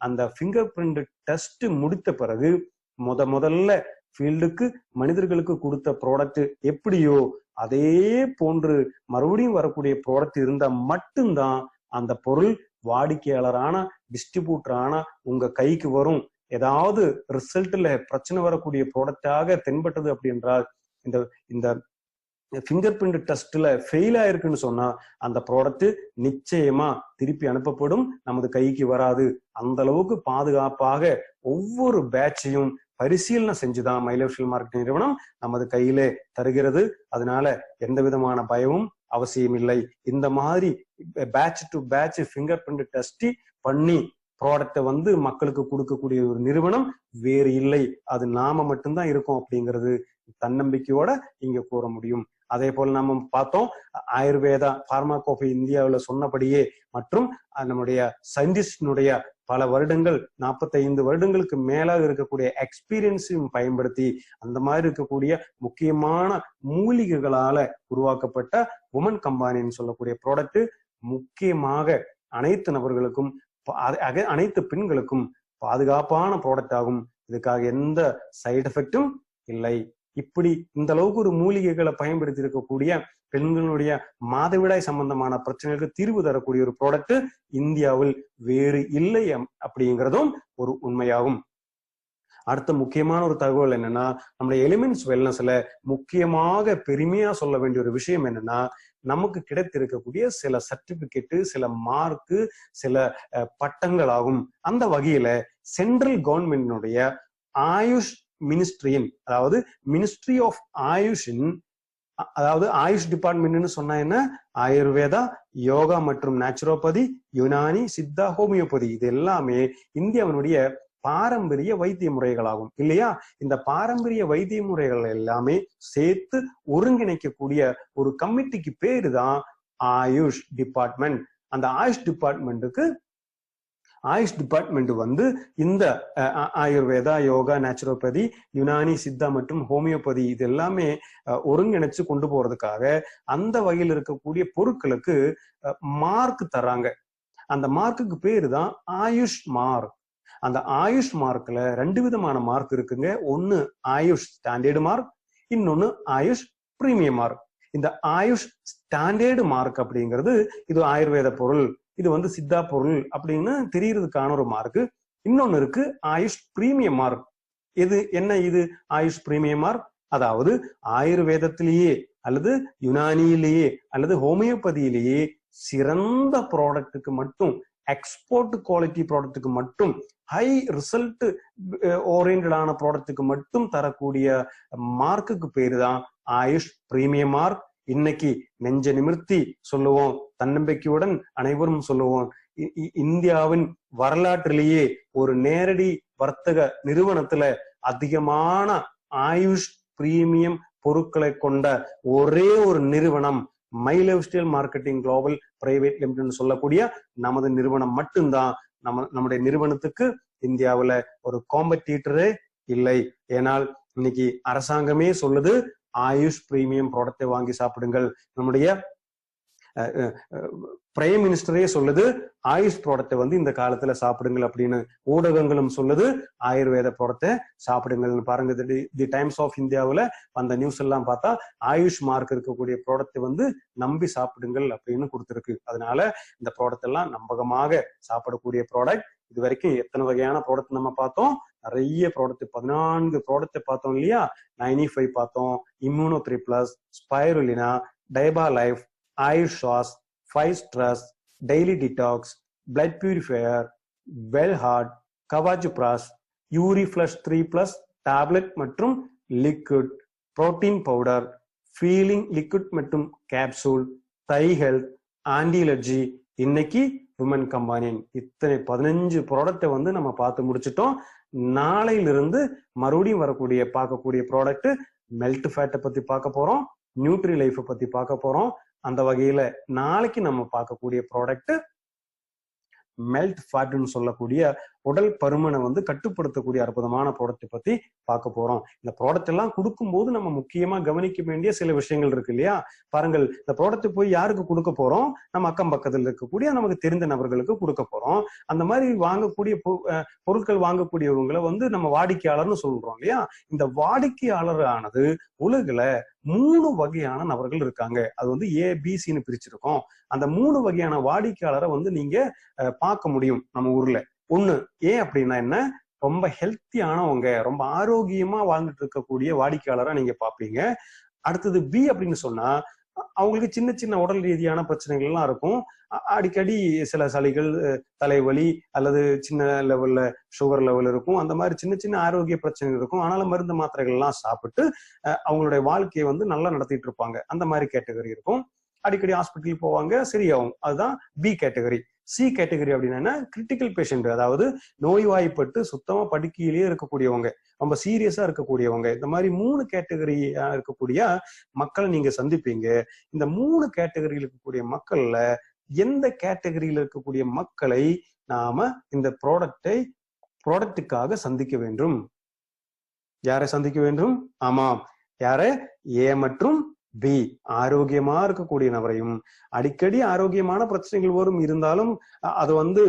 அந்த ஃபிங்கர் பிரிண்ட் டெஸ்ட் முடித்த பிறகு முதல்ல ஃபீல்டுக்கு மனிதர்களுக்கு கொடுத்த ப்ராடக்ட் எப்படியோ அதே போன்று மறுபடியும் வரக்கூடிய ப்ராடக்ட் இருந்தா மட்டும்தான் அந்த பொருள் வாடிக்கையாளரான டிஸ்ட்ரிபியூட்டரான உங்க கைக்கு வரும். ஏதாவது ரிசல்ட்ல பிரச்சனை வரக்கூடிய ப்ராடக்டாக தென்பட்டது அப்படி என்றால் இந்த ஃபிங்கர் பிரிண்ட் டெஸ்ட்ல ஃபெயில் ஆயிருக்குன்னு சொன்னா அந்த ப்ராடக்ட் நிச்சயமா திருப்பி அனுப்பப்படும், நமது கைக்கு வராது. அந்த அளவுக்கு பாதுகாப்பாக ஒவ்வொரு பேட்சையும் பரிசீலனை செஞ்சுதான் மை லைஃப் ஸ்டைல் மார்க்கெட்டிங் நிறுவனம் நமது கையிலே தருகிறது. அதனால எந்த விதமான பயமும் அவசியம் இல்லை. இந்த மாதிரி patch to patch fingerprint test பண்ணி ப்ராடக்டை மக்களுக்கு கொடுக்கக்கூடிய ஒரு நிறுவனம் வேறு இல்லை. அது நாம மட்டும்தான் இருக்கோம் அப்படிங்கிறது தன்னம்பிக்கையோட இங்க கூற முடியும். அதே போல நம்ம பார்த்தோம், ஆயுர்வேதா பார்மாகோபி இந்தியாவில் சொன்னபடியே மற்றும் நம்முடைய சயின்டிஸ்டினுடைய பல வருடங்கள் 45 வருடங்களுக்கு மேலாக இருக்கக்கூடிய எக்ஸ்பீரியன்ஸையும் பயன்படுத்தி அந்த மாதிரி இருக்கக்கூடிய முக்கியமான மூலிகைகளால உருவாக்கப்பட்ட உமன் கம்பானின்னு சொல்லக்கூடிய ப்ராடக்ட் முக்கியமாக அனைத்து நபர்களுக்கும் அனைத்து பெண்களுக்கும் பாதுகாப்பான ப்ராடக்ட் ஆகும். இதுக்காக எந்த சைடு எஃபெக்டும் இல்லை. இப்படி இந்த அளவுக்கு ஒரு மூலிகைகளை பயன்படுத்தி இருக்கக்கூடிய பெண்களுடைய மாதவிடாய் சம்பந்தமான பிரச்சனைகளுக்கு தீர்வு தரக்கூடிய ஒரு ப்ராடக்ட் இந்தியாவில் வேறு இல்லை அப்படிங்கிறதும் ஒரு உண்மையாகும். அடுத்த முக்கியமான ஒரு தகவல் என்னன்னா, நம்முடைய எலிமெண்ட்ஸ் வெல்னஸ்ல முக்கியமாக பெருமையா சொல்ல வேண்டிய ஒரு விஷயம் என்னன்னா, நமக்கு கிடைத்திருக்கக்கூடிய சில சர்டிபிகேட்டு, சில மார்க்கு, சில பட்டங்கள் ஆகும். அந்த வகையில சென்ட்ரல் கவர்மெண்டினுடைய ஆயுஷ் மினிஸ்ட்ரியின், அதாவது மினிஸ்ட்ரி ஆஃப் ஆயுஷின், அதாவது ஆயுஷ் டிபார்ட்மெண்ட்னு சொன்னா என்ன, ஆயுர்வேதா, யோகா மற்றும் நேச்சுரோபதி, யுனானி, சித்தா, ஹோமியோபதி, இது எல்லாமே இந்தியாவினுடைய பாரம்பரிய வைத்திய முறைகளாகும் இல்லையா? இந்த பாரம்பரிய வைத்திய முறைகள் எல்லாமே சேர்த்து ஒருங்கிணைக்கக்கூடிய ஒரு கமிட்டிக்கு பேரு தான் ஆயுஷ் டிபார்ட்மெண்ட். அந்த ஆயுஷ் டிபார்ட்மெண்ட் இந்த ஆயுர்வேதா, யோகா, நேச்சுரோபதி, யுனானி, சித்தா மற்றும் ஹோமியோபதி இது எல்லாமே ஒருங்கிணைச்சு கொண்டு போறதுக்காக அந்த வகையில் இருக்கக்கூடிய பொருட்களுக்கு மார்க் தராங்க. அந்த மார்க்குக்கு பேரு தான் ஆயுஷ் மார்க். அந்த ஆயுஷ் மார்க்ல 2 விதமான மார்க் இருக்குங்க. ஒன்னு ஆயுஷ் ஸ்டாண்டர்டு மார்க், இன்னொன்னு ஆயுஷ் பிரீமியம் மார்க். இந்த ஆயுஷ் ஸ்டாண்டர்டு மார்க் அப்படிங்கிறது இது ஆயுர்வேத பொருள், இது சித்தா பொருள் அப்படின்னு தெரியறதுக்கான ஒரு மார்க். இன்னொன்னு இருக்கு ஆயுஷ் பிரீமியம் மார்க். இது ஆயுஷ் பிரீமியம் மார்க், அதாவது ஆயுர்வேதத்திலேயே அல்லது யுனானியிலேயே அல்லது ஹோமியோபதியிலேயே சிறந்த ப்ராடக்ட்டுக்கு மட்டும், எக்ஸ்போர்ட் குவாலிட்டி ப்ராடக்ட்டுக்கு மட்டும், ஹை ரிசல்ட் ஓரியன்டான ப்ராடக்ட்டுக்கு மட்டும் தரக்கூடிய மார்க்குக்கு பேரு தான் ஆயுஷ் பிரீமியம் மார்க். இன்னைக்கு நெஞ்ச நிமிர்த்தி சொல்லுவோம், தன்னம்பிக்கையுடன் அனைவரும் சொல்லுவோம், இந்தியாவின் வரலாற்றிலேயே ஒரு நேரடி வர்த்தக நிறுவனத்துல அதிகமான ஆயுஷ் பிரீமியம் பொருட்களை கொண்ட ஒரே ஒரு நிறுவனம் my life style marketing global private limited சொல்லக்கூடிய நமது நிறுவனம் மட்டும்தான். நம்முடைய நிறுவனத்துக்கு இந்தியாவுல ஒரு காம்படிட்டரே இல்லை. ஏனால் இன்னைக்கு அரசாங்கமே சொல்லுது ஆயுஷ் பிரீமியம் ப்ராடக்டை வாங்கி சாப்பிடுங்கள். நம்முடைய பிரைம் மினிஸ்டரே சொல்லுது ஆயுஷ் ப்ராடக்டை இந்த காலத்துல சாப்பிடுங்கள் அப்படின்னு. ஊடகங்களும் சொல்லுது ஆயுர்வேத ப்ராடக்டை சாப்பிடுங்கள்னு. பாருங்க, தி டைம்ஸ் ஆஃப் இந்தியாவுல அந்த நியூஸ் எல்லாம் பார்த்தா ஆயுஷ் மார்க் இருக்கக்கூடிய ப்ராடக்டை நம்பி சாப்பிடுங்கள் அப்படின்னு கொடுத்துருக்கு. அதனால இந்த ப்ராடக்ட் எல்லாம் நம்பகமாக சாப்பிடக்கூடிய ப்ராடக்ட். இது வரைக்கும் எத்தனை வகையான ப்ராடக்ட் நம்ம பார்த்தோம்? நிறைய ப்ராடக்ட், 14 ப்ராடக்ட் பார்த்தோம் இல்லையா? 95 பார்த்தோம், இம்யூனோ 3+, ஸ்பைருலினா, டைபா லைஃப், ஆயுஷ் சாஸ், 5 stress, daily detox, blood purifier, well heart, கவாஜு பிராஸ், யூரி ஃபிளஷ் 3+, டேப்லெட் மற்றும் liquid, protein powder, feeling liquid மற்றும் கேப்சூல், தை ஹெல்த், ஆன்டி அலர்ஜி, இன்னைக்கு விமன் கம்பானியன். இத்தனை 15 ப்ராடக்டை நம்ம பார்த்து முடிச்சிட்டோம். நாளையிலிருந்து மறுபடியும் பார்க்கக்கூடிய ப்ராடக்ட் மெல்ட் ஃபேட்டை பத்தி பார்க்க போறோம், நியூட்ரி லைஃபை பத்தி பார்க்க போறோம். அந்த வகையில நாளைக்கு நம்ம பார்க்கக்கூடிய ப்ராடக்ட் மெல்ட் ஃபேட்னு சொல்லக்கூடிய உடல் பருமனை வந்து கட்டுப்படுத்தக்கூடிய அற்புதமான ப்ராடக்ட் பத்தி பார்க்க போறோம். இந்த ப்ராடக்ட் எல்லாம் கொடுக்கும்போது நம்ம முக்கியமா கவனிக்க வேண்டிய சில விஷயங்கள் இருக்கு இல்லையா? பாருங்கள், இந்த ப்ராடக்ட் போய் யாருக்கு கொடுக்க போறோம்? நம்ம அக்கம் பக்கத்தில் இருக்கக்கூடிய நமக்கு தெரிந்த நபர்களுக்கு கொடுக்க போறோம். அந்த மாதிரி வாங்கக்கூடிய பொருட்கள் வாங்கக்கூடியவங்களை வந்து நம்ம வாடிக்கையாளர்னு சொல்றோம் இல்லையா? இந்த வாடிக்கையாளர் ஆனது உலகுல 3 வகையான நபர்கள் இருக்காங்க. அது வந்து ABCன்னு பிரிச்சிருக்கோம். அந்த 3 வகையான வாடிக்கையாளரை வந்து நீங்க பார்க்க முடியும் நம்ம ஊர்ல. ஒண்ணு அப்படின்னா என்ன? ரொம்ப ஹெல்த்தியானவங்க, ரொம்ப ஆரோக்கியமா வாழ்ந்துட்டு இருக்கக்கூடிய வாடிக்கையாளரா நீங்க பாப்பீங்க. அடுத்தது B அப்படின்னு சொன்னா அவங்களுக்கு சின்ன சின்ன உடல் ரீதியான பிரச்சனைகள் எல்லாம் இருக்கும். அடிக்கடி சில சளிகள், தலைவலி அல்லது சின்ன லெவல்ல சுகர் லெவல் இருக்கும். அந்த மாதிரி சின்ன சின்ன ஆரோக்கிய பிரச்சனைகள் இருக்கும். ஆனாலும் மருந்து மாத்திரைகள் எல்லாம் சாப்பிட்டு அவங்களுடைய வாழ்க்கையை வந்து நல்லா நடத்திட்டு இருப்பாங்க. அந்த மாதிரி கேட்டகரி இருக்கும். அடிக்கடி ஹாஸ்பிட்டல் போவாங்க, சரியாகும். அதுதான் B கேட்டகரி. C கேட்டகரி அப்படின்னா கிரிட்டிக்கல் பேஷண்ட், அதாவது நோய்வாய்ப்பட்டு சுத்தமா படுக்கையிலேயே இருக்கக்கூடியவங்க, ரொம்ப சீரியஸா இருக்கக்கூடியவங்க. இந்த மாதிரி 3 கேட்டகரியா இருக்கக்கூடிய மக்களை நீங்க சந்திப்பீங்க. இந்த 3 கேட்டகரியில் இருக்கக்கூடிய மக்கள்ல எந்த கேட்டகரியில் இருக்கக்கூடிய மக்களை நாம இந்த ப்ராடக்டுக்காக சந்திக்க வேண்டும்? யாரை சந்திக்க வேண்டும்? ஆமாம், யாரை? A மற்றும் B, ஆரோக்கியமா இருக்கக்கூடிய நபரையும். அடிக்கடி ஆரோக்கியமான பிரச்சனைகள் வரும், இருந்தாலும் அது வந்து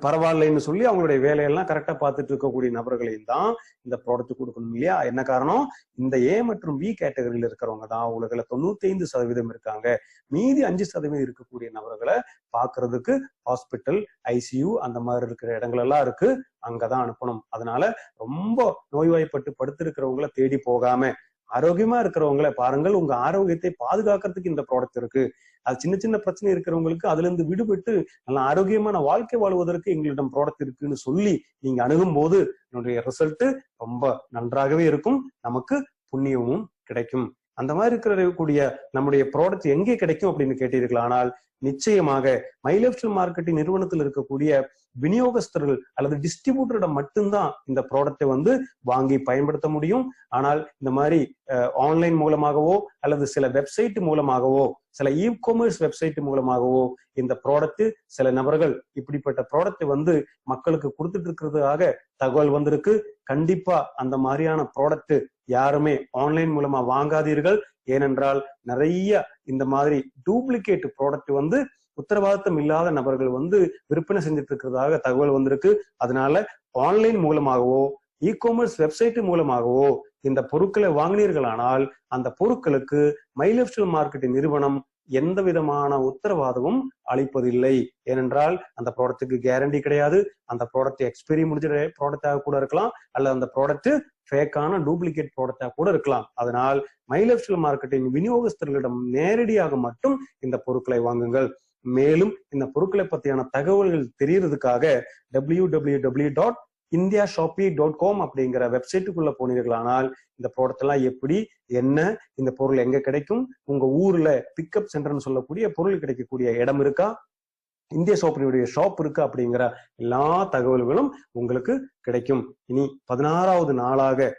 பரவாயில்லைன்னு சொல்லி அவங்களுடைய வேலையெல்லாம் கரெக்டா பார்த்துட்டு இருக்கக்கூடிய நபர்களையும் தான் இந்த ப்ராடக்ட் கொடுக்கணும் இல்லையா? என்ன காரணம்? இந்த A மற்றும் B கேட்டகரியில இருக்கிறவங்க தான் உலகில 95% இருக்காங்க. மீதி 5% இருக்கக்கூடிய நபர்களை பாக்குறதுக்கு ஹாஸ்பிட்டல், ICU அந்த மாதிரி இருக்கிற இடங்கள் எல்லாம் இருக்கு, அங்கதான் அனுப்பணும். அதனால ரொம்ப நோய்வாய்ப்பட்டு படுத்திருக்கிறவங்களை தேடி போகாம ஆரோக்கியமா இருக்கிறவங்களை பாருங்கள். உங்க ஆரோக்கியத்தை பாதுகாக்கிறதுக்கு இந்த ப்ராடக்ட் இருக்கு. அது சின்ன சின்ன பிரச்சனை இருக்கிறவங்களுக்கு அதுல இருந்து விடுபட்டு நல்ல ஆரோக்கியமான வாழ்க்கை வாழ்வதற்கு எங்களிடம் ப்ராடக்ட் இருக்குன்னு சொல்லி நீங்க அணுகும் போது என்னுடைய ரிசல்ட் ரொம்ப நன்றாகவே இருக்கும். நமக்கு புண்ணியமும் கிடைக்கும். அந்த மாதிரி இருக்கக்கூடிய நம்முடைய ப்ராடக்ட் எங்கே கிடைக்கும் அப்படின்னு கேட்டீர்கள். ஆனால் நிச்சயமாக மை லைஃப் ஸ்டைல் மார்க்கெட்டிங் நிறுவனத்தில் இருக்கக்கூடிய விநியோகஸ்தர்கள் அல்லது டிஸ்ட்ரிபியூட்டரிடம் மட்டும்தான் இந்த ப்ராடக்டை வந்து வாங்கி பயன்படுத்த முடியும். ஆனால் இந்த மாதிரி ஆன்லைன் மூலமாகவோ அல்லது சில வெப்சைட் மூலமாகவோ, சில இ-காமர்ஸ் வெப்சைட் மூலமாகவோ இந்த ப்ராடக்ட் சில நபர்கள் இப்படிப்பட்ட ப்ராடக்ட் வந்து மக்களுக்கு கொடுத்துட்டு இருக்கிறதுக்காக தகவல் வந்திருக்கு. கண்டிப்பா அந்த மாதிரியான ப்ராடக்ட் யாருமே ஆன்லைன் மூலமா வாங்காதீர்கள். ஏனென்றால் நிறைய இந்த மாதிரி டூப்ளிகேட் ப்ராடக்ட் வந்து உத்தரவாதம் இல்லாத நபர்கள் வந்து விற்பனை செஞ்சுட்டு இருக்கிறதாக தகவல் வந்திருக்கு. அதனால ஆன்லைன் மூலமாகவோ இ-காமர்ஸ் வெப்சைட் மூலமாகவோ இந்த பொருட்களை வாங்கினீர்களானால் அந்த பொருட்களுக்கு மை லைஃப் ஸ்டைல் மார்க்கெட்டிங் நிறுவனம் எந்த விதமான உத்தரவாதமும் அளிப்பதில்லை. ஏனென்றால் அந்த ப்ராடக்ட்டுக்கு கேரண்டி கிடையாது. அந்த ப்ராடக்ட் எக்ஸ்பைரி முடிஞ்ச ப்ராடக்டாக கூட இருக்கலாம், அல்லது அந்த ப்ராடக்ட் ஃபேக்கான டூப்ளிகேட் ப்ராடக்டா கூட இருக்கலாம். அதனால் மை லைஃப் ஸ்டைல் மார்க்கெட்டிங் விநியோகஸ்தர்களிடம் நேரடியாக மட்டும் இந்த பொருட்களை வாங்குங்கள். மேலும் இந்த பொருட்களை பற்றியான தகவல்கள் தெரியறதுக்காக www.indiashopee.com அப்படிங்கிற வெப்சைட்டுக்குள்ள போனீர்களானால் இந்த ப்ராடக்ட் எல்லாம் எப்படி, என்ன, இந்த பொருள் எங்க கிடைக்கும், உங்க ஊர்ல பிக்கப் சென்டர்னு சொல்லக்கூடிய பொருள் கிடைக்கக்கூடிய இடம் இருக்கா, இந்தியா ஷாப்பினுடைய ஷாப் இருக்கு அப்படிங்கிற எல்லா தகவல்களும் உங்களுக்கு கிடைக்கும். இனி 16வது நாளாக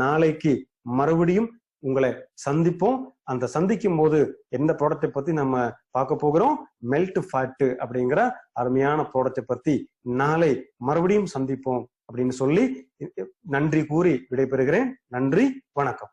நாளைக்கு மறுபடியும் உங்களை சந்திப்போம். அந்த சந்திக்கும் போது எந்த ப்ராடக்டை பத்தி நம்ம பார்க்க போகிறோம்? மெல்ட் ஃபேட் அப்படிங்கிற அருமையான ப்ராடக்டை பத்தி நாளை மறுபடியும் சந்திப்போம் அப்படின்னு சொல்லி நன்றி கூறி விடைபெறுகிறேன். நன்றி, வணக்கம்.